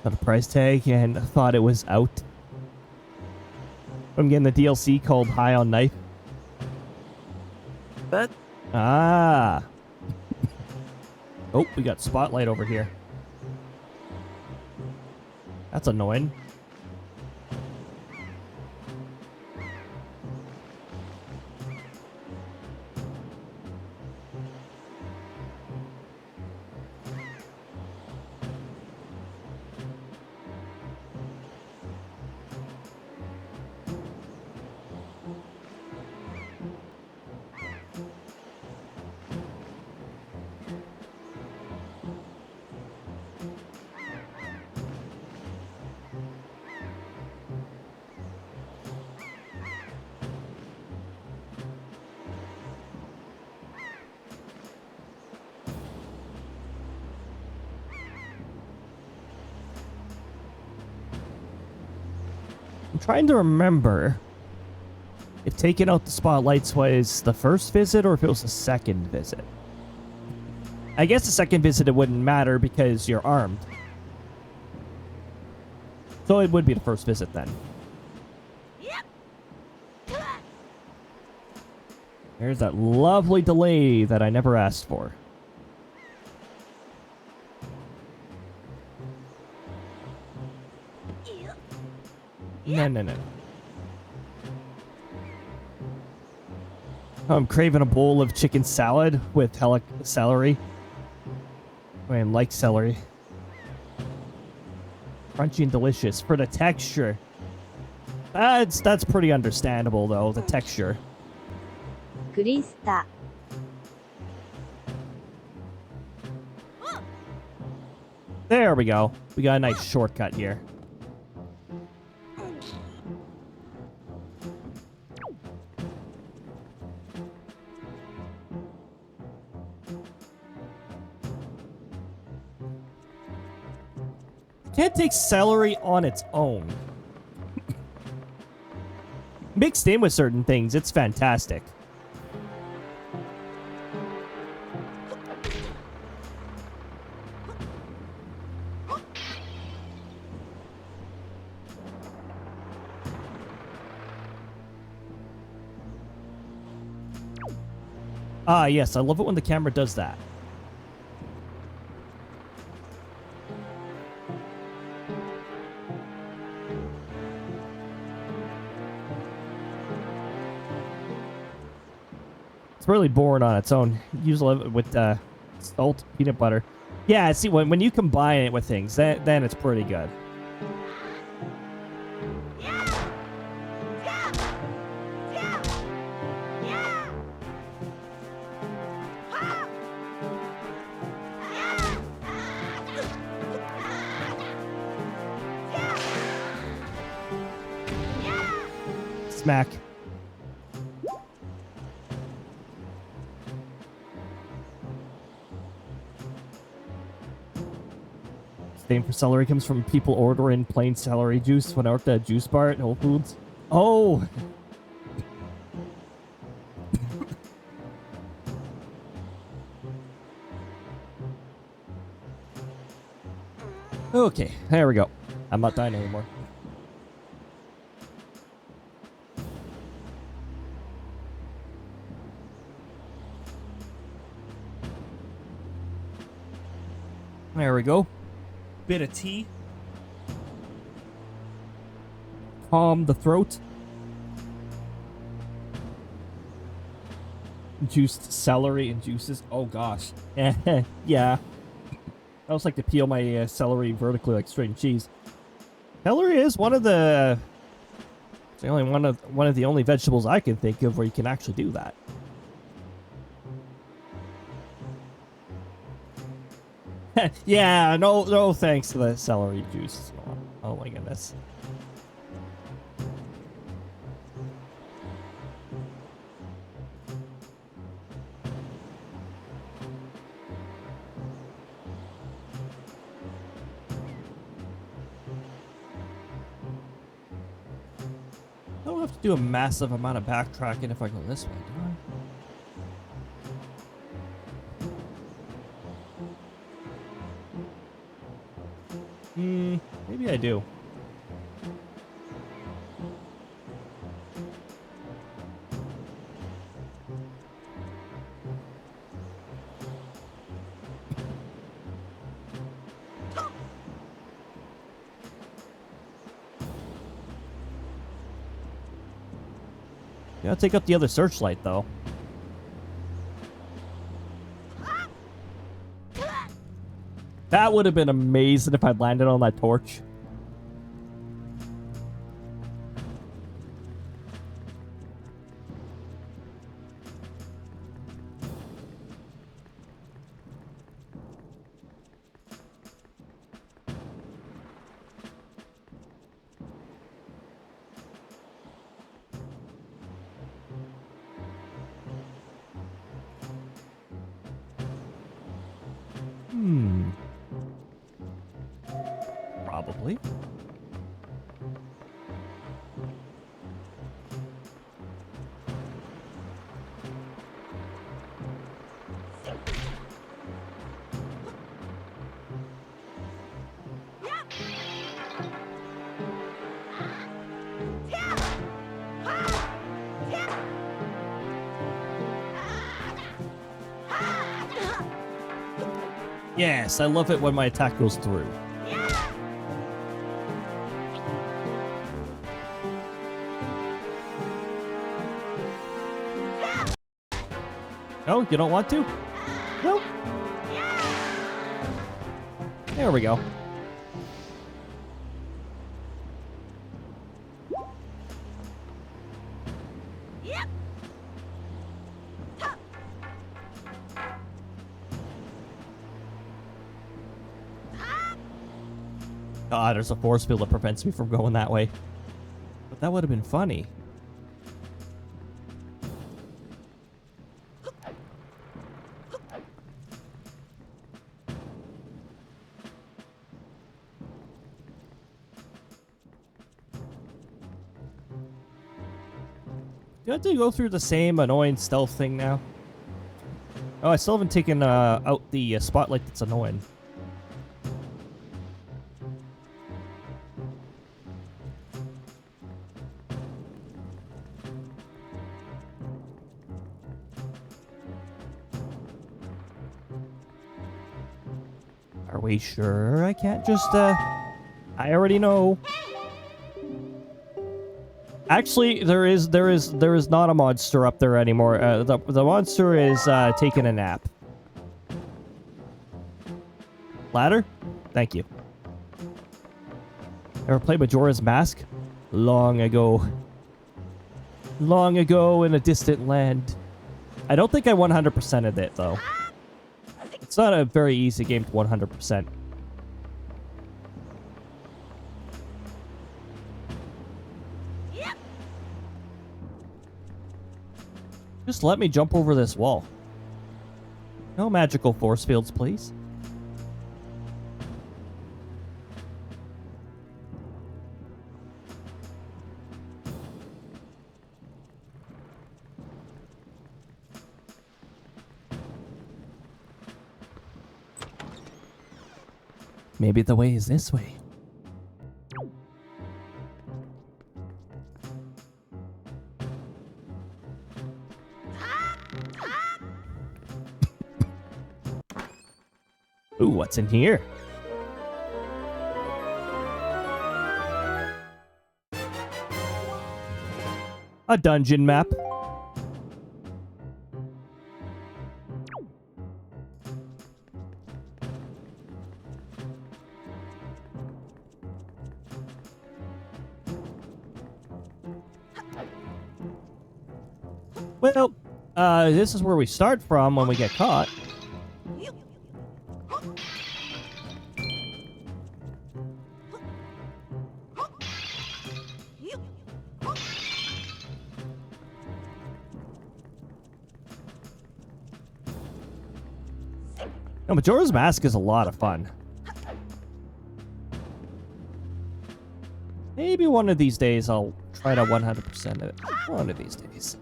Got a price tag and thought it was out. I'm getting the DLC called High on Knife. But Ah. Oh, we got Spotlight over here. That's annoying. I'm trying to remember if taking out the spotlights was the first visit or if it was the second visit. I guess the second visit it wouldn't matter because you're armed. So it would be the first visit then. Yep. There's that lovely delay that I never asked for. Yep. No. I'm craving a bowl of chicken salad with celery. I mean, like celery. Crunchy and delicious for the texture. That's pretty understandable though, the texture. クリスタ There we go. We got a nice shortcut here. Can't take celery on its own. Mixed in with certain things, it's fantastic. Ah, yes, I love it when the camera does that. It's really boring on its own. Usually with salt, peanut butter. Yeah, see, when you combine it with things, then it's pretty good. Smack. Name for celery comes from people ordering plain celery juice without the juice bar at Whole Foods. Oh! Okay, there we go. I'm not dying anymore. There we go. Bit of tea. Calm the throat. Juiced celery and juices. Oh gosh. Yeah. I always like to peel my celery vertically like straight cheese. Celery is one of the It's the only one of the only vegetables I can think of where you can actually do that. Yeah, no thanks to the celery juice. Oh my goodness. I don't have to do a massive amount of backtracking if I go this way, do I? Maybe I do. Yeah, I'll take up the other searchlight, though. That would have been amazing if I'd landed on that torch. Probably. Yes, I love it when my attack goes through. Oh, you don't want to? No. There we go. Ah, there's a force field that prevents me from going that way. But that would have been funny. Do I have to go through the same annoying stealth thing now? Oh, I still haven't taken out the spotlight that's annoying. Are we sure I can't just, I already know. Actually, there is not a monster up there anymore. The monster is taking a nap. Ladder? Thank you. Ever played Majora's Mask? Long ago. Long ago in a distant land. I don't think I 100%'d it, though. It's not a very easy game to 100%. Just let me jump over this wall. No magical force fields, please. Maybe the way is this way. Ooh, what's in here? A dungeon map. Well, this is where we start from when we get caught. No, Majora's Mask is a lot of fun. Maybe one of these days I'll try to 100% it. One of these days.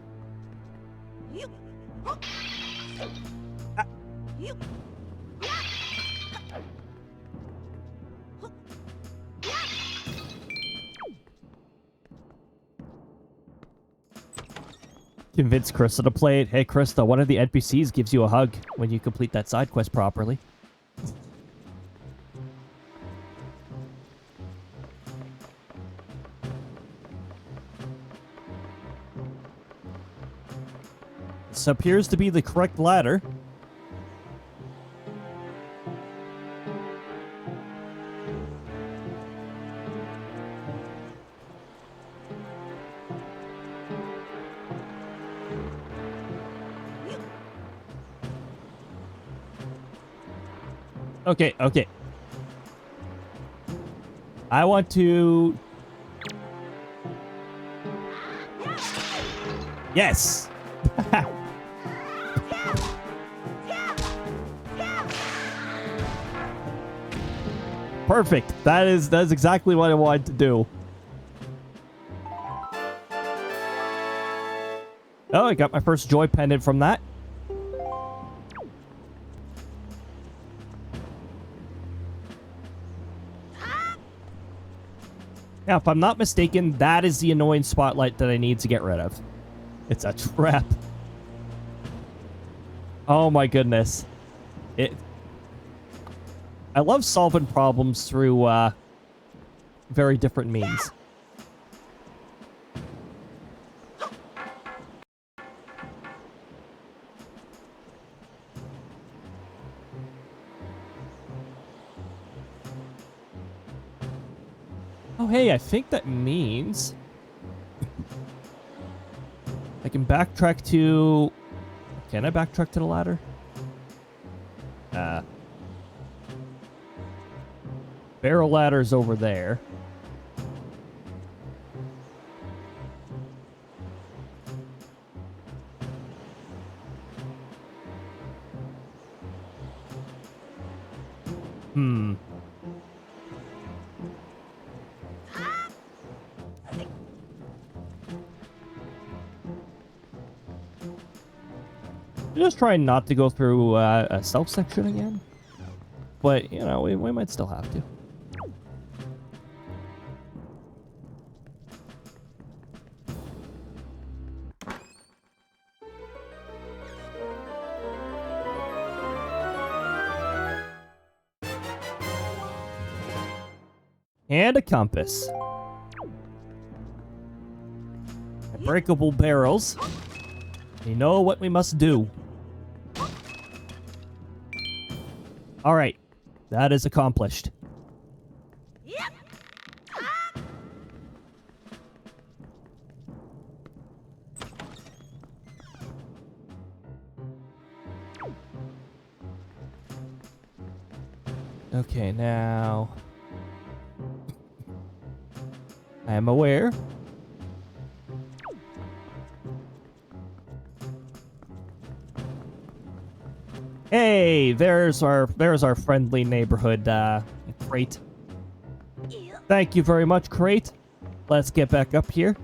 Convince Krista to play it. Hey, Krista, one of the NPCs gives you a hug when you complete that side quest properly. This appears to be the correct ladder. Okay, okay. I want to... Yes! Perfect. That's exactly what I wanted to do. Oh, I got my first joy pendant from that. Now, if I'm not mistaken, that is the annoying spotlight that I need to get rid of. It's a trap. Oh my goodness. I love solving problems through very different means. Oh, hey, I think that means I can backtrack to... Can I backtrack to the ladder? Barrel ladder's over there. Just trying not to go through a stealth section again. But, you know, we might still have to. And a compass. Breakable barrels. You know what we must do. All right. That is accomplished. Okay, now... I am aware. Hey, there's our friendly neighborhood crate. Thank you very much, crate. Let's get back up here.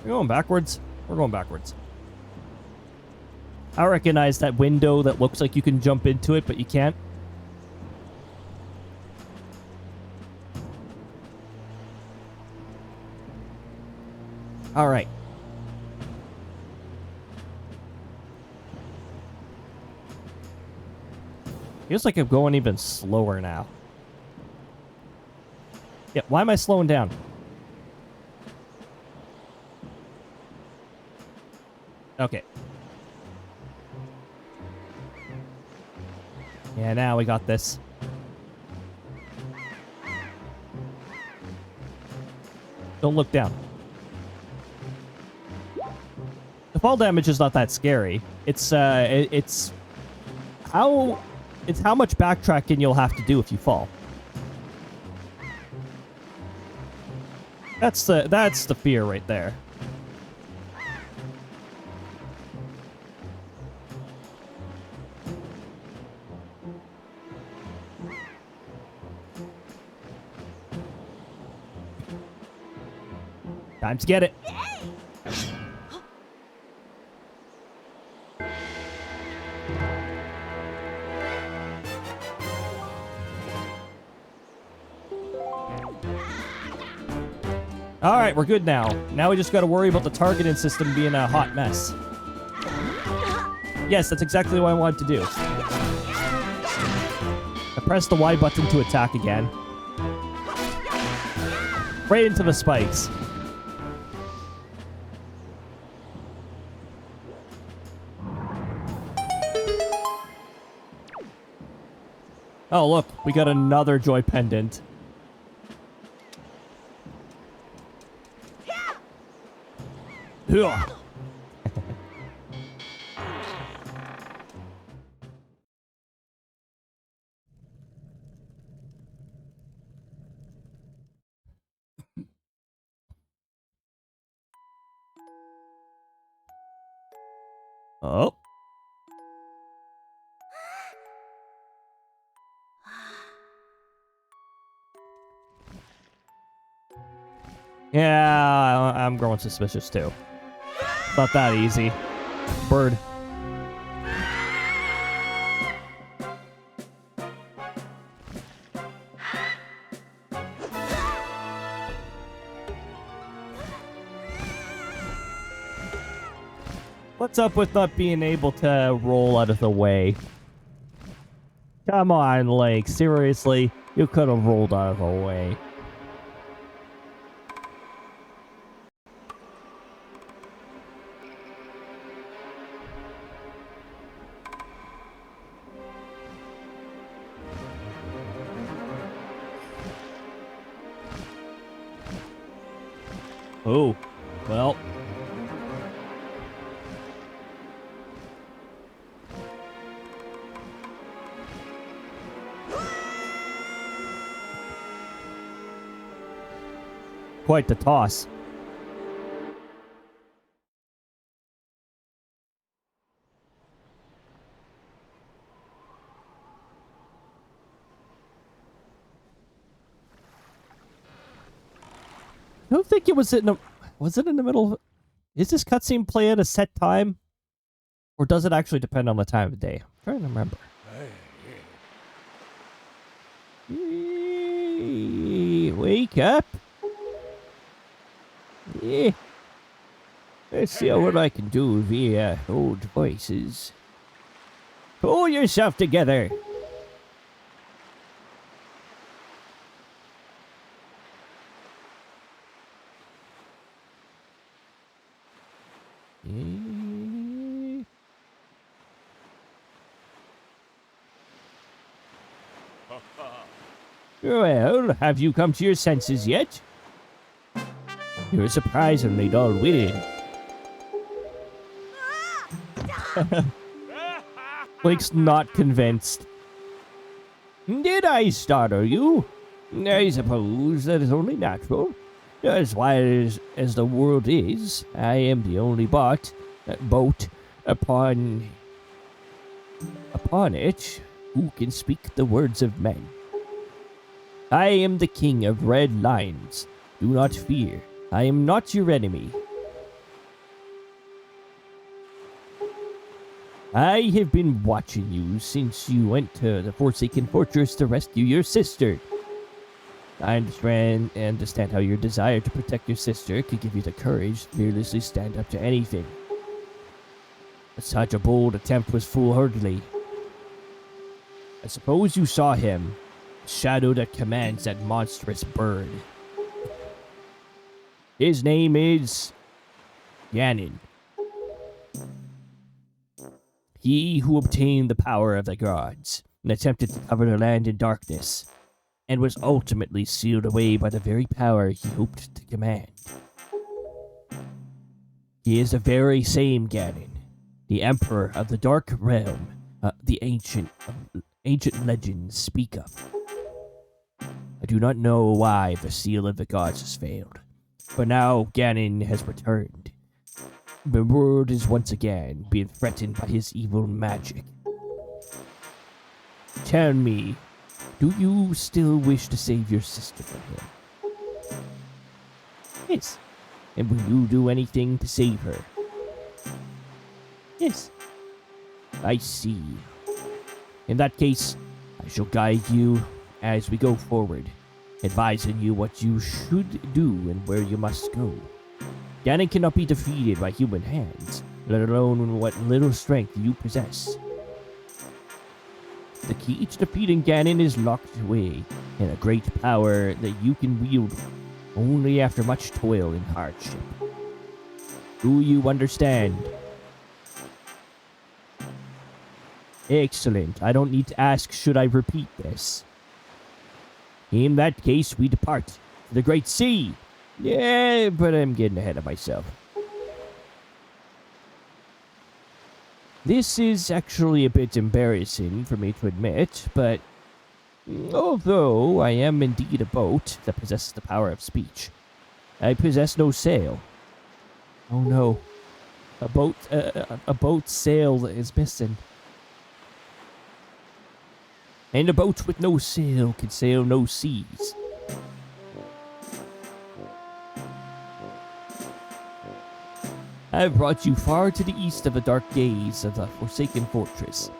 We're going backwards. We're going backwards. I recognize that window that looks like you can jump into it, but you can't. All right. Feels like I'm going even slower now. Yeah, why am I slowing down? Okay. Yeah, now we got this. Don't look down. The fall damage is not that scary. It's how much backtracking you'll have to do if you fall. That's the fear right there. Time to get it. Alright, we're good now. Now we just gotta worry about the targeting system being a hot mess. Yes, that's exactly what I wanted to do. I pressed the Y button to attack again. Right into the spikes. Oh, look, we got another joy pendant. Ugh. Oh. Yeah, I'm growing suspicious too. Not that easy. Bird. What's up with not being able to roll out of the way? Come on, Link. Seriously, you could have rolled out of the way. Oh, well. Quite the toss. I don't think it was in the... Was it in the middle of... Is this cutscene play at a set time? Or does it actually depend on the time of day? I'm trying to remember. Wake up. Yeah. Let's see what I can do via old voices. Pull yourself together. Well, have you come to your senses yet? You're surprisingly dull-witted. Blake's not convinced. Did I startle you? I suppose that is only natural. As wide as the world is, I am the only boat upon it who can speak the words of men. I am the king of red lines. Do not fear. I am not your enemy. I have been watching you since you went to the Forsaken Fortress to rescue your sister. I understand how your desire to protect your sister could give you the courage to fearlessly stand up to anything. But such a bold attempt was foolhardy. I suppose you saw him. Shadow that commands that monstrous bird. His name is Ganon. He who obtained the power of the gods and attempted to cover the land in darkness, and was ultimately sealed away by the very power he hoped to command. He is the very same Ganon, the Emperor of the Dark Realm, the ancient legends speak of. I do not know why the seal of the gods has failed, but now Ganon has returned. The world is once again being threatened by his evil magic. Tell me, do you still wish to save your sister from him? Yes. And will you do anything to save her? Yes. I see. In that case, I shall guide you as we go forward, advising you what you should do and where you must go. Ganon cannot be defeated by human hands, let alone what little strength you possess. The key to defeating Ganon is locked away in a great power that you can wield only after much toil and hardship. Do you understand? Excellent. I don't need to ask, should I repeat this? In that case, we depart to the Great Sea. Yeah, but I'm getting ahead of myself. This is actually a bit embarrassing for me to admit, but although I am indeed a boat that possesses the power of speech, I possess no sail. Oh no. A boat's sail is missing. And a boat with no sail can sail no seas. I have brought you far to the east of the dark gaze of the Forsaken Fortress.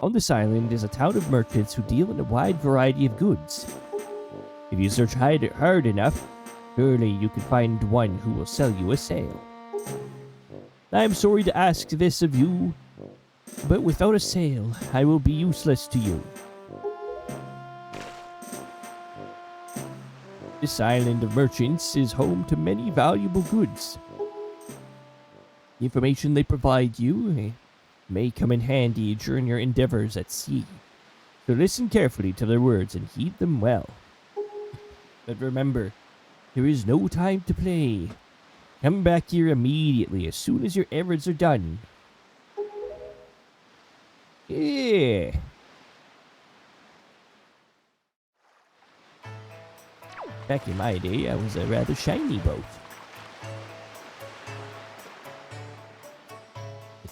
On this island is a town of merchants who deal in a wide variety of goods. If you search hard enough, surely you can find one who will sell you a sail. I am sorry to ask this of you, but without a sail, I will be useless to you. This island of merchants is home to many valuable goods. The information they provide you may come in handy during your endeavors at sea. So listen carefully to their words and heed them well. But remember, there is no time to play. Come back here immediately as soon as your errands are done. Yeah. Back in my day, I was a rather shiny boat.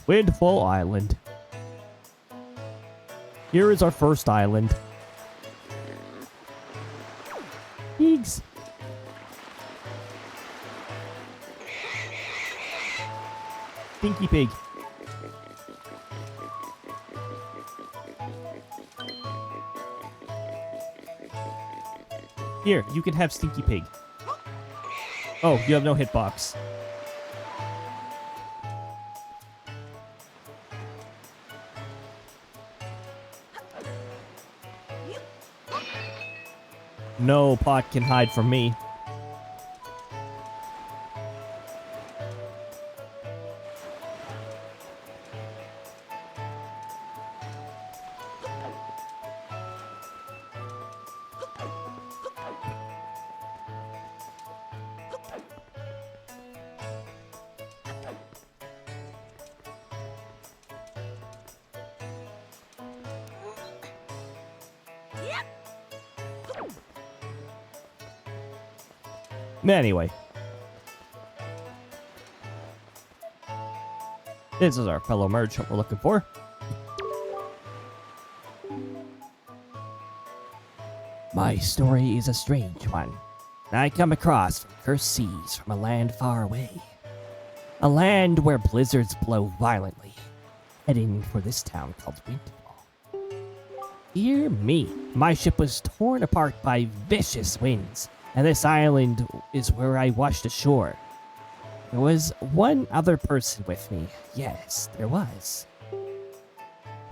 Windfall Island. Here is our first island. Pigs. Stinky pig. Here, you can have Stinky Pig. Oh, you have no hitbox. No pot can hide from me. Anyway. This is our fellow merchant we're looking for. My story is a strange one. I come across cursed seas from a land far away. A land where blizzards blow violently, heading for this town called Windfall. Dear me, my ship was torn apart by vicious winds, and this island is where I washed ashore. There was one other person with me. Yes, there was.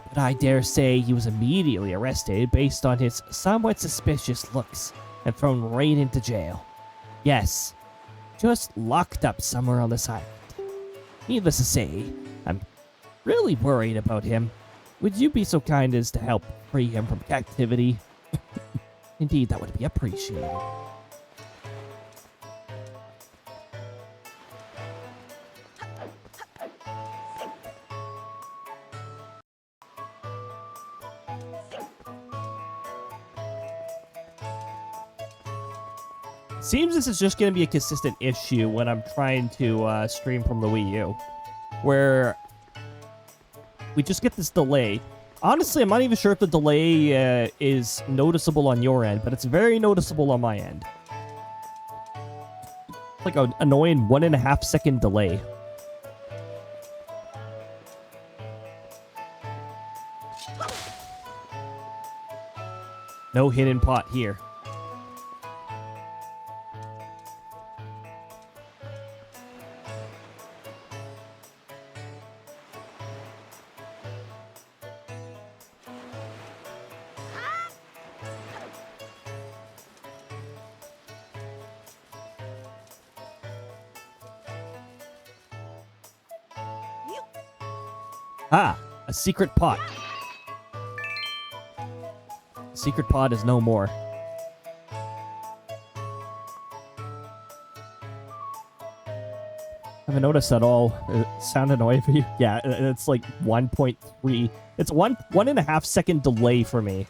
But But I dare say he was immediately arrested based on his somewhat suspicious looks and thrown right into jail. Yes, just locked up somewhere on this island. Needless to say, I'm really worried about him. Would you be so kind as to help free him from captivity? Indeed, that would be appreciated. Seems this is just going to be a consistent issue when I'm trying to stream from the Wii U, where we just get this delay. Honestly, I'm not even sure if the delay is noticeable on your end, but it's very noticeable on my end. It's like an annoying 1.5 second delay. No hidden pot here. Ah, a secret pot. Secret pot is no more. Haven't noticed at all. It sound annoying for you? Yeah, it's like 1.3. It's 1.5 second delay for me.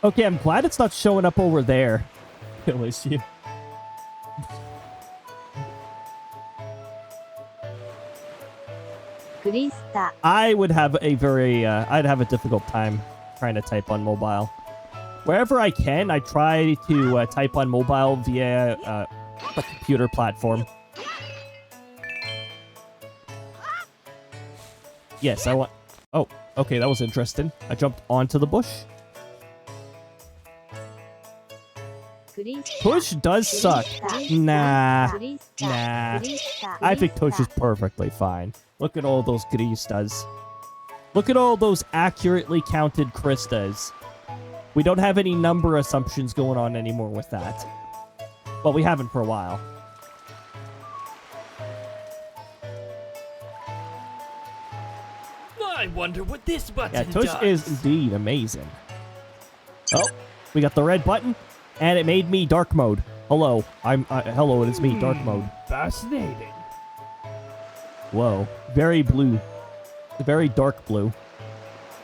Okay, I'm glad it's not showing up over there. At least you. I would have a very, I'd have a difficult time trying to type on mobile. Wherever I can, I try to type on mobile via a computer platform. Yes, I want... Oh, okay, that was interesting. I jumped onto the bush. Tush does suck. Nah. I think Tush is perfectly fine. Look at all those Gristas. Look at all those accurately counted Kristas. We don't have any number assumptions going on anymore with that. Well, we haven't for a while. I wonder what this button Yeah, Tush does. is indeed amazing. Oh, we got the red button, and it made me dark mode. Hello, hello, it's me, dark mode. Fascinating. Whoa, very blue. Very dark blue.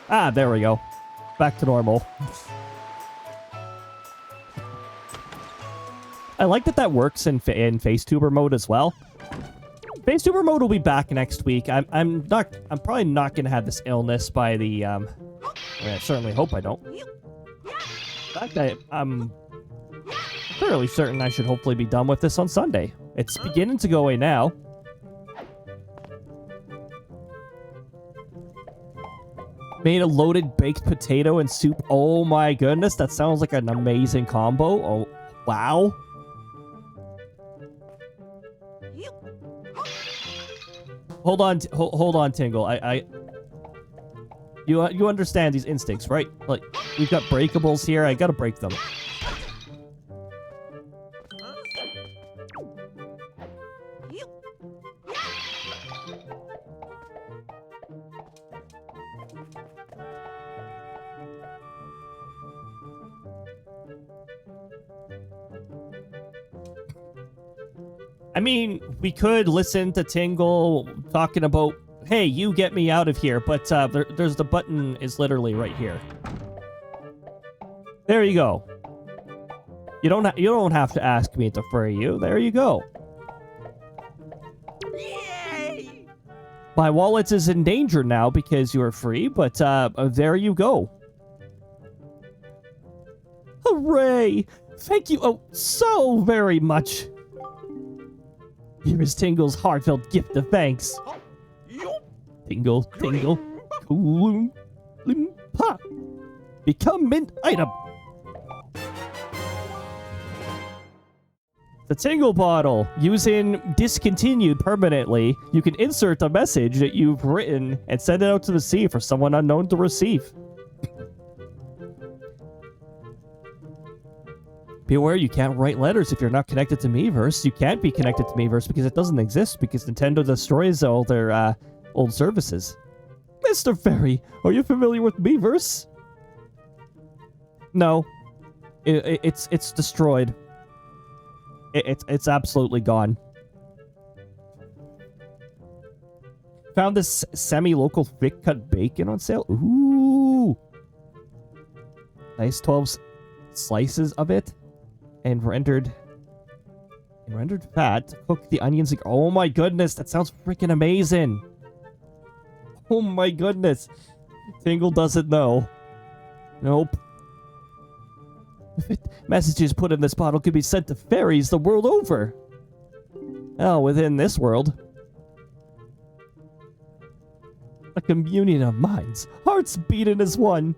Ah, there we go. Back to normal. I like that works in FaceTuber mode as well. FaceTuber mode will be back next week. I'm probably not gonna have this illness by the I mean, I certainly hope I don't. In fact, I'm fairly certain I should hopefully be done with this on Sunday. It's beginning to go away now. Made a loaded baked potato and soup. Oh my goodness, that sounds like an amazing combo. Oh, wow. Hold on, Tingle. You understand these instincts, right? Like, we've got breakables here. I gotta break them. I mean, we could listen to Tingle talking about, hey, you get me out of here, but there's the button is literally right here. There you go. You don't have to ask me to free you. There you go. Yay! My wallet is in danger now because you are free, but there you go. Hooray! Thank you so very much. Here is Tingle's heartfelt gift of thanks. Tingle, tingle, cool, pop. Become mint item. The Tingle bottle. Using discontinued permanently, you can insert a message that you've written and send it out to the sea for someone unknown to receive. Be aware you can't write letters if you're not connected to Miiverse. You can't be connected to Miiverse because it doesn't exist, because Nintendo destroys all their old services. Mr. Fairy, are you familiar with Miiverse? No. It's destroyed. It's absolutely gone. Found this semi-local thick cut bacon on sale. Ooh. Nice 12 slices of it. And rendered fat to cook the onions. Oh my goodness, that sounds freaking amazing. Oh my goodness. Tingle doesn't know. Nope. Messages put in this bottle could be sent to fairies the world over. Oh, within this world. A communion of minds. Hearts beating as one.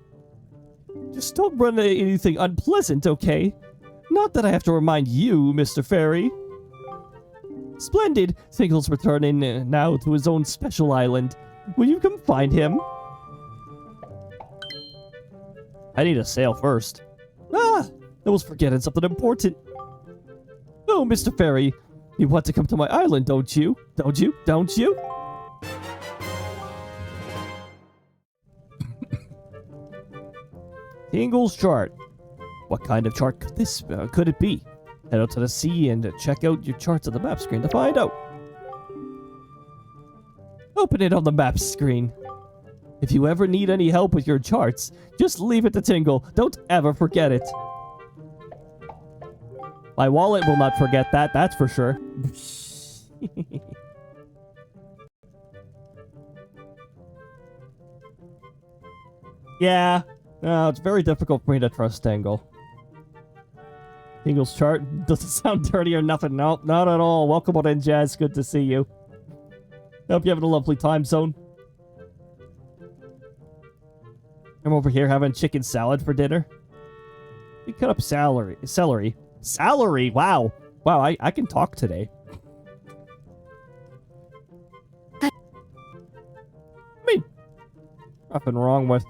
Just don't run into anything unpleasant, okay? Not that I have to remind you, Mr. Fairy. Splendid. Tingle's returning now to his own special island. Will you come find him? I need to sail first. Ah! I was forgetting something important. Oh, Mr. Fairy. You want to come to my island, don't you? Don't you? Don't you? Tingle's chart. What kind of chart could it be? Head out to the sea and check out your charts on the map screen to find out. Open it on the map screen. If you ever need any help with your charts, just leave it to Tingle. Don't ever forget it. My wallet will not forget that, that's for sure. Yeah. No, it's very difficult for me to trust Tingle. Tingle's chart doesn't sound dirty or nothing. Nope, not at all. Welcome on in, Jazz. Good to see you. Hope you're having a lovely time zone. I'm over here having chicken salad for dinner. We cut up celery. Celery? Wow. Wow, I can talk today. I mean, nothing wrong with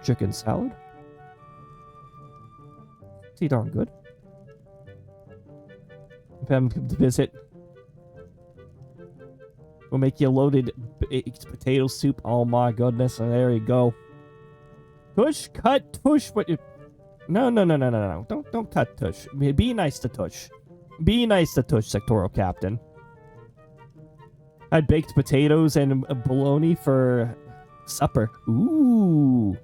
chicken salad. Pretty darn good. If I'm come to visit, we'll make you a loaded baked potato soup. Oh my goodness! And there you go. Tush, cut, tush. What? No. Don't cut tush. Be nice to tush. Be nice to tush, sectoral captain. I had baked potatoes and a bologna for supper. Ooh.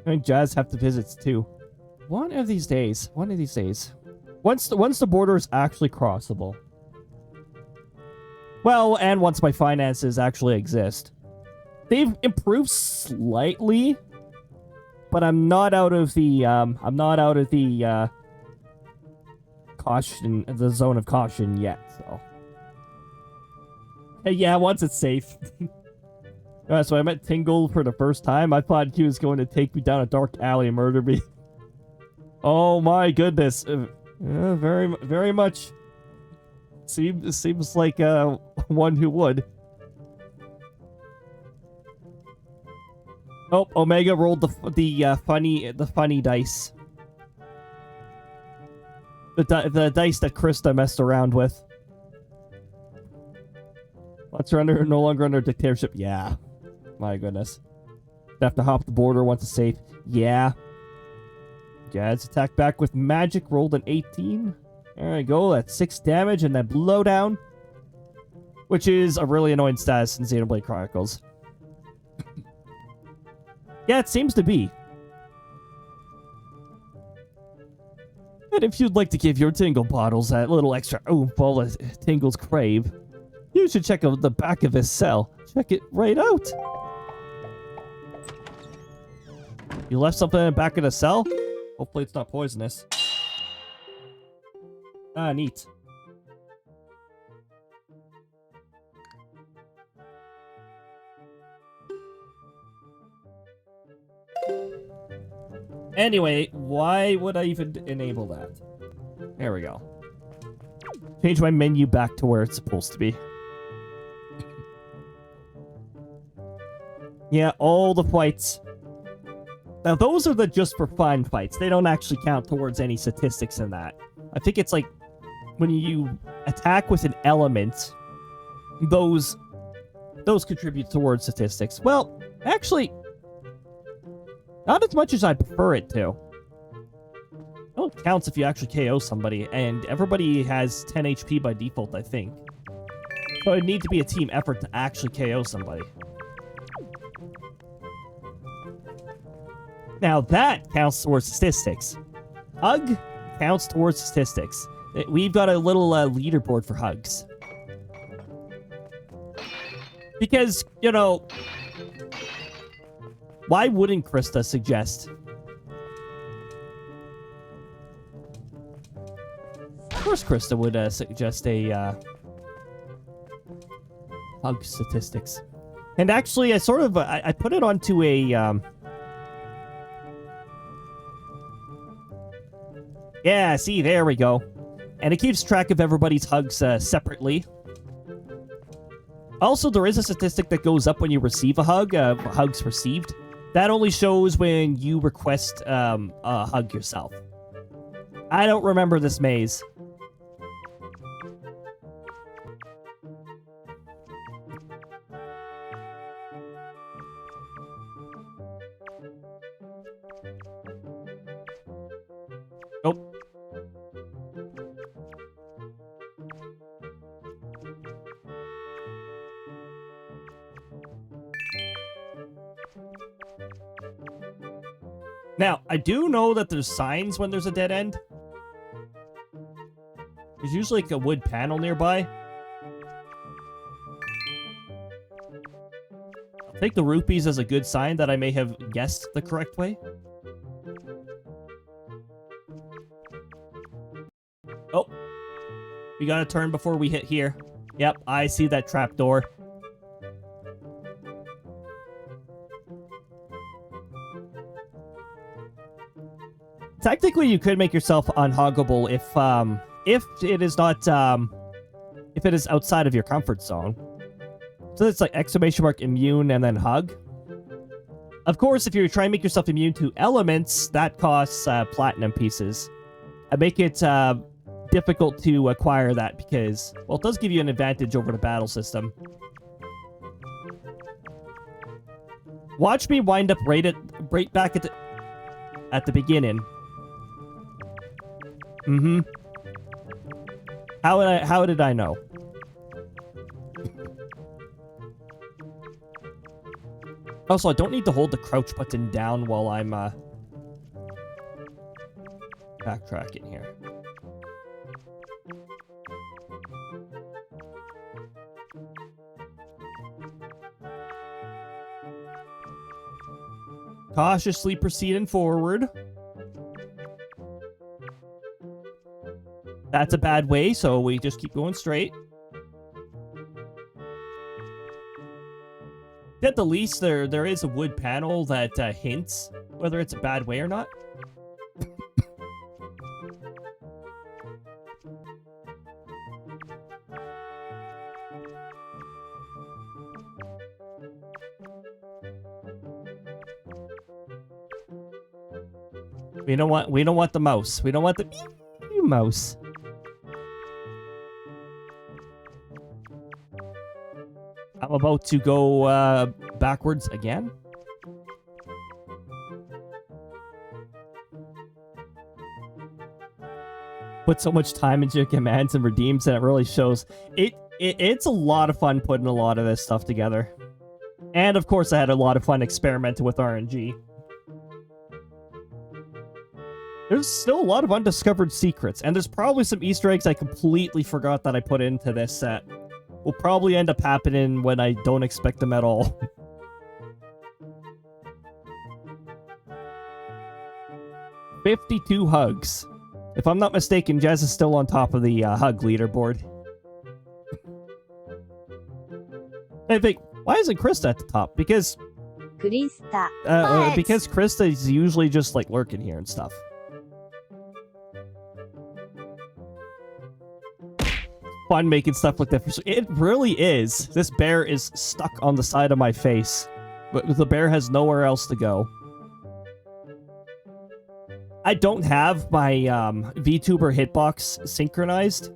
And Jazz have to visit too. One of these days. Once the border is actually crossable. Well, and once my finances actually exist. They've improved slightly, but I'm not out of the caution, the zone of caution yet, so. Hey, yeah, once it's safe. Alright, so I met Tingle for the first time. I thought he was going to take me down a dark alley and murder me. Oh my goodness. Very much. Seems like one who would. Oh, Omega rolled the funny dice. The dice that Krista messed around with. Once you're no longer under dictatorship. Yeah. My goodness. Have to hop the border once it's safe. Yeah. Jazz attack back with magic. Rolled an 18. There we go. That's 6 damage and then blowdown. Which is a really annoying status in Xenoblade Chronicles. Yeah, it seems to be. And if you'd like to give your Tingle bottles that little extra oomph all that Tingles crave, you should check out the back of his cell. Check it right out. You left something in the back of the cell? Hopefully it's not poisonous. Ah, neat. Anyway, why would I even enable that? There we go. Change my menu back to where it's supposed to be. Yeah, all the fights. Now, those are the just for fun fights. They don't actually count towards any statistics in that. I think it's like when you attack with an element, those contribute towards statistics. Well, actually, not as much as I'd prefer it to. It only counts if you actually KO somebody, and everybody has 10 HP by default, I think. So it'd need to be a team effort to actually KO somebody. Now that counts towards statistics. Hug counts towards statistics. We've got a little leaderboard for hugs. Because, you know, why wouldn't Krista suggest? Of course Krista would suggest a hug statistics. And actually, I sort of, I put it onto a, yeah, see, there we go. And it keeps track of everybody's hugs separately. Also, there is a statistic that goes up when you receive a hug, hugs received. That only shows when you request a hug yourself. I don't remember this maze. Nope. Now, I do know that there's signs when there's a dead end. There's usually like a wood panel nearby. I'll take the rupees as a good sign that I may have guessed the correct way. Oh. We gotta turn before we hit here. Yep, I see that trapdoor. Technically, you could make yourself unhuggable if it is not, if it is outside of your comfort zone. So it's like exclamation mark immune and then hug. Of course, if you're trying to make yourself immune to elements, that costs platinum pieces. I make it difficult to acquire that because, well, it does give you an advantage over the battle system. Watch me wind up right back at the beginning. Mm-hmm. How did I know? Also, I don't need to hold the crouch button down while I'm backtracking here. Cautiously proceeding forward. That's a bad way, so we just keep going straight. At the least, there is a wood panel that hints whether it's a bad way or not. We don't want the mouse. We don't want the mouse. I'm about to go backwards again. Put so much time into your commands and redeems, and it really shows. It's a lot of fun putting a lot of this stuff together. And of course, I had a lot of fun experimenting with RNG. There's still a lot of undiscovered secrets, and there's probably some Easter eggs I completely forgot that I put into this set. Will probably end up happening when I don't expect them at all. $52 hugs. If I'm not mistaken, Jazz is still on top of the hug leaderboard. I think, why isn't Krista at the top? Because Krista is usually just like lurking here and stuff. fun making stuff like that. It really is. This bear is stuck on the side of my face. But the bear has nowhere else to go. I don't have my VTuber hitbox synchronized.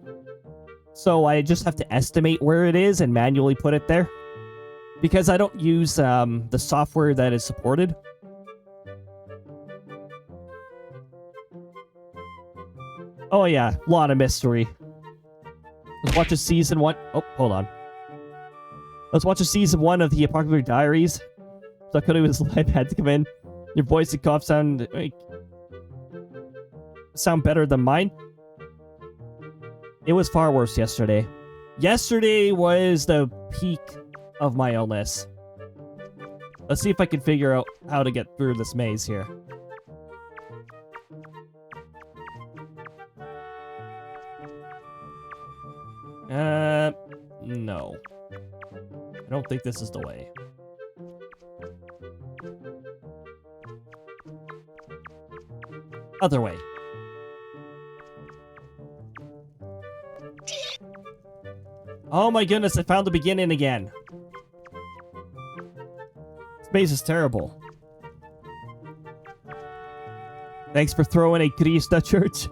So I just have to estimate where it is and manually put it there. Because I don't use the software that is supported. Oh yeah, a lot of mystery. Let's watch a season 1. Oh, hold on. Let's watch a season 1 of the Apocalyptic Diaries. So Cody was live, had to come in. Your voice and cough sound better than mine. It was far worse yesterday. Yesterday was the peak of my illness. Let's see if I can figure out how to get through this maze here. No. I don't think this is the way. Other way. Oh my goodness, I found the beginning again. This maze is terrible. Thanks for throwing a Krista church.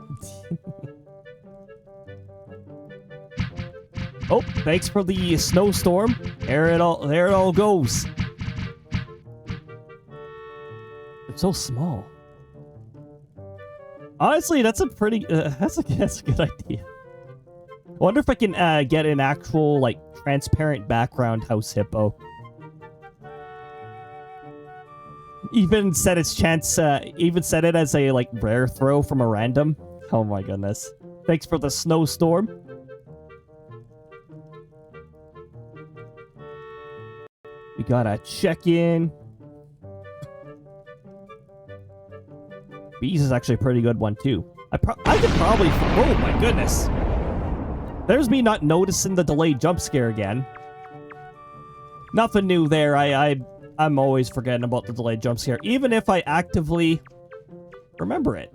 Oh, thanks for the snowstorm. There it all goes. It's so small. Honestly, that's a pretty that's a good idea. I wonder if I can get an actual like transparent background house hippo. Even set its chance. Even set it as a like rare throw from a random. Oh my goodness! Thanks for the snowstorm. We gotta check in. Bees is actually a pretty good one too. I could probably. Oh my goodness! There's me not noticing the delayed jump scare again. Nothing new there. I'm always forgetting about the delayed jump scare, even if I actively remember it.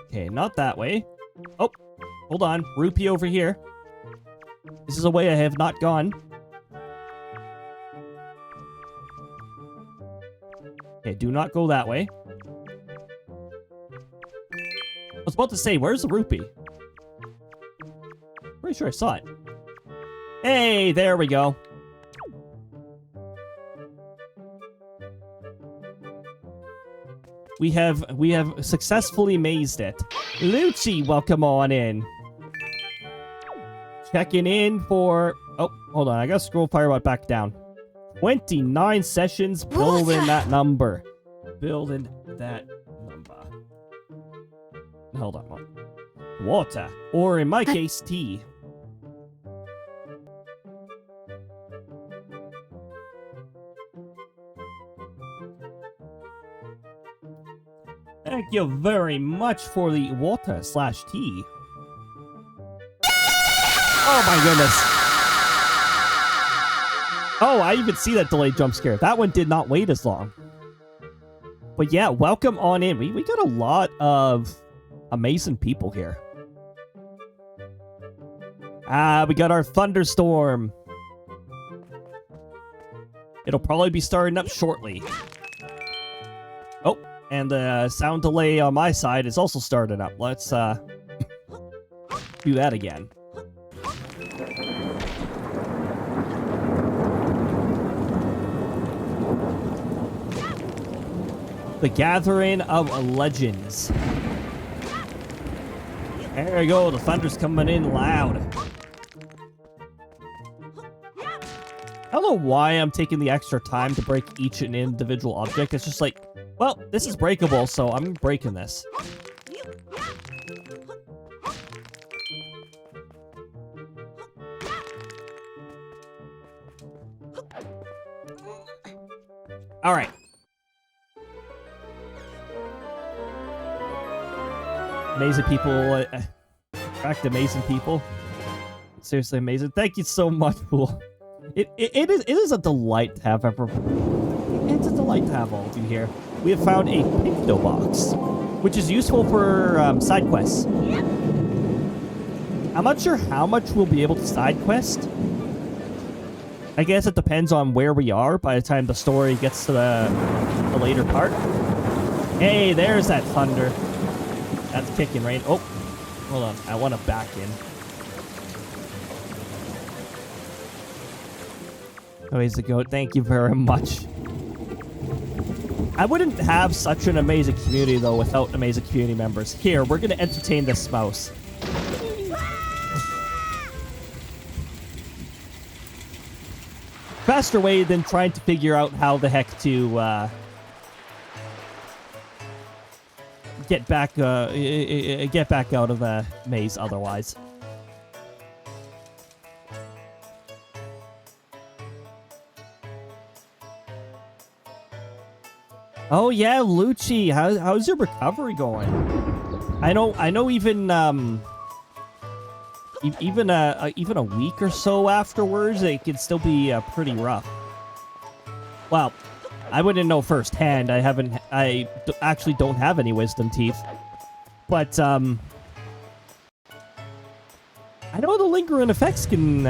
Okay, not that way. Oh, hold on. Rupee over here. This is a way I have not gone. Okay, do not go that way. I was about to say, where's the rupee? Pretty sure I saw it. Hey, there we go. We have successfully mazed it. Lucci, welcome on in. Checking in for... Oh, hold on. I gotta scroll Firebot back down. 29 sessions building that number. Building that number. Hold on. Water. Or in my case, tea. Thank you very much for the water/tea. Oh my goodness. Oh, I even see that delayed jump scare. That one did not wait as long. But yeah, welcome on in. We got a lot of amazing people here. We got our thunderstorm. It'll probably be starting up shortly. Oh, and the sound delay on my side is also starting up. Let's do that again. The Gathering of Legends. There we go, the thunder's coming in loud. I don't know why I'm taking the extra time to break each and individual object. It's just like, well, this is breakable, so I'm breaking this. Alright. Amazing people, attract amazing people. Seriously amazing. Thank you so much, Pool. It is a delight to have everyone. it's a delight to have all of you here. We have found a Pinto box, which is useful for side quests. I'm not sure how much we'll be able to side quest. I guess it depends on where we are by the time the story gets to the later part. Hey, there's that thunder. That's kicking right. Oh, hold on. I want to back in. Oh, he's the goat. Thank you very much. I wouldn't have such an amazing community, though, without amazing community members. Here, we're going to entertain this mouse. Faster way than trying to figure out how the heck to get back out of the maze otherwise. Oh yeah, Lucci, how's your recovery going? I know even even a week or so afterwards, it can still be pretty rough. Well, I wouldn't know firsthand. I actually don't have any wisdom teeth, but I know the lingering effects can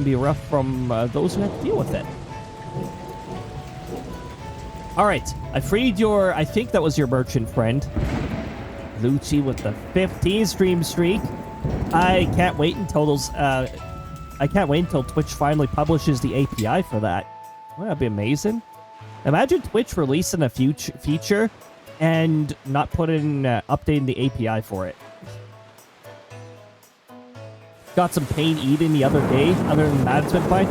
be rough from those who have to deal with it. All right, I freed your. I think that was your merchant friend, Lucci, with the 15 stream streak. I can't wait until Twitch finally publishes the API for that. Wouldn't that be amazing? Imagine Twitch releasing a feature and not updating the API for it. Got some pain eating the other day. Other than that, it's been fine.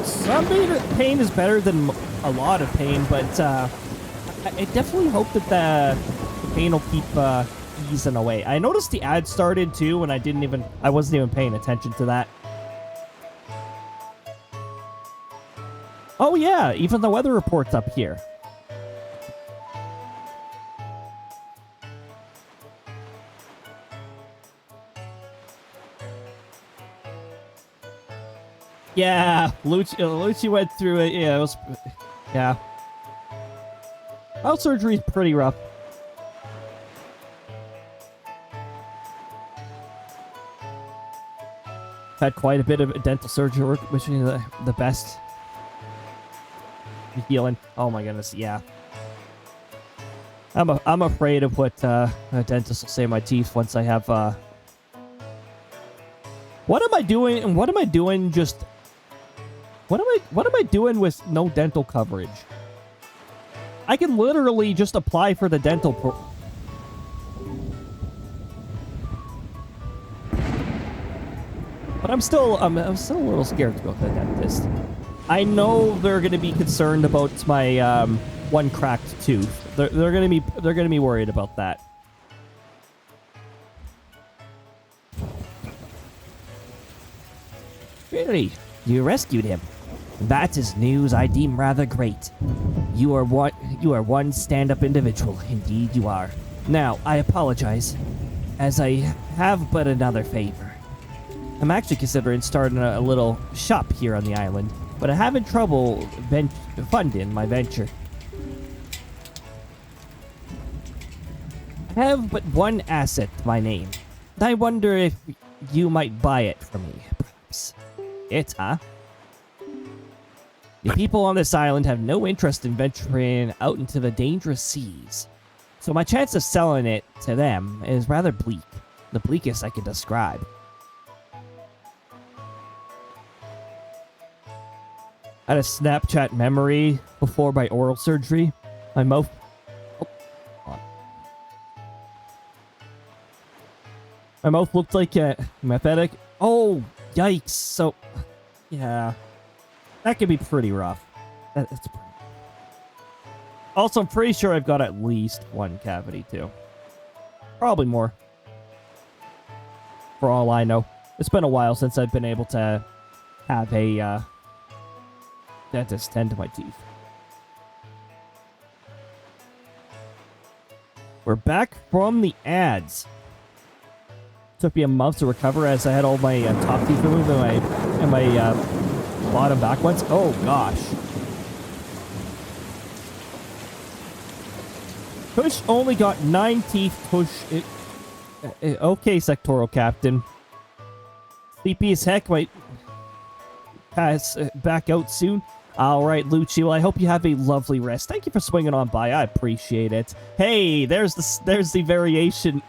Some pain is better than a lot of pain, but I definitely hope that the pain will keep easing away. I noticed the ad started too, and I wasn't even paying attention to that. Oh yeah, even the weather report's up here. Yeah, Lucci went through it. Yeah, it was. Yeah. Mouth surgery's pretty rough. Had quite a bit of dental surgery work, wishing you the best. Healing. Oh my goodness, yeah. I'm afraid of what a dentist will say to my teeth once I have. What am I doing? And what am I doing? What am I doing with no dental coverage? I can literally just apply for the dental but I'm still a little scared to go to the dentist. I know they're going to be concerned about my one cracked tooth. They're going to be worried about that. Really? You rescued him. That is news I deem rather great. You are one stand-up individual. Indeed you are. Now, I apologize, as I have but another favor. I'm actually considering starting a little shop here on the island, but I'm having trouble funding my venture. I have but one asset to my name. I wonder if you might buy it from me, perhaps. It, huh? The people on this island have no interest in venturing out into the dangerous seas, so my chance of selling it to them is rather bleak, the bleakest I can describe. I had a Snapchat memory before my oral surgery. My mouth... My mouth looked like a methodic. Oh, yikes. So, yeah. That could be pretty rough. That's pretty... Also, I'm pretty sure I've got at least one cavity, too. Probably more. For all I know. It's been a while since I've been able to have a dentist tend to my teeth. We're back from the ads. Took me a month to recover as I had all my top teeth removed and my bottom back ones. Oh gosh. Tush only got 9 teeth. Tush. Okay, sectoral captain. Sleepy as heck. Might pass back out soon. All right, Lucci. Well, I hope you have a lovely rest. Thank you for swinging on by. I appreciate it. Hey, there's the variation.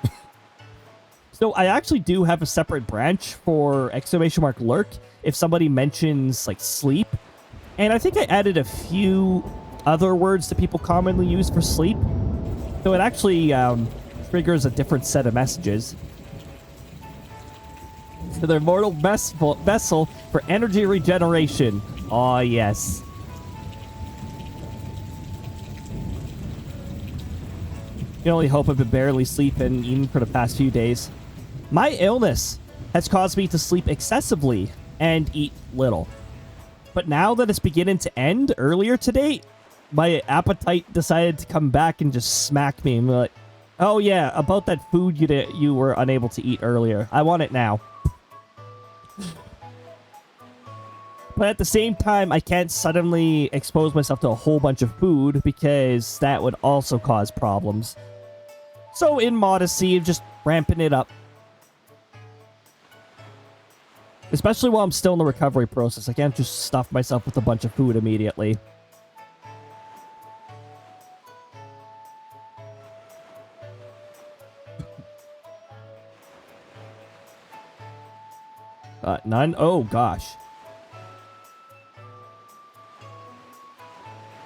So I actually do have a separate branch for !lurk if somebody mentions like sleep. And I think I added a few other words that people commonly use for sleep. So it actually triggers a different set of messages. So their mortal vessel for energy regeneration. Oh, yes. You can only hope I've been barely sleeping even for the past few days. My illness has caused me to sleep excessively and eat little. But now that it's beginning to end earlier today, my appetite decided to come back and just smack me and be like, oh yeah, about that food you were unable to eat earlier. I want it now. But at the same time, I can't suddenly expose myself to a whole bunch of food because that would also cause problems. So in modesty, just ramping it up. Especially while I'm still in the recovery process. I can't just stuff myself with a bunch of food immediately. None? Oh, gosh.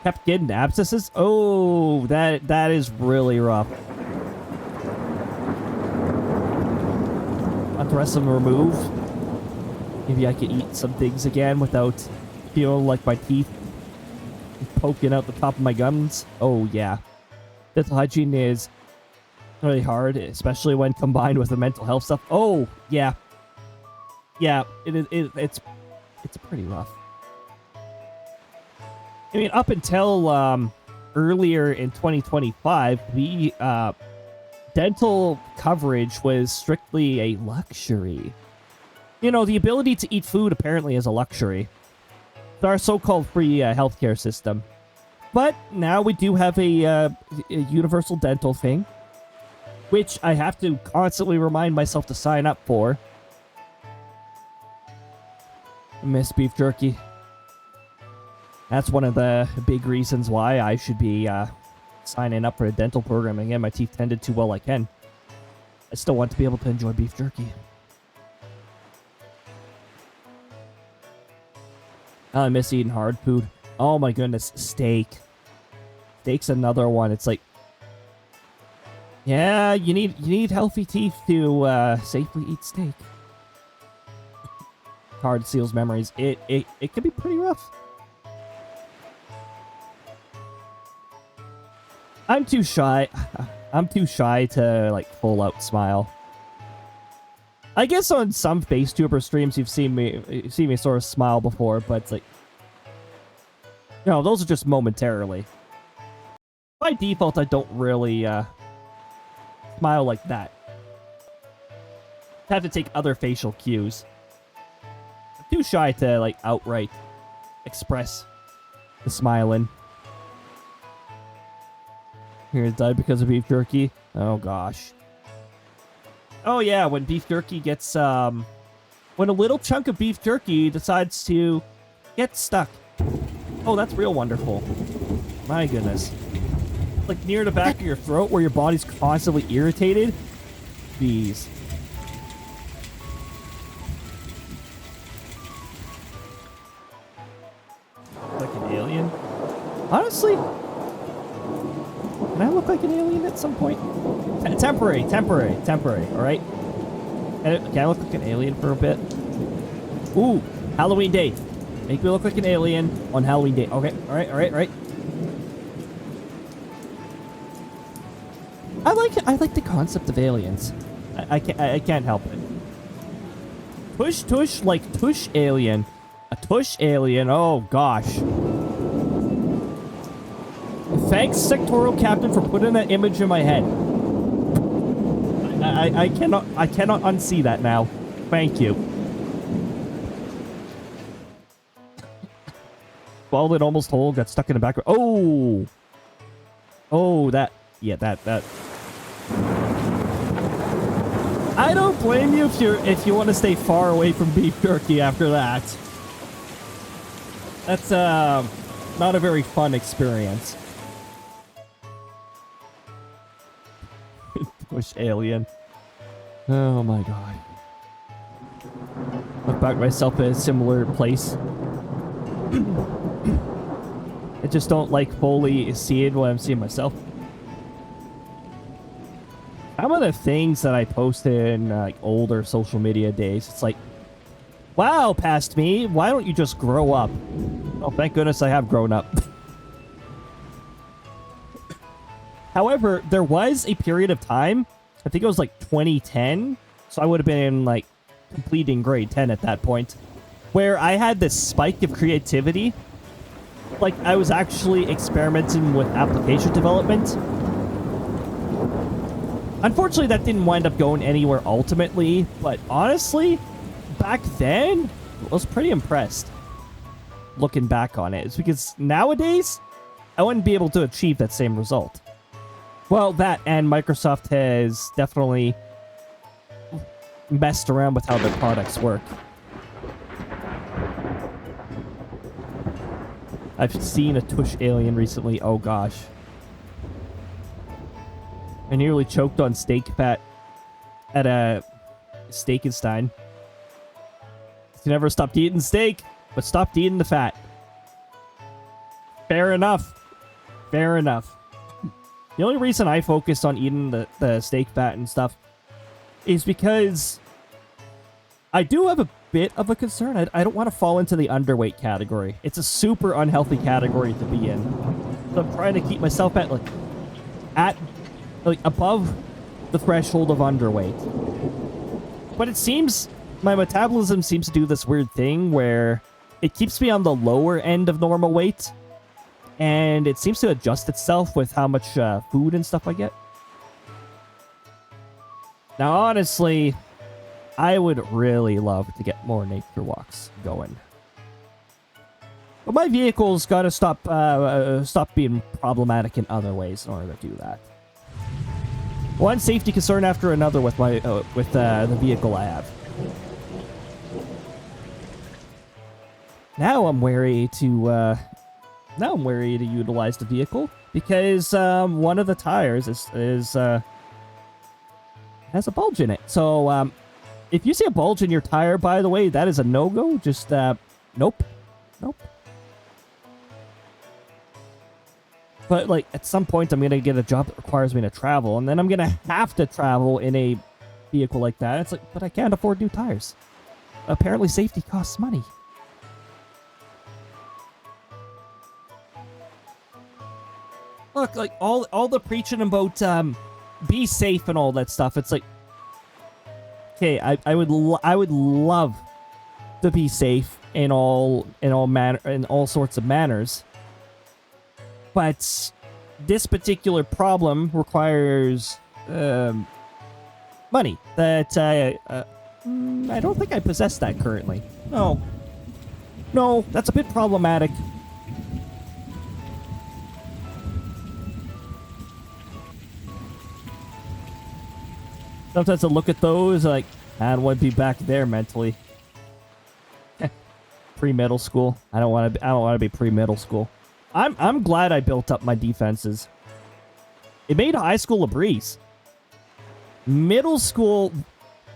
Kept getting abscesses? Oh, that is really rough. Want the rest of them removed? Maybe I could eat some things again without feeling like my teeth poking out the top of my gums. Oh, yeah. Dental hygiene is really hard, especially when combined with the mental health stuff. Oh, yeah. Yeah, it's pretty rough. I mean, up until earlier in 2025, we dental coverage was strictly a luxury. You know, the ability to eat food apparently is a luxury. It's our so-called free healthcare system. But now we do have a universal dental thing, which I have to constantly remind myself to sign up for. I miss beef jerky. That's one of the big reasons why I should be signing up for a dental program and get my teeth tended to while I can. I still want to be able to enjoy beef jerky. I miss eating hard food. Oh my goodness, steak. Steak's another one. It's like, yeah, you need healthy teeth to safely eat steak. Hard seals memories. It can be pretty rough. I'm too shy. I'm too shy to like full out smile. I guess on some FaceTuber streams you've seen me sort of smile before, but it's like, you know, those are just momentarily. By default, I don't really smile like that. I have to take other facial cues. I'm too shy to like outright express the smiling. Here, died because of beef jerky. Oh gosh. Oh yeah, when beef jerky gets when a little chunk of beef jerky decides to get stuck. Oh, that's real wonderful. My goodness. Like near the back of your throat where your body's constantly irritated. Jeez. Like an alien? Honestly, can I look like an alien at some point? Temporary, alright? Can I look like an alien for a bit? Ooh, Halloween day. Make me look like an alien on Halloween day. Okay, alright. I like the concept of aliens. I can't help it. Tush like tush alien. A tush alien, oh gosh. Thanks, sectoral captain, for putting that image in my head. I cannot unsee that now. Thank you. Balded almost whole, got stuck in the background. Oh, that yeah, that. I don't blame you if you want to stay far away from beef jerky after that. That's not a very fun experience. Push alien. Oh my god. I've backed myself in a similar place. I just don't like fully seeing what I'm seeing myself. Some of the things that I posted in like older social media days, it's like, wow, past me, why don't you just grow up? Oh, thank goodness I have grown up. However, there was a period of time, I think it was like 2010, so I would have been like completing grade 10 at that point, where I had this spike of creativity. Like, I was actually experimenting with application development. Unfortunately, that didn't wind up going anywhere ultimately, but honestly, back then, I was pretty impressed looking back on it. It's because nowadays, I wouldn't be able to achieve that same result. Well, that and Microsoft has definitely messed around with how their products work. I've seen a tush alien recently. Oh gosh. I nearly choked on steak fat at a Steakenstein. You never stopped eating steak, but stopped eating the fat. Fair enough. Fair enough. The only reason I focused on eating the steak fat and stuff is because I do have a bit of a concern. I don't want to fall into the underweight category. It's a super unhealthy category to be in. So I'm trying to keep myself at above the threshold of underweight. But it seems my metabolism seems to do this weird thing where it keeps me on the lower end of normal weight, and it seems to adjust itself with how much food and stuff I get. Now, honestly, I would really love to get more nature walks going. But my vehicle's got to stop being problematic in other ways in order to do that. One safety concern after another with my the vehicle I have. Now I'm wary to utilize the vehicle because one of the tires has a bulge in it. So if you see a bulge in your tire, by the way, that is a no-go. Just nope. But like at some point I'm gonna get a job that requires me to travel, and then I'm gonna have to travel in a vehicle like that. It's like, but I can't afford new tires. Apparently safety costs money. Look, like all the preaching about be safe and all that stuff. It's like, okay, I would love to be safe in all sorts of manners. But this particular problem requires money that I don't think I possess that currently. No, that's a bit problematic. Sometimes I look at those like, I don't want to be back there mentally. Pre-middle school. I don't want to be pre-middle school. I'm glad I built up my defenses. It made high school a breeze. Middle school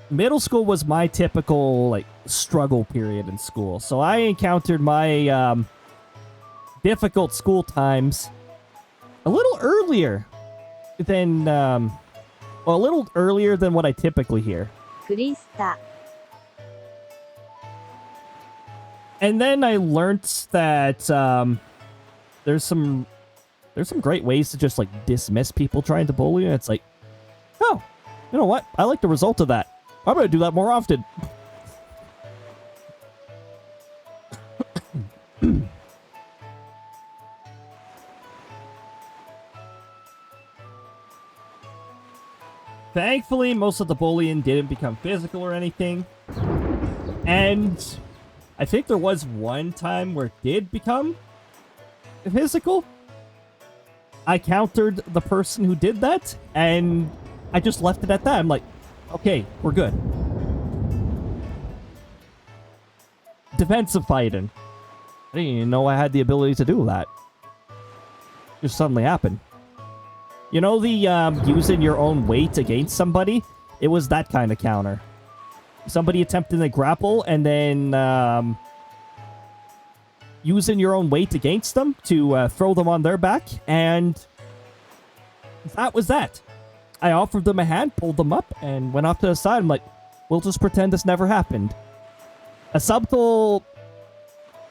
was my typical like struggle period in school. So I encountered my difficult school times a little earlier than what I typically hear. Krista. And then I learnt that there's some great ways to just like dismiss people trying to bully you. It's like, oh, you know what? I like the result of that. I'm gonna do that more often. Thankfully, most of the bullying didn't become physical or anything. And I think there was one time where it did become physical. I countered the person who did that, and I just left it at that. I'm like, okay, we're good. Defensive fighting. I didn't even know I had the ability to do that. Just suddenly happened. You know the using your own weight against somebody? It was that kind of counter. Somebody attempting to grapple and then using your own weight against them to throw them on their back, and that was that. I offered them a hand, pulled them up, and went off to the side. I'm like, we'll just pretend this never happened. A subtle,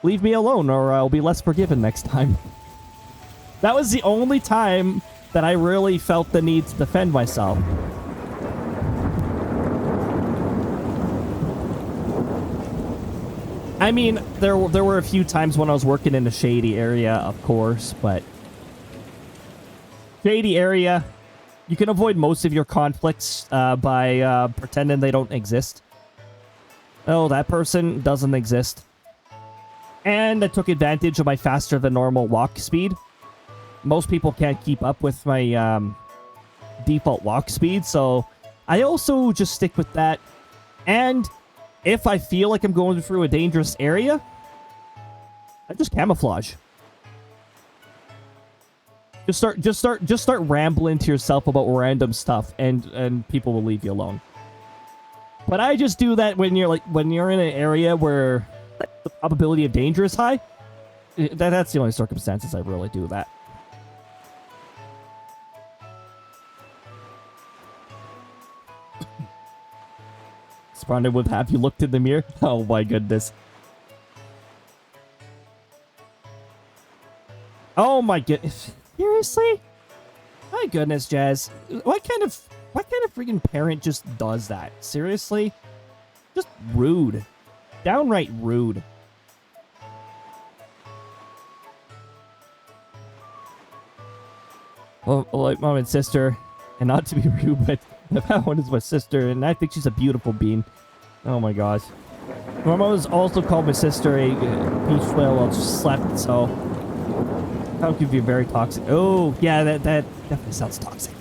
leave me alone or I'll be less forgiven next time. That was the only time that I really felt the need to defend myself. I mean, there were a few times when I was working in a shady area, of course, but shady area, you can avoid most of your conflicts by pretending they don't exist. Oh, that person doesn't exist. And I took advantage of my faster than normal walk speed. Most people can't keep up with my default walk speed, so I also just stick with that. And if I feel like I'm going through a dangerous area, I just camouflage. Just start rambling to yourself about random stuff, and people will leave you alone. But I just do that when you're in an area where the probability of danger is high. That's the only circumstances I really do that. Responded with, have you looked in the mirror? Oh my goodness. Oh my goodness. Seriously? My goodness, Jazz. What kind of freaking parent just does that? Seriously? Just rude. Downright rude. Well, like mom and sister, and not to be rude, but that one is my sister, and I think she's a beautiful bean. Oh my gosh. My mom has also called my sister a peach whale while she slept, so that could be very toxic. Oh, yeah, that definitely sounds toxic.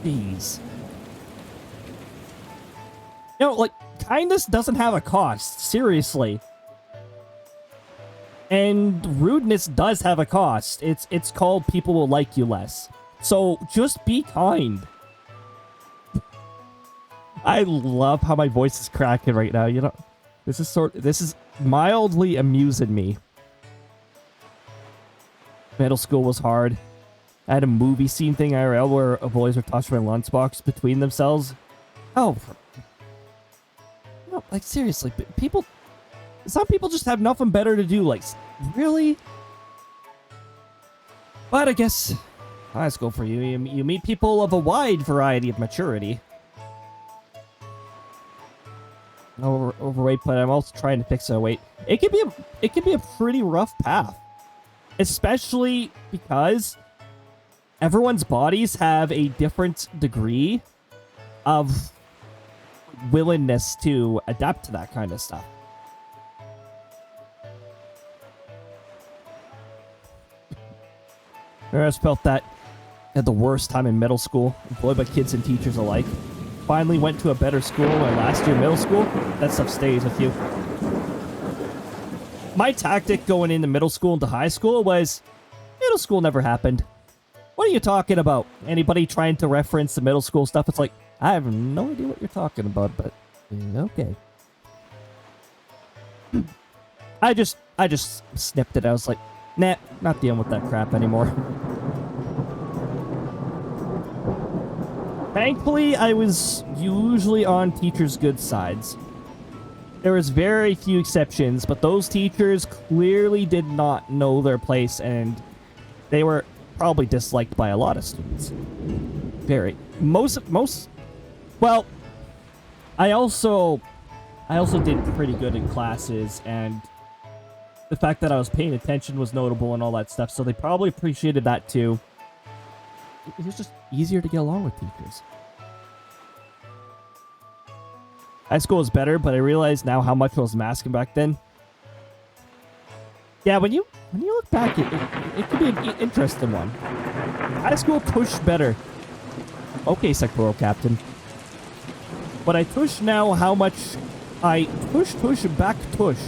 Jeez. You know, like, kindness doesn't have a cost. Seriously. And rudeness does have a cost. It's called people will like you less. So just be kind. I love how my voice is cracking right now. You know, this is mildly amusing me. Middle school was hard. I had a movie scene thing IRL where boys were tossing my lunchbox between themselves. Oh, no, like seriously, some people just have nothing better to do. Like, really? But I guess high school for you, you meet people of a wide variety of maturity. Overweight, but I'm also trying to fix my weight. It can be a pretty rough path, especially because everyone's bodies have a different degree of willingness to adapt to that kind of stuff. I just felt that I had the worst time in middle school, employed by kids and teachers alike. Finally went to a better school my last year middle school. That stuff stays with you. My tactic going into middle school into high school was, middle school never happened. What are you talking about? Anybody trying to reference the middle school stuff, it's like, I have no idea what you're talking about, but okay. I just snipped it. I was like, nah, not dealing with that crap anymore. Thankfully, I was usually on teachers' good sides. There was very few exceptions, but those teachers clearly did not know their place, and they were probably disliked by a lot of students. Very. Well, I also did pretty good in classes, and the fact that I was paying attention was notable and all that stuff, so they probably appreciated that too. It was just easier to get along with teachers. High school was better, but I realize now how much I was masking back then. Yeah, when you look back, it could be an interesting one. High school tush better. Okay, sectoral captain. But I tush now how much I tush back tush.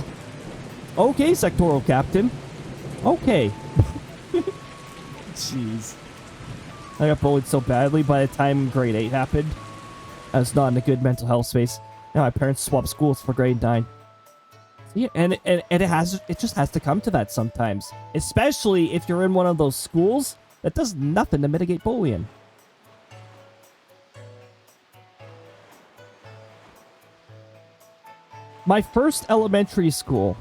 Okay, sectoral captain. Okay. Jeez. I got bullied so badly by the time grade 8 happened. I was not in a good mental health space. Now my parents swapped schools for grade 9. Yeah, and it just has to come to that sometimes. Especially if you're in one of those schools that does nothing to mitigate bullying. My first elementary school,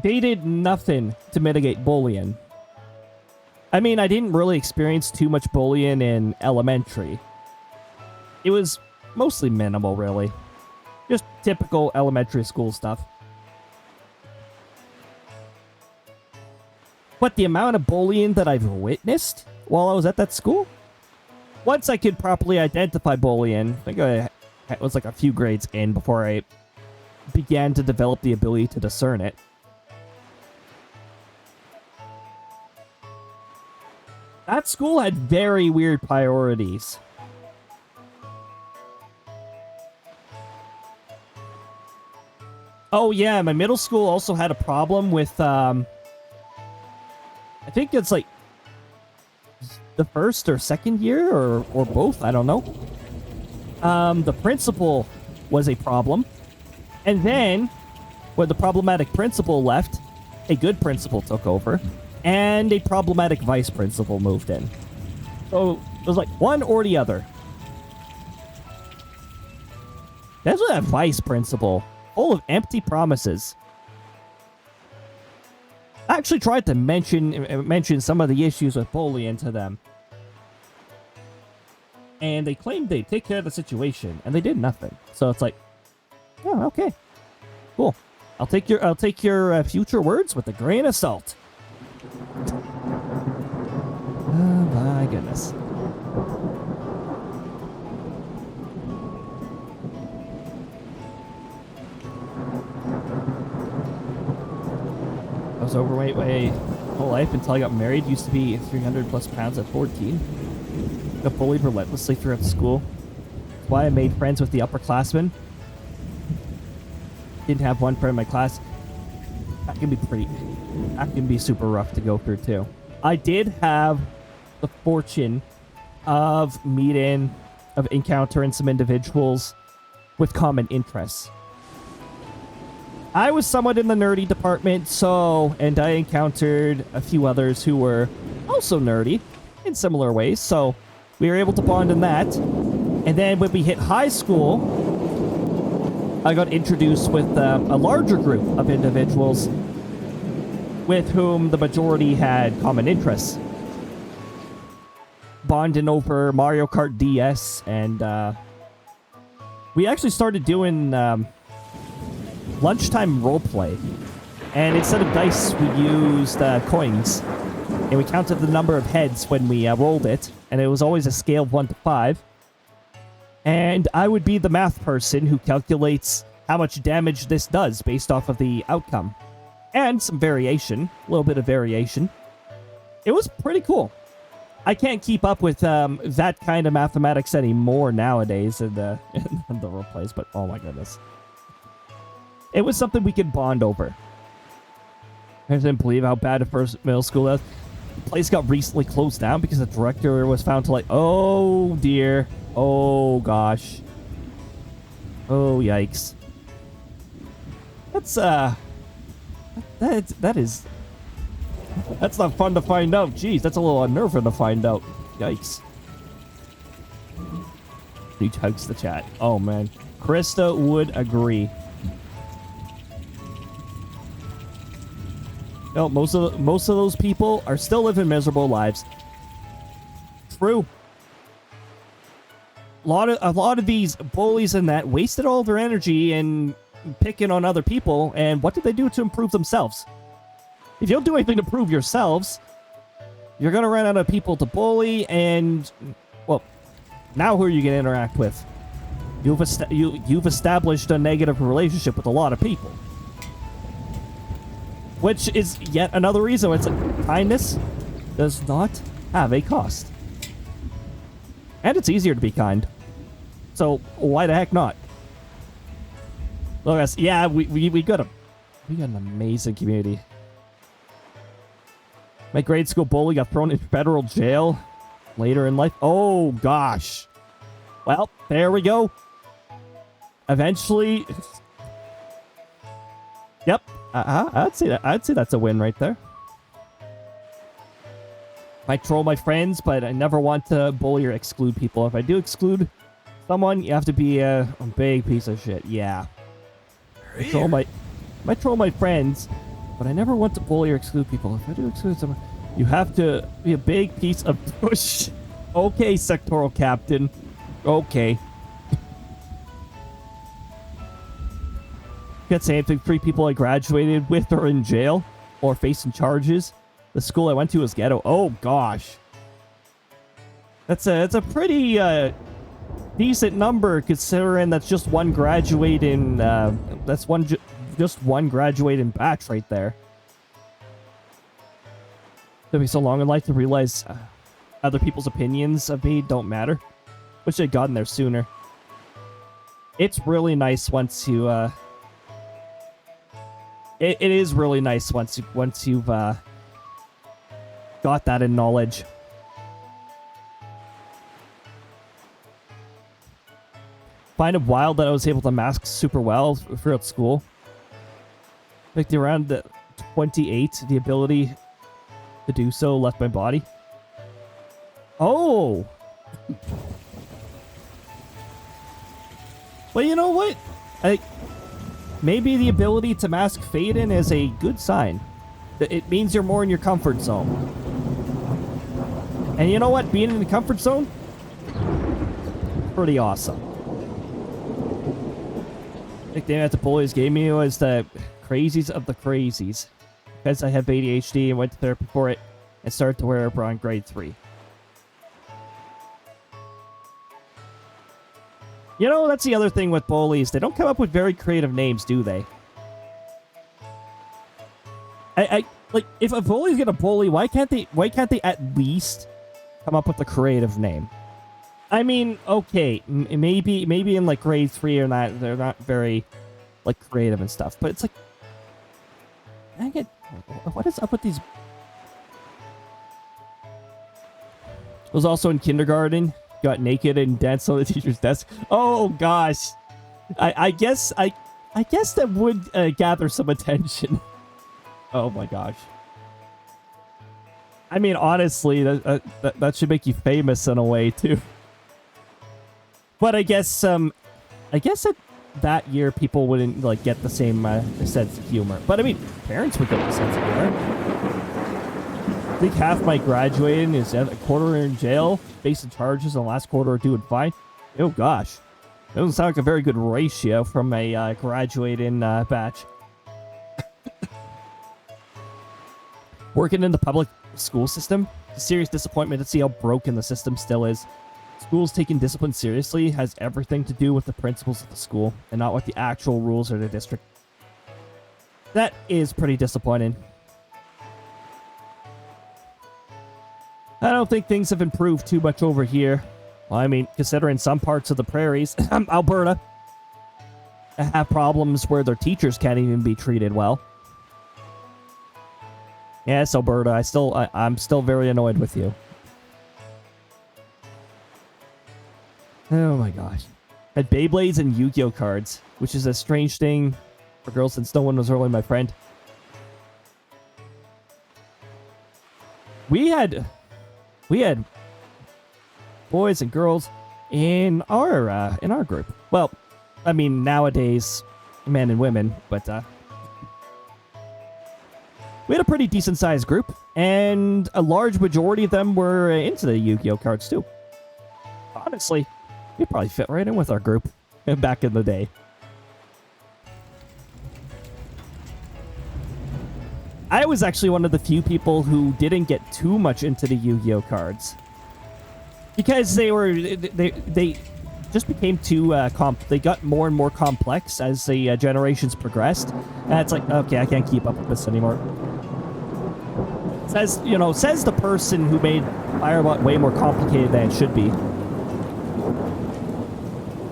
they did nothing to mitigate bullying. I mean, I didn't really experience too much bullying in elementary. It was mostly minimal, really. Just typical elementary school stuff. But the amount of bullying that I've witnessed while I was at that school, once I could properly identify bullying, I think it was like a few grades in before I began to develop the ability to discern it. That school had very weird priorities. Oh yeah, my middle school also had a problem with, I think it's like the first or second year or both, I don't know. The principal was a problem. And then, when the problematic principal left, a good principal took over, and a problematic vice principal moved in. So, it was like one or the other. That's what that vice principal, full of empty promises. I actually tried to mention some of the issues with bullying to them. And they claimed they'd take care of the situation, and they did nothing. So it's like, oh, okay, cool. I'll take your future words with a grain of salt. Oh my goodness. I was overweight my whole life until I got married. Used to be 300 plus pounds at 14. Got bullied relentlessly throughout school. That's why I made friends with the upperclassmen. Didn't have one friend in my class. That can be super rough to go through too. I did have the fortune of encountering some individuals with common interests. I was somewhat in the nerdy department, and I encountered a few others who were also nerdy in similar ways, so we were able to bond in that. And then when we hit high school, I got introduced with a larger group of individuals with whom the majority had common interests. Bonding over Mario Kart DS, and we actually started doing lunchtime roleplay. And instead of dice, we used coins. And we counted the number of heads when we rolled it, and it was always a scale of 1 to 5. And I would be the math person who calculates how much damage this does based off of the outcome. And some variation. A little bit of variation. It was pretty cool. I can't keep up with that kind of mathematics anymore nowadays in the roleplays, but oh my goodness. It was something we could bond over. I didn't believe how bad the first middle school was. The place got recently closed down because the director was found to oh dear. Oh gosh. Oh yikes. That's that's not fun to find out. Jeez, that's a little unnerving to find out. Yikes. He hugs the chat. Oh man. Krista would agree. No, most of those people are still living miserable lives. True. A lot of these bullies and that wasted all their energy in picking on other people, and what did they do to improve themselves? If you don't do anything to prove yourselves, you're gonna run out of people to bully, and well, now who are you gonna interact with? You've established a negative relationship with a lot of people. Which is yet another reason. It's like, kindness does not have a cost. And it's easier to be kind. So why the heck not? Look, guys, yeah, we got an amazing community. My grade school bully got thrown in federal jail later in life. Oh gosh. Well, there we go. Eventually. Yep. I'd say that. I'd say that's a win right there. I troll my friends, but I never want to bully or exclude people. If I do exclude someone, you have to be a big piece of shit. Yeah. I troll my friends, but I never want to bully or exclude people. If I do exclude someone, you have to be a big piece of push. Okay, sectoral captain. Okay. Can't say anything. 3 people I graduated with are in jail or facing charges. The school I went to was ghetto. Oh gosh, it's a pretty decent number considering that's just one graduating. That's just one graduating batch right there. Took me so long in life to realize other people's opinions of me don't matter. Wish I'd gotten there sooner. It's really nice once you. It is really nice once you've got that in knowledge. Find it wild that I was able to mask super well throughout school. Like around the 28, the ability to do so left my body. Oh! Well, you know what? Maybe the ability to mask fade in is a good sign. It means you're more in your comfort zone. And you know what? Being in the comfort zone? Pretty awesome. Nickname that the bullies gave me was the crazies of the crazies. Because I have ADHD and went to therapy for it and started to wear it around grade 3. You know, that's the other thing with bullies. They don't come up with very creative names, do they? Like, if a bully's gonna bully, why can't they at least come up with a creative name? I mean, okay, maybe in like grade 3 or not, they're not very like creative and stuff, but it's like, what is up with these? I was also in kindergarten, got naked and danced on the teacher's desk. Oh gosh, I guess that would gather some attention. Oh my gosh. I mean, honestly, that should make you famous in a way too. But I guess that year people wouldn't like get the same sense of humor. But I mean, parents would get the sense of humor. I think half my graduating is a quarter in jail, facing charges, and the last quarter are doing fine. Oh gosh, that doesn't sound like a very good ratio from a graduating batch. Working in the public school system, it's a serious disappointment to see how broken the system still is. Schools taking discipline seriously has everything to do with the principals of the school and not with the actual rules of the district. That is pretty disappointing. I don't think things have improved too much over here. Well, I mean, considering some parts of the prairies, Alberta, have problems where their teachers can't even be treated well. Yes, Alberta, I'm still very annoyed with you. Oh my gosh. Had Beyblades and Yu-Gi-Oh cards, which is a strange thing for girls since no one was really my friend. We had boys and girls in our group. Well, I mean nowadays, men and women, but we had a pretty decent sized group, and a large majority of them were into the Yu-Gi-Oh cards too. Honestly, we probably fit right in with our group back in the day. I was actually one of the few people who didn't get too much into the Yu-Gi-Oh cards because they just became too they got more and more complex as the generations progressed, and it's like, okay, I can't keep up with this anymore. Says, you know, says the person who made Firebot way more complicated than it should be.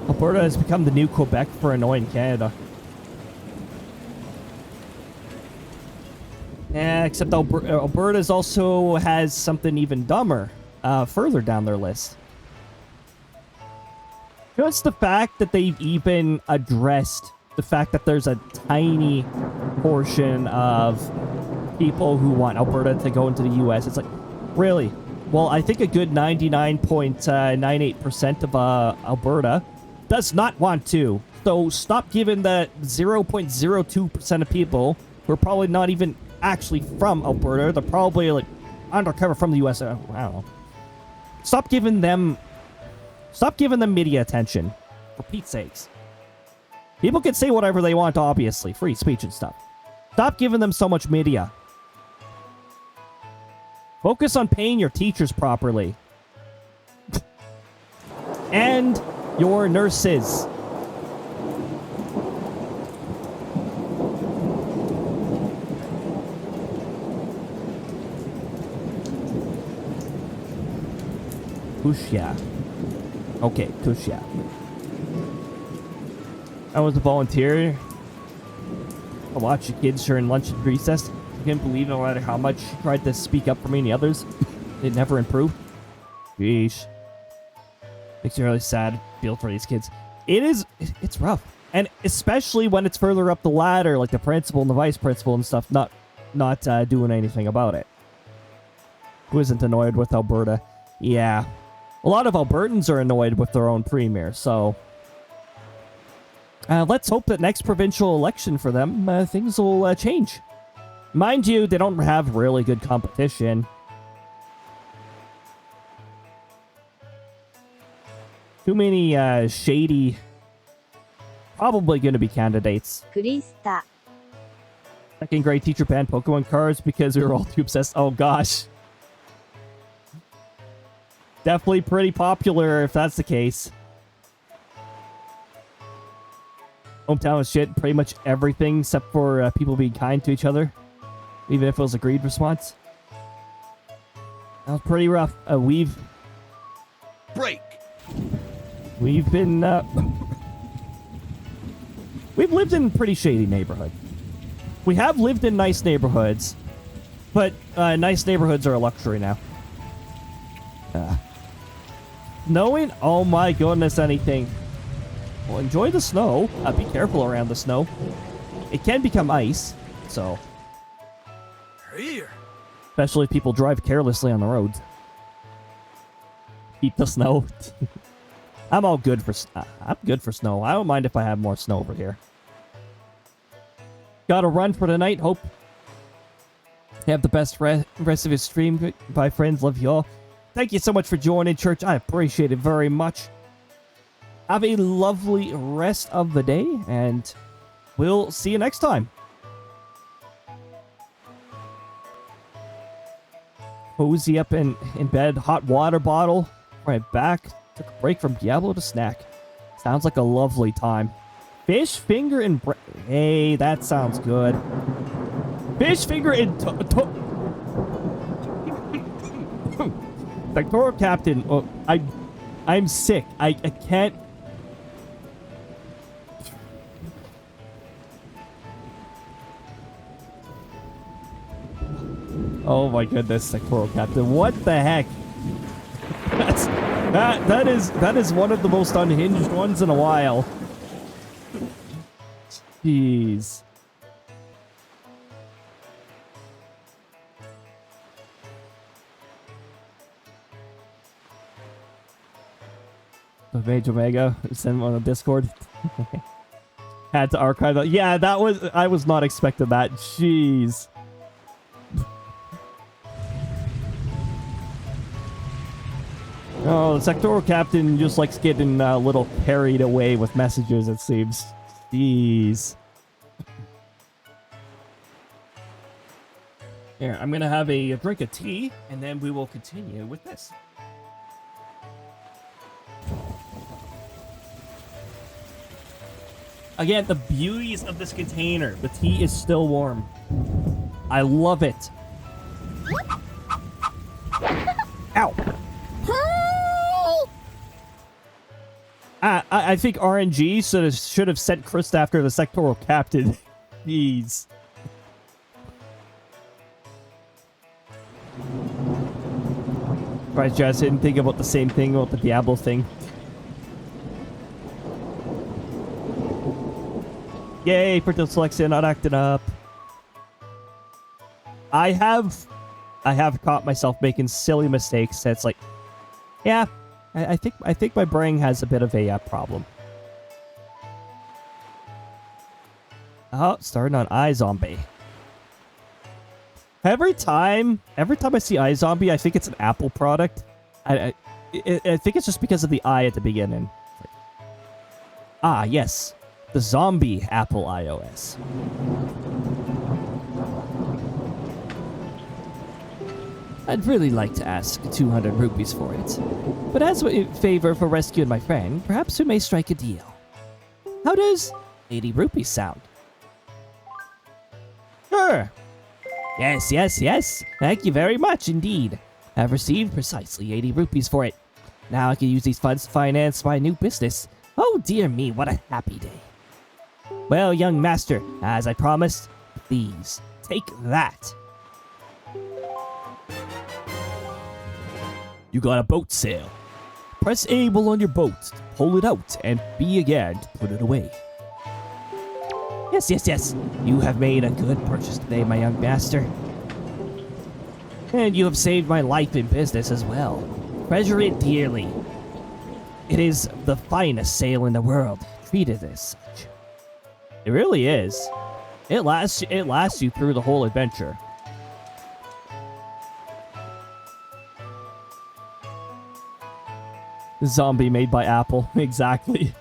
Alberta has become the new Quebec for annoying Canada. Yeah, except Alberta's also has something even dumber further down their list. Just the fact that they've even addressed the fact that there's a tiny portion of people who want Alberta to go into the U.S. It's like, really? Well, I think a good 99.98% of Alberta does not want to. So stop giving the 0.02% of people who are probably not even actually from Alberta. They're probably like undercover from the U.S. I don't know. Stop giving them media attention, for Pete's sakes. People can say whatever they want, obviously. Free speech and stuff. Stop giving them so much media. Focus on paying your teachers properly. And your nurses. Kushya. Okay, Kushya. I was a volunteer. I watched the kids during lunch and recess. I couldn't believe no matter how much she tried to speak up for me and the others, it never improved. Sheesh. Makes me really sad. Feel for these kids. It's rough. And especially when it's further up the ladder, like the principal and the vice principal and stuff, not doing anything about it. Who isn't annoyed with Alberta? Yeah. A lot of Albertans are annoyed with their own premier, so... let's hope that next provincial election for them, things will change. Mind you, they don't have really good competition. Too many shady, probably going to be candidates. クリスタ Second grade teacher banned Pokemon cards because we were all too obsessed. Oh gosh. Definitely pretty popular if that's the case. Hometown is shit. Pretty much everything except for people being kind to each other. Even if it was a greed response. That was pretty rough. We've been... we've lived in a pretty shady neighborhood. We have lived in nice neighborhoods. But nice neighborhoods are a luxury now. Snowing? Oh my goodness, anything. Well, enjoy the snow. Be careful around the snow. It can become ice, so... Here. Especially if people drive carelessly on the roads. Keep the snow. I'm good for snow. I don't mind if I have more snow over here. Gotta run for the night. Hope you have the best rest of your stream. Bye, friends. Love you all. Thank you so much for joining, Church. I appreciate it very much. Have a lovely rest of the day, and we'll see you next time. Cozy up in bed, hot water bottle, right back. Took a break from Diablo to snack. Sounds like a lovely time. Fish finger and hey, that sounds good. Fish finger and sectoral captain. Oh, I'm sick. I can't. Oh my goodness, sectoral captain. What the heck? That is one of the most unhinged ones in a while. Jeez. Mage Omega, send one on Discord. Had to archive that. Yeah, I was not expecting that. Jeez. Oh, the sectoral captain just likes getting a little carried away with messages, it seems. Jeez. Here, I'm gonna have a drink of tea, and then we will continue with this. Again, the beauties of this container. The tea is still warm. I love it. I think RNG should have sent Chris after the sectoral captain. Jeez. Right, Jazz didn't think about the same thing about the Diablo thing. Yay, for dyslexia not acting up. I have caught myself making silly mistakes. That's like, yeah, I think my brain has a bit of a problem. Oh, starting on iZombie. Every time I see iZombie, I think it's an Apple product. I think it's just because of the I at the beginning. Ah, yes. The zombie Apple iOS. I'd really like to ask 200 rupees for it. But as a favor for rescuing my friend, perhaps we may strike a deal. How does 80 rupees sound? Sure. Yes, yes, yes. Thank you very much indeed. I've received precisely 80 rupees for it. Now I can use these funds to finance my new business. Oh dear me, what a happy day. Well, young master, as I promised, please take that. You got a boat sail. Press A while on your boat to pull it out and B again to put it away. Yes, yes, yes. You have made a good purchase today, my young master. And you have saved my life in business as well. Treasure it dearly. It is the finest sail in the world. Treat it as such. It really is. It lasts you through the whole adventure. Zombie made by Apple. Exactly.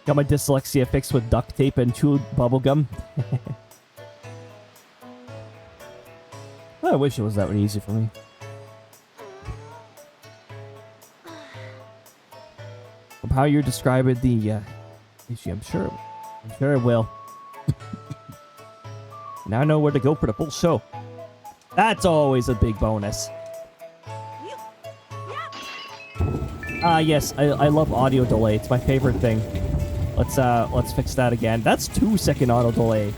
Got my dyslexia fixed with duct tape and chewed bubblegum. I wish it was that easy for me. From how you're describing the issue, I'm sure it will. Now I know where to go for the full show. That's always a big bonus. Ah, yes, I love audio delay. It's my favorite thing. Let's fix that again. That's 2-second auto delay.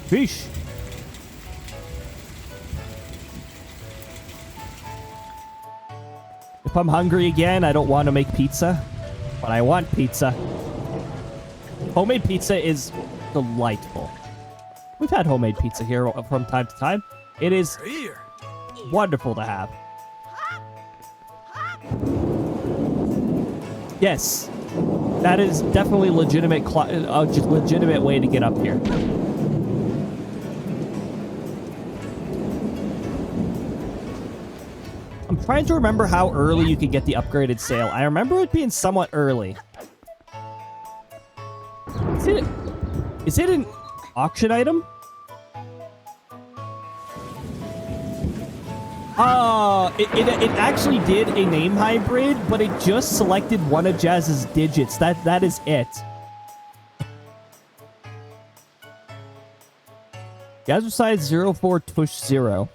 Fish. If I'm hungry again, I don't want to make pizza, but I want pizza. Homemade pizza is delightful. We've had homemade pizza here from time to time. It is wonderful to have. Yes, that is definitely legitimate way to get up here. I'm trying to remember how early you could get the upgraded sail. I remember it being somewhat early. Is it an auction item? It actually did a name hybrid, but it just selected one of Jazz's digits. That is it. Jazzercise 04 Tush 0.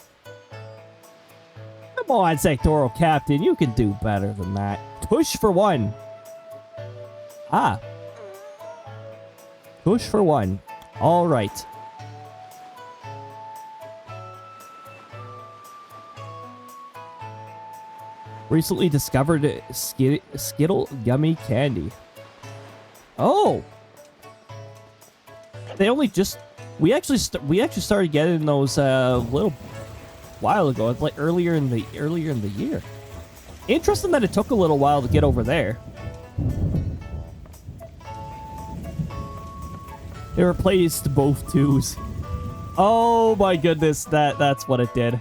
Come on, sectoral captain, you can do better than that. Tush for 1. Ah. Tush for 1. All right. Recently discovered Skittle Gummy Candy. Oh! They only just... We actually started getting those a little while ago. It's like earlier in the year. Interesting that it took a little while to get over there. They replaced both twos. Oh my goodness, that's what it did.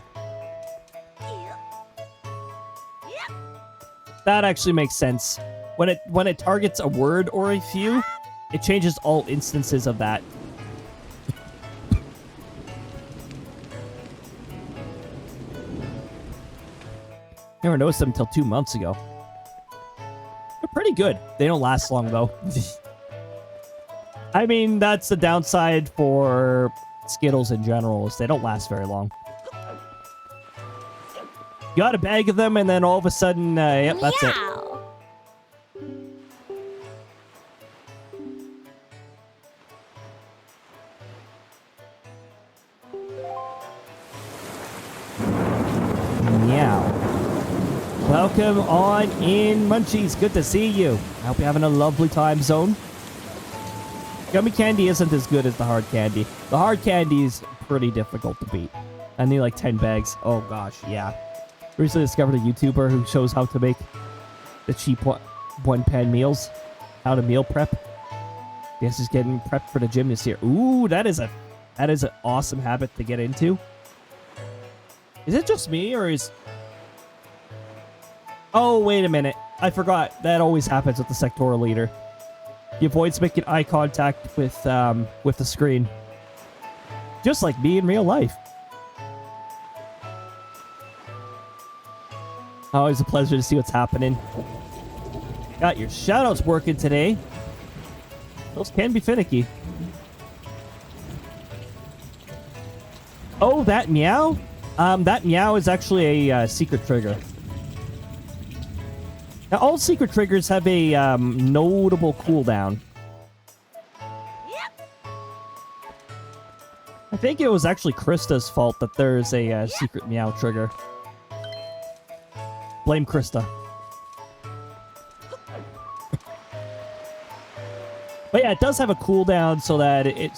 That actually makes sense. When it targets a word or a few, it changes all instances of that. Never noticed them until 2 months ago. They're pretty good. They don't last long though. I mean, that's the downside for Skittles in general, is they don't last very long. You got a bag of them, and then all of a sudden, yep, that's it. Meow. Welcome on in, Munchies. Good to see you. I hope you're having a lovely time zone. Gummy candy isn't as good as the hard candy. The hard candy is pretty difficult to beat. I need like 10 bags. Oh gosh, yeah. Recently discovered a YouTuber who shows how to make the cheap one-pan meals. How to meal prep. Guess he's getting prepped for the gym this year. Ooh, that is an awesome habit to get into. Is it just me, or is... Oh, wait a minute. I forgot. That always happens with the sectoral leader. He avoids making eye contact with the screen. Just like me in real life. Always a pleasure to see what's happening. Got your shoutouts working today. Those can be finicky. Oh, that meow? That meow is actually a secret trigger. Now, all secret triggers have a notable cooldown. I think it was actually Krista's fault that there's a secret meow trigger. Blame Krista. But yeah, it does have a cooldown so that it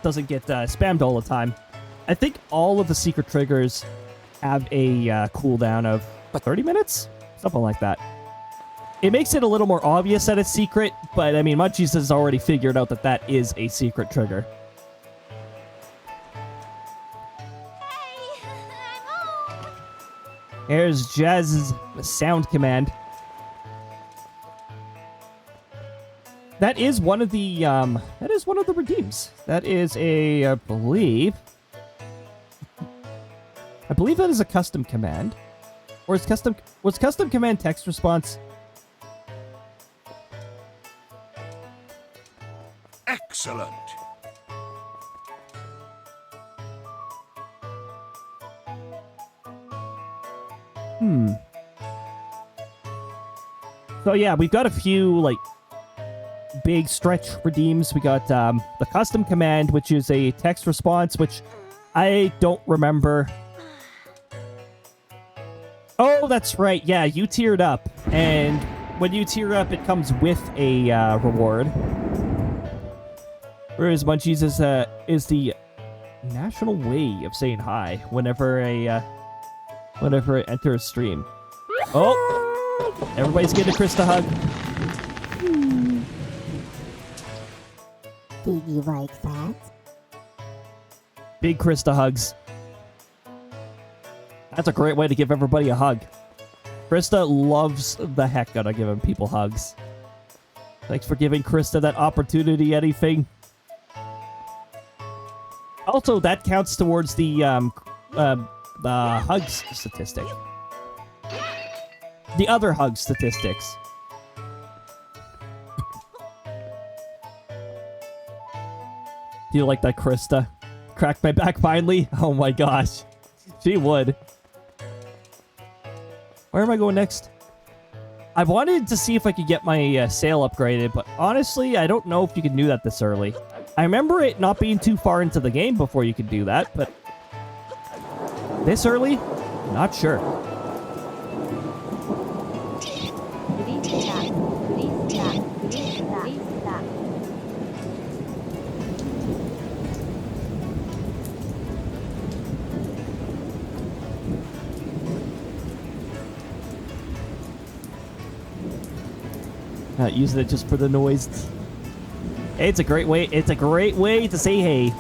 doesn't get spammed all the time. I think all of the secret triggers have a cooldown of 30 minutes? Something like that. It makes it a little more obvious that it's secret, but I mean, Munchies has already figured out that that is a secret trigger. Hey, I'm home. Here's Jazz's sound command. That is one of the redeems. That is I believe that is a custom command. Or was custom command text response? Excellent. So yeah, we've got a few like big stretch redeems. We got the custom command, which is a text response, which I don't remember. Oh, that's right. Yeah, you tiered up, and when you tier up, it comes with a reward. Whereas Munchies is the national way of saying hi whenever it enters stream. Oh, everybody's getting a Krista hug. Did you like that? Big Krista hugs. That's a great way to give everybody a hug. Krista loves the heck out of giving people hugs. Thanks for giving Krista that opportunity, anything. Also, that counts towards the hugs statistic. The other hug statistics. Do you like that, Krista? Cracked my back finally? Oh my gosh. She would. Where am I going next? I wanted to see if I could get my sail upgraded, but honestly, I don't know if you can do that this early. I remember it not being too far into the game before you could do that, but this early? Not sure. Not using it just for the noise. It's a great way. It's a great way to say hey.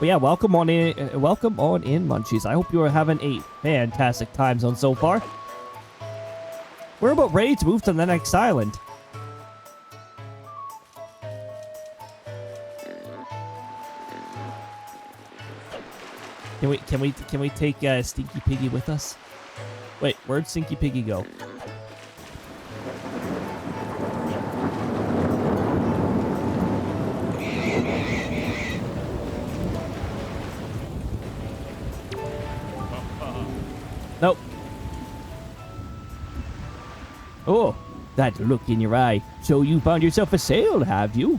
But yeah, welcome on in, Munchies. I hope you are having a fantastic time zone so far. We're about ready to move to the next island. Can we take Stinky Piggy with us? Wait, where'd Stinky Piggy go? Nope. Oh, that look in your eye. So you found yourself a sail, have you?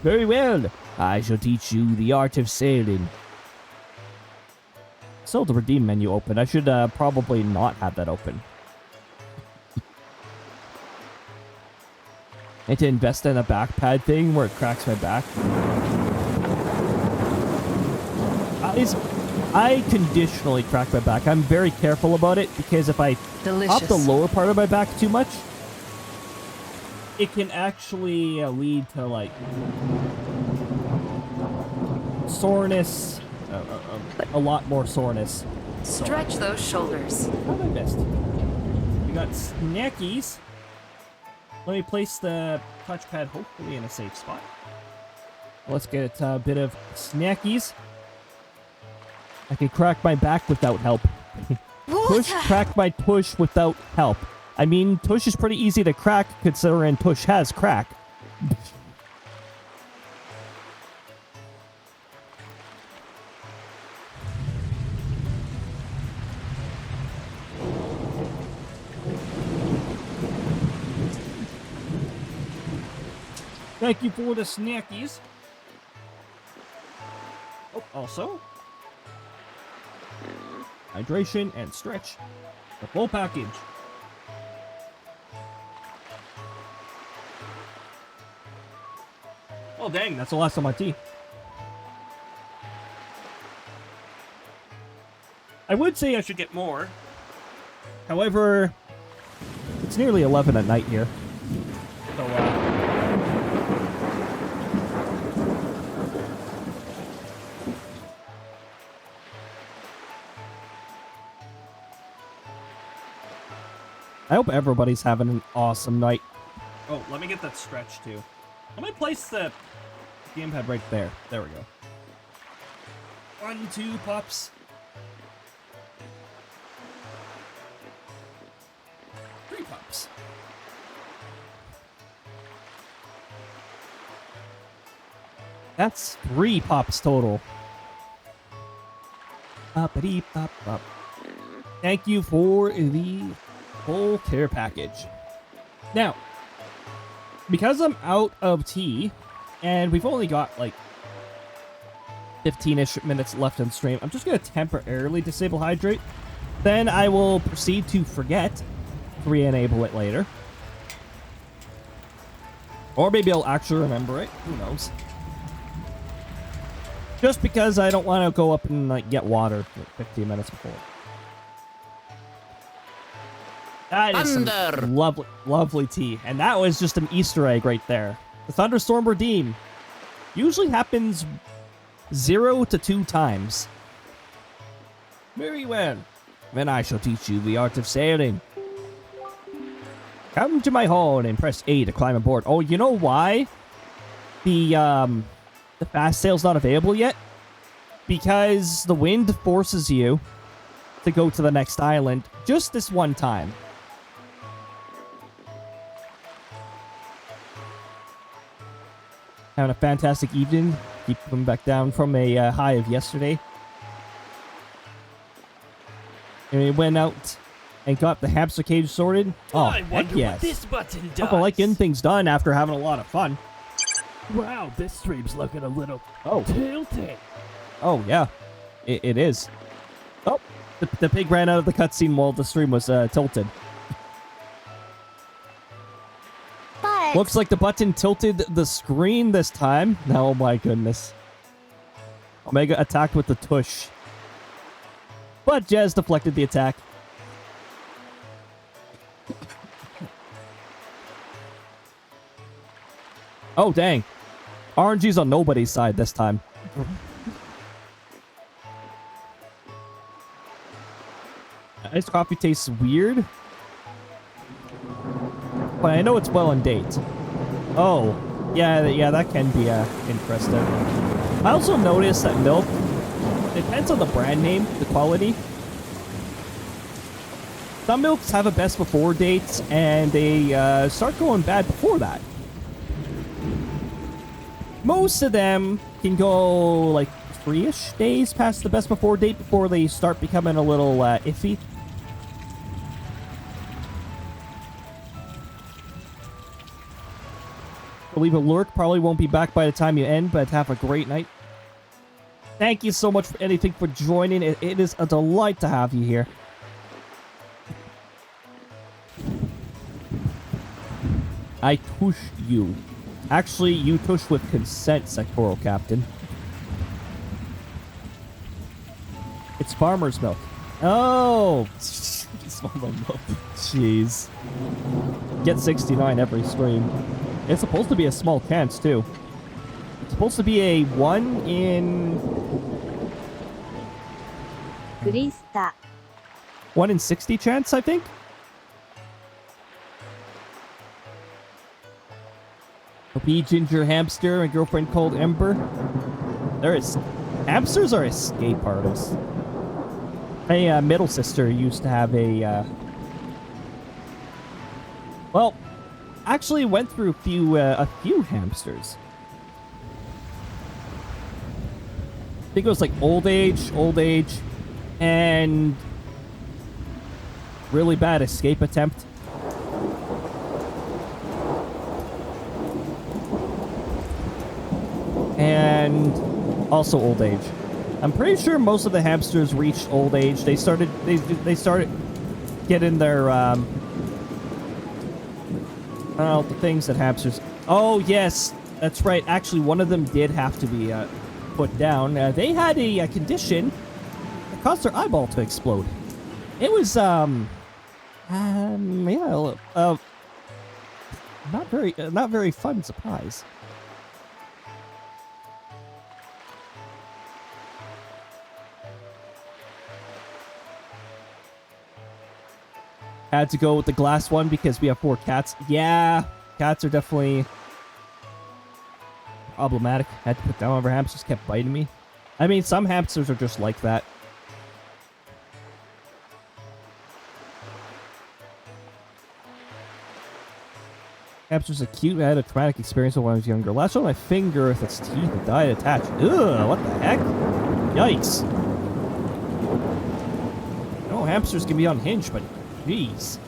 Very well. I shall teach you the art of sailing. Zelda redeem menu open. I should probably not have that open. And to invest in a back pad thing where it cracks my back. I conditionally crack my back. I'm very careful about it because if I Delicious. up the lower part of my back too much, it can actually lead to like soreness, a lot more soreness. Stretch those shoulders. How did I missed? We got snackies. Let me place the touchpad hopefully in a safe spot. Let's get a bit of snackies. I can crack my back without help. Push, crack my tush without help. I mean, tush is pretty easy to crack considering tush has crack. Thank you for the snackies. Oh, also, hydration and stretch. The full package. Oh dang, that's the last of my tea. I would say I should get more. However, it's nearly 11 at night here. So, I hope everybody's having an awesome night. Oh, let me get that stretch too. Let me place the gamepad right there. There we go. 1, 2 pops. 3 pops. That's 3 pops total. Boppity bop bop. Thank you for the full care package. Now, because I'm out of tea, and we've only got like 15-ish minutes left in stream, I'm just going to temporarily disable hydrate. Then I will proceed to forget to re-enable it later. Or maybe I'll actually remember it. Who knows? Just because I don't want to go up and like get water for 15 minutes before. That is some lovely, lovely tea. And that was just an Easter egg right there. The Thunderstorm Redeem usually happens 0 to 2 times. Very well. Then I shall teach you the art of sailing. Come to my horn and press A to climb aboard. Oh, you know why the fast sail's not available yet? Because the wind forces you to go to the next island just this one time. Having a fantastic evening. Keep coming back down from a high of yesterday. And we went out and got the hamster cage sorted. Oh, heck yes. What this button does. I like getting things done after having a lot of fun. Wow, this stream's looking a little Oh, tilted. oh yeah, it is. Oh, the pig ran out of the cutscene while the stream was tilted. But Looks like the button tilted the screen this time. Oh my goodness. Omega attacked with the tush. But Jazz deflected the attack. Oh, dang. RNG's on nobody's side this time. Iced coffee tastes weird. But I know it's well in date. Oh, yeah, that can be interesting. I also noticed that milk depends on the brand name, the quality. Some milks have a best before date, and they start going bad before that. Most of them can go like 3-ish days past the best before date before they start becoming a little iffy. I believe Lurk probably won't be back by the time you end, but have a great night. Thank you so much for anything for joining. It is a delight to have you here. I tush you. Actually, you tush with consent, sectoral captain. It's farmer's milk. Oh! Small my milk. Jeez. Get 69 every stream. It's supposed to be a small chance, too. It's supposed to be a 1 in... クリスタ 1 in 60 chance, I think? A wee ginger hamster, my girlfriend called Ember. Hamsters are escape artists. My middle sister used to have a... well, actually went through a few hamsters. I think it was like old age, and really bad escape attempt. And also old age. I'm pretty sure most of the hamsters reached old age. They started getting their I don't know, the things that hamsters. Oh yes, that's right. Actually, one of them did have to be put down. They had a condition that caused their eyeball to explode. It was yeah, not very fun surprise. Had to go with the glass one because we have 4 cats. Yeah, cats are definitely problematic. Had to put down over hamsters, kept biting me. I mean, some hamsters are just like that. Hamsters are cute. I had a traumatic experience when I was younger. Latched on my finger with its teeth and died attached. Ugh, what the heck? Yikes. No, hamsters can be unhinged, but jeez.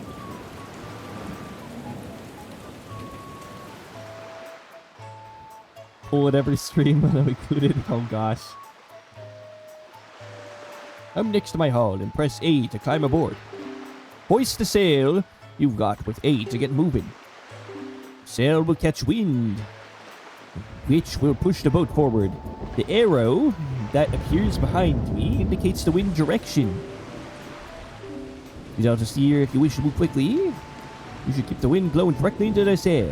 Pull at every stream when I'm included. Oh gosh. Come next to my hull and press A to climb aboard. Hoist the sail you've got with A to get moving. Sail will catch wind, which will push the boat forward. The arrow that appears behind me indicates the wind direction. Use out to steer if you wish to move quickly. You should keep the wind blowing directly into the sail.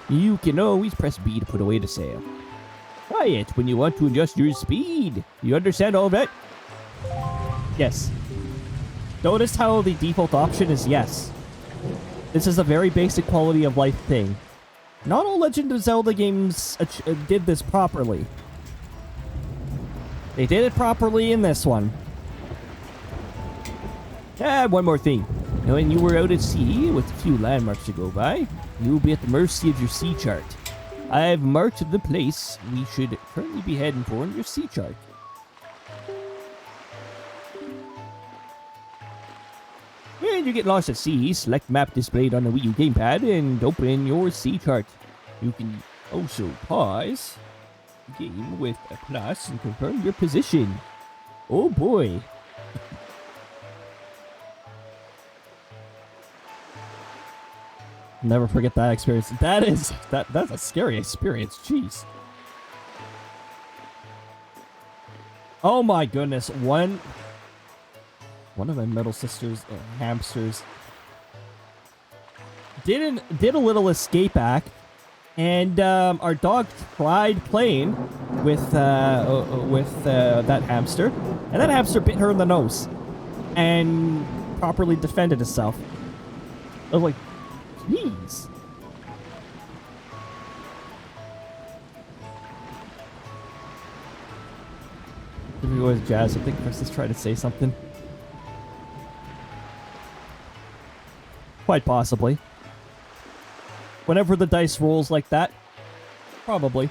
You can always press B to put away the sail. Try it when you want to adjust your speed. You understand all of that? Yes. Notice how the default option is yes. This is a very basic quality of life thing. Not all Legend of Zelda games did this properly. They did it properly in this one. One more thing. When you were out at sea with a few landmarks to go by, you will be at the mercy of your sea chart. I've marked the place we should currently be heading for in your sea chart. When you get lost at sea, select map displayed on the Wii U gamepad and open your sea chart. You can also pause the game with a plus and confirm your position. Oh boy. Never forget that experience. That's a scary experience. Jeez. Oh my goodness. One of my middle sister's hamsters did a little escape act, and our dog tried playing with that hamster, and that hamster bit her in the nose and properly defended itself. I was like, jeez. If you always jazz, I think Chris is trying to say something. Quite possibly. Whenever the dice rolls like that, probably.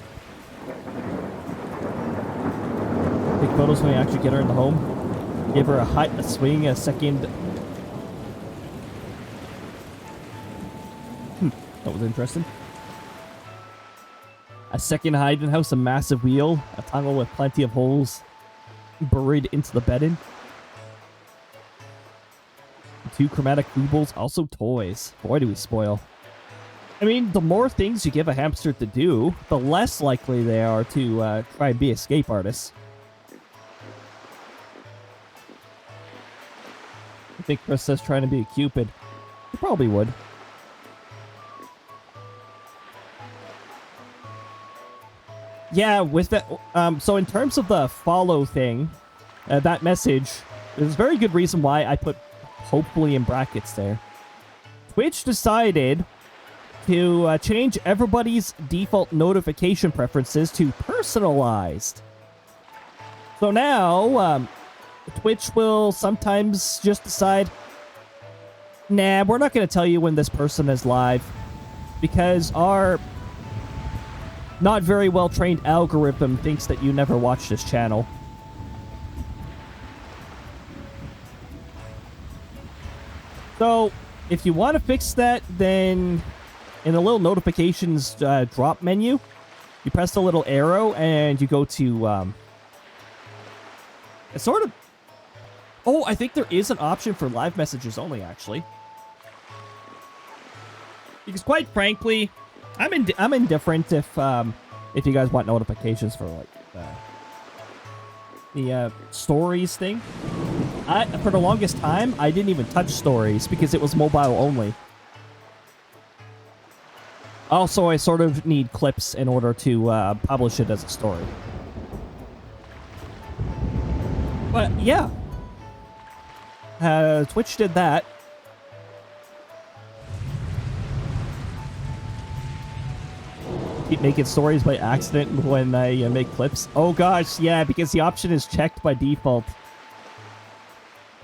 Take photos when we actually get her in the home. Give her a swing, a second. That was interesting. A second hide in house, a massive wheel, a tunnel with plenty of holes. buried into the bedding. 2 chromatic baubles, also toys. Boy, do we spoil. I mean, the more things you give a hamster to do, the less likely they are to try and be escape artists. I think Chris says trying to be a Cupid. He probably would. Yeah, with that, so in terms of the follow thing, that message, there's a very good reason why I put hopefully in brackets there. Twitch decided to change everybody's default notification preferences to personalized. So now, Twitch will sometimes just decide, nah, we're not going to tell you when this person is live, because our not very well trained algorithm thinks that you never watch this channel. So, if you want to fix that, then in the little notifications drop menu, you press the little arrow and you go to it's sort of. Oh, I think there is an option for live messages only, actually. Because quite frankly, I'm indifferent if you guys want notifications for like the stories thing. For the longest time, I didn't even touch stories because it was mobile only. Also, I sort of need clips in order to publish it as a story. But yeah, Twitch did that. Keep making stories by accident when I make clips. Oh gosh, yeah, because the option is checked by default.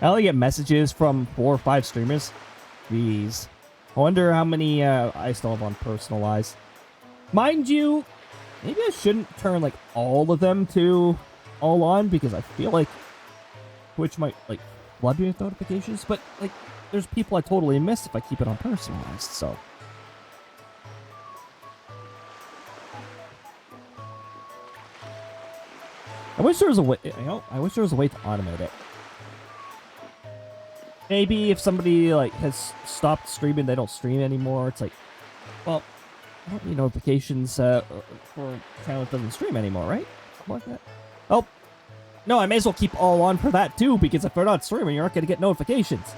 I only get messages from 4 or 5 streamers. Jeez. I wonder how many I still have on personalized. Mind you, maybe I shouldn't turn like all of them to all on because I feel like Twitch might like flood me with notifications, but like there's people I totally miss if I keep it on personalized, so. I wish there was a way, I wish there was a way to automate it. Maybe if somebody like has stopped streaming, they don't stream anymore. It's like, well, I don't need notifications for a channel that doesn't stream anymore, right? Something like that. Oh, no, I may as well keep all on for that too, because if they're not streaming, you're not going to get notifications.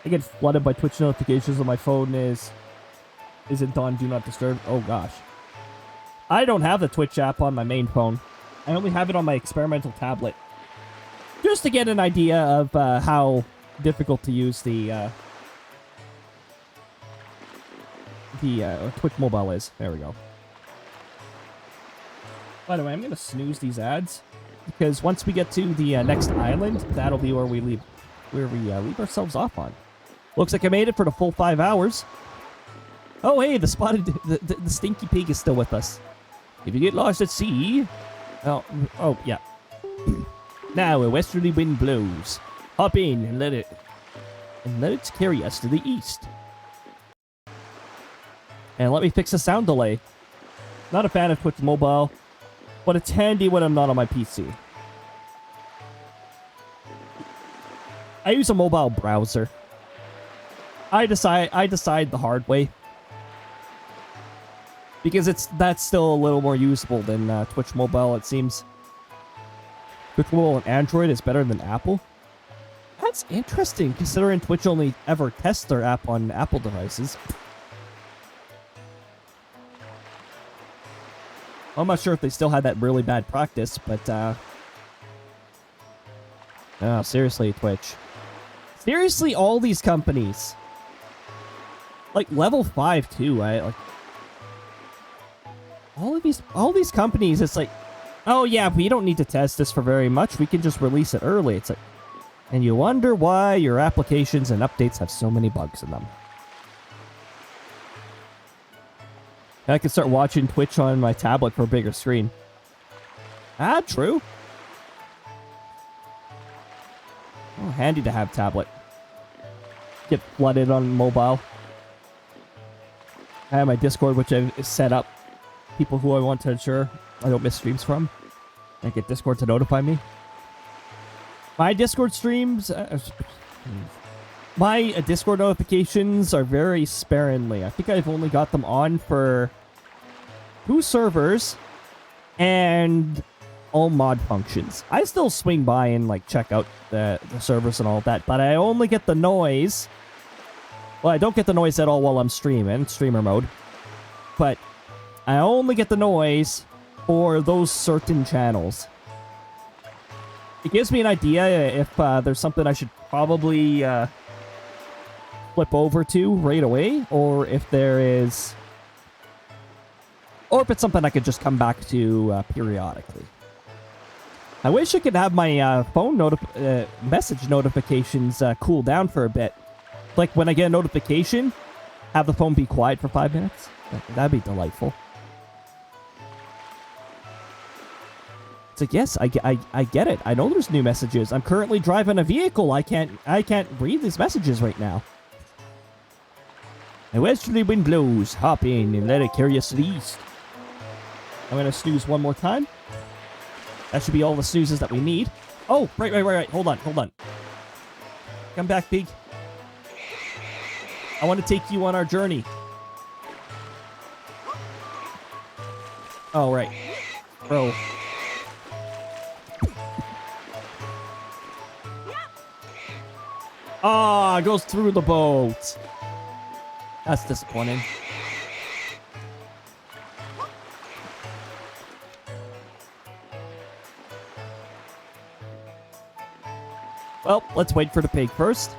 I get flooded by Twitch notifications on my phone isn't on Do Not Disturb. Oh gosh. I don't have the Twitch app on my main phone. I only have it on my experimental tablet. Just to get an idea of how difficult to use the Twitch mobile is. There we go. By the way, I'm going to snooze these ads, because once we get to the next island, that'll be where we leave ourselves off on. Looks like I made it for the full 5 hours. Oh, hey, the stinky pig is still with us. If you get lost at sea... Oh, yeah. Now a westerly wind blows. Hop in and let it carry us to the east. And let me fix the sound delay. Not a fan of Twitch Mobile, but it's handy when I'm not on my PC. I use a mobile browser. I decide the hard way. Because that's still a little more usable than Twitch Mobile, it seems. Twitch Mobile on Android is better than Apple. That's interesting, considering Twitch only ever tests their app on Apple devices. I'm not sure if they still had that really bad practice, but no, seriously, Twitch. Seriously, all these companies. Like level 5 too, like all these companies, it's like, oh yeah, we don't need to test this for very much. We can just release it early. It's like, and you wonder why your applications and updates have so many bugs in them. I can start watching Twitch on my tablet for a bigger screen. Ah, true. Oh, handy to have tablet. Get flooded on mobile. I have my Discord, which I've set up. People who I want to ensure I don't miss streams from. I get Discord to notify me. My Discord streams... my Discord notifications are very sparingly. I think I've only got them on for 2 servers and all mod functions. I still swing by and like check out the servers and all that, but I only get the noise. Well, I don't get the noise at all while I'm streaming, streamer mode. But I only get the noise for those certain channels. It gives me an idea if there's something I should probably flip over to right away, or if there is... Or if it's something I could just come back to periodically. I wish I could have my phone message notifications cool down for a bit. Like when I get a notification, have the phone be quiet for 5 minutes. That'd be delightful. It's like, yes, I get it. I know there's new messages. I'm currently driving a vehicle. I can't read these messages right now. A westerly wind blows. Hop in and let it carry us to the east. I'm gonna snooze one more time. That should be all the snoozes that we need. Oh, right. Hold on. Come back, pig. I want to take you on our journey. Oh, right. Bro. Ah, it goes through the boat. That's disappointing. Well, let's wait for the pig first.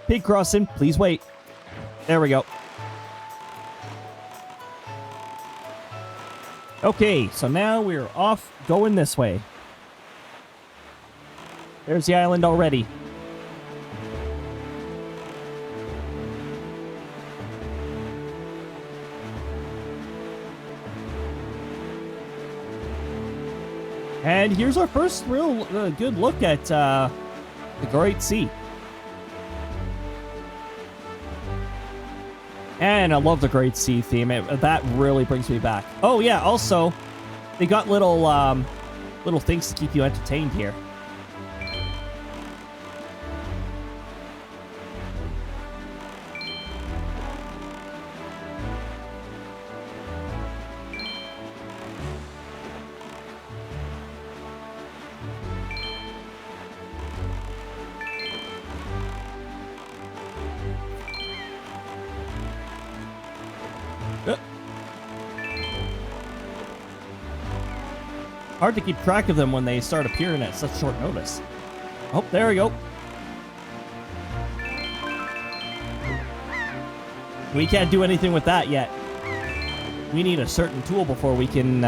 Pig crossing, please wait. There we go. Okay, so now we're off going this way. There's the island already. And here's our first real good look at the Great Sea. And I love the Great Sea theme. That really brings me back. Oh yeah, also, they got little things to keep you entertained here. Hard to keep track of them when they start appearing at such short notice. Oh, there we go. We can't do anything with that yet. We need a certain tool before we can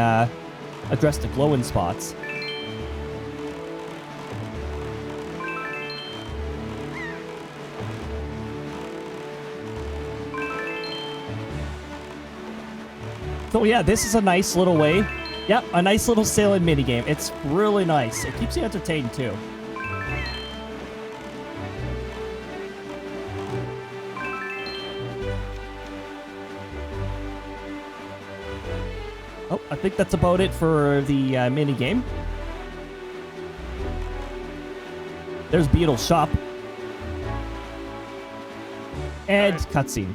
address the glowing spots. So yeah, this is a nice little way. Yep, a nice little sailing minigame. It's really nice. It keeps you entertained, too. Oh, I think that's about it for the minigame. There's Beetle's shop. And cutscene.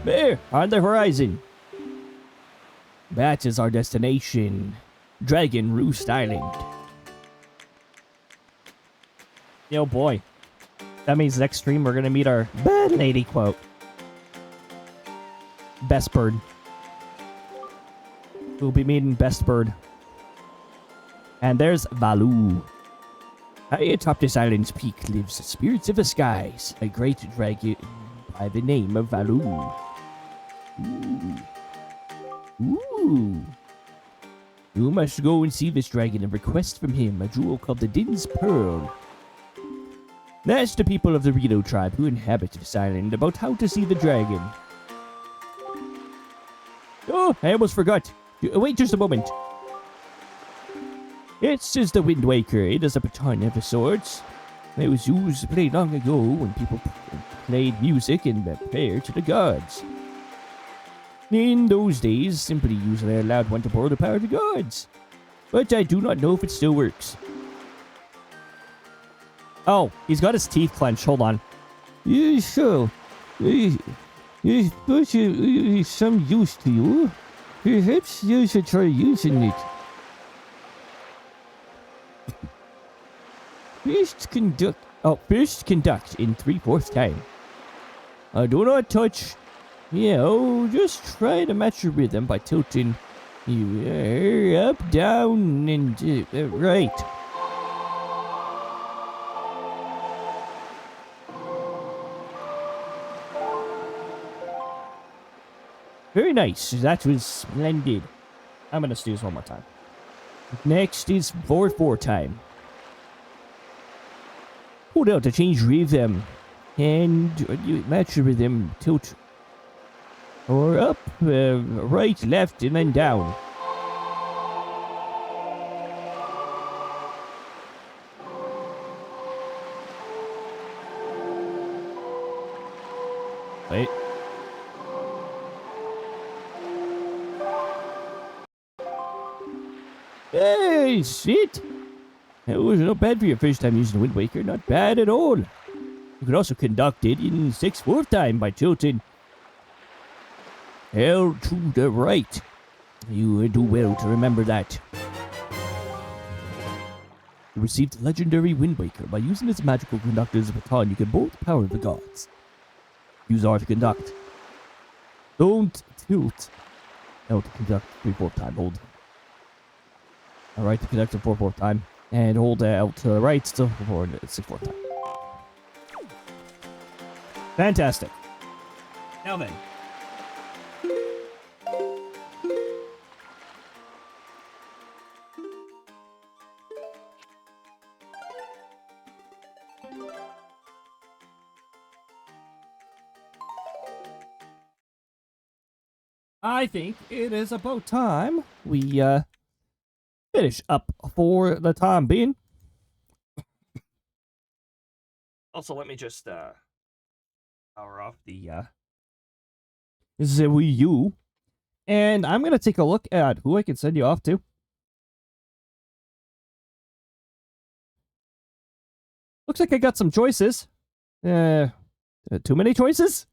There, on the horizon. That is our destination. Dragon Roost Island. Yo, boy. That means next stream we're gonna meet our bad lady quote. Best bird. We'll be meeting Best Bird. And there's Valu. High atop this island's peak lives the spirits of the skies, a great dragon by the name of Valu. Ooh. You must go and see this dragon and request from him a jewel called the Din's Pearl. Ask the people of the Rito tribe who inhabit this island about how to see the dragon. Oh, I almost forgot. Wait just a moment. It says the Wind Waker. It is a baton of sorts. It was used to play long ago when people played music and prayed to the gods. In those days, simply users are allowed one to borrow the power of the gods. But I do not know if it still works. Oh, he's got his teeth clenched. Hold on. Yeah, so, suppose it's some use to you. Perhaps you should try using it. First conduct in 3/4 time. Do not touch. Yeah, just try to match your rhythm by tilting you up, down, and right. Very nice. That was splendid. I'm gonna snooze one more time. Next is 4/4 time. Hold out to change rhythm. And you match your rhythm, tilt. Or up, right, left, and then down. Wait. Hey, shit! That was not bad for your first time using the Wind Waker. Not bad at all. You could also conduct it in 6/4 time by tilting L to the right. You do well to remember that. You received the legendary Wind Waker. By using its magical conductor's baton, you can bolt the power of the gods. Use R to conduct. Don't tilt. L to conduct 3/4 time. Hold. Alright, to conduct 4/4 time. And hold L to the right, still for 6/4 time. Fantastic. Now then. I think it is about time we finish up for the time being. Also, let me just power off the Wii U, and I'm gonna take a look at who I can send you off to. Looks like I got some choices. Too many choices?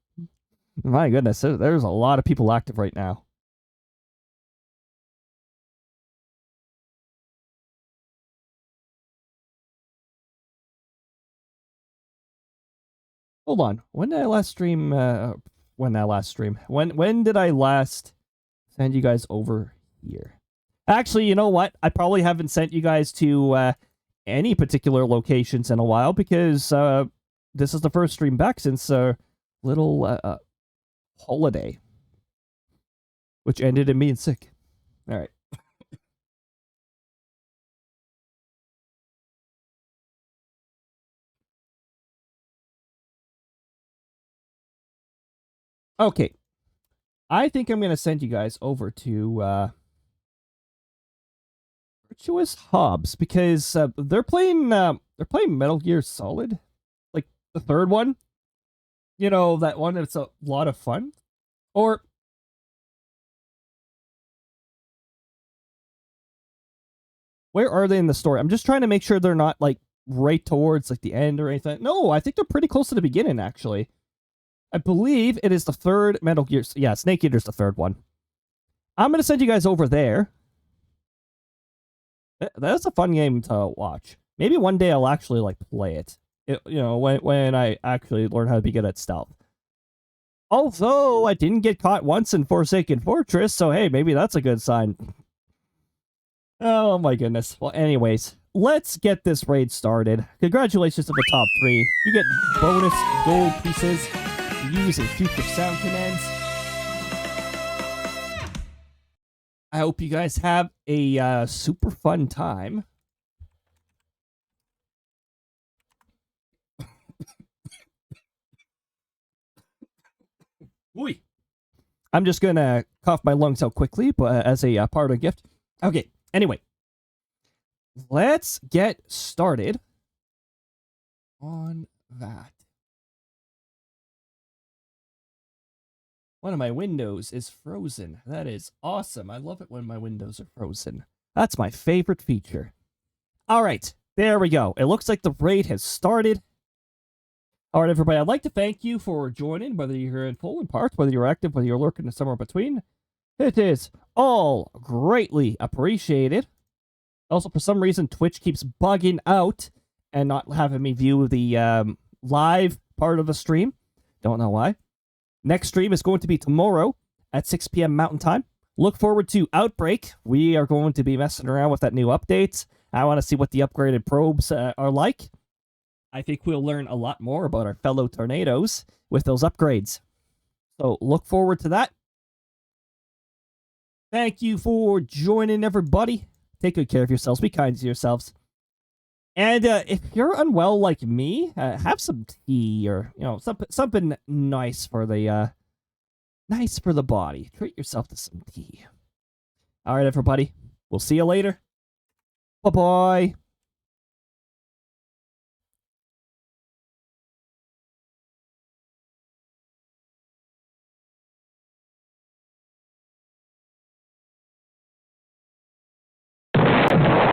My goodness, there's a lot of people active right now. Hold on. When did I last stream? When did I last send you guys over here? Actually, you know what? I probably haven't sent you guys to any particular locations in a while because this is the first stream back since little holiday, which ended in being sick. All right. Okay. I think I'm going to send you guys over to Virtuous Hobbs because they're playing Metal Gear Solid, like the third one. You know, that one that's a lot of fun. Or where are they in the story? I'm just trying to make sure they're not like right towards like the end or anything. No, I think they're pretty close to the beginning actually. I believe it is the third Metal Gear. Yeah, Snake Eater's the third one. I'm going to send you guys over there. That's a fun game to watch. Maybe one day I'll actually like play it. You know, when I actually learn how to be good at stealth. Although I didn't get caught once in Forsaken Fortress, so hey, maybe that's a good sign. Oh my goodness. Well, anyways, let's get this raid started. Congratulations to the top 3. You get bonus gold pieces to use in future sound commands. I hope you guys have a super fun time. Oy. I'm just gonna cough my lungs out quickly, but as a parting gift. Okay. Anyway, let's get started on that. One of my windows is frozen. That is awesome. I love it when my windows are frozen. That's my favorite feature. All right, there we go. It looks like the raid has started. All right, everybody, I'd like to thank you for joining, whether you're here in full and part, whether you're active, whether you're lurking somewhere between. It is all greatly appreciated. Also, for some reason, Twitch keeps bugging out and not having me view the live part of the stream. Don't know why. Next stream is going to be tomorrow at 6 p.m. Mountain Time. Look forward to Outbreak. We are going to be messing around with that new update. I want to see what the upgraded probes are like. I think we'll learn a lot more about our fellow tornadoes with those upgrades. So look forward to that. Thank you for joining, everybody. Take good care of yourselves. Be kind to yourselves. And if you're unwell like me, have some tea or something nice for the body. Treat yourself to some tea. All right, everybody. We'll see you later. Bye-bye.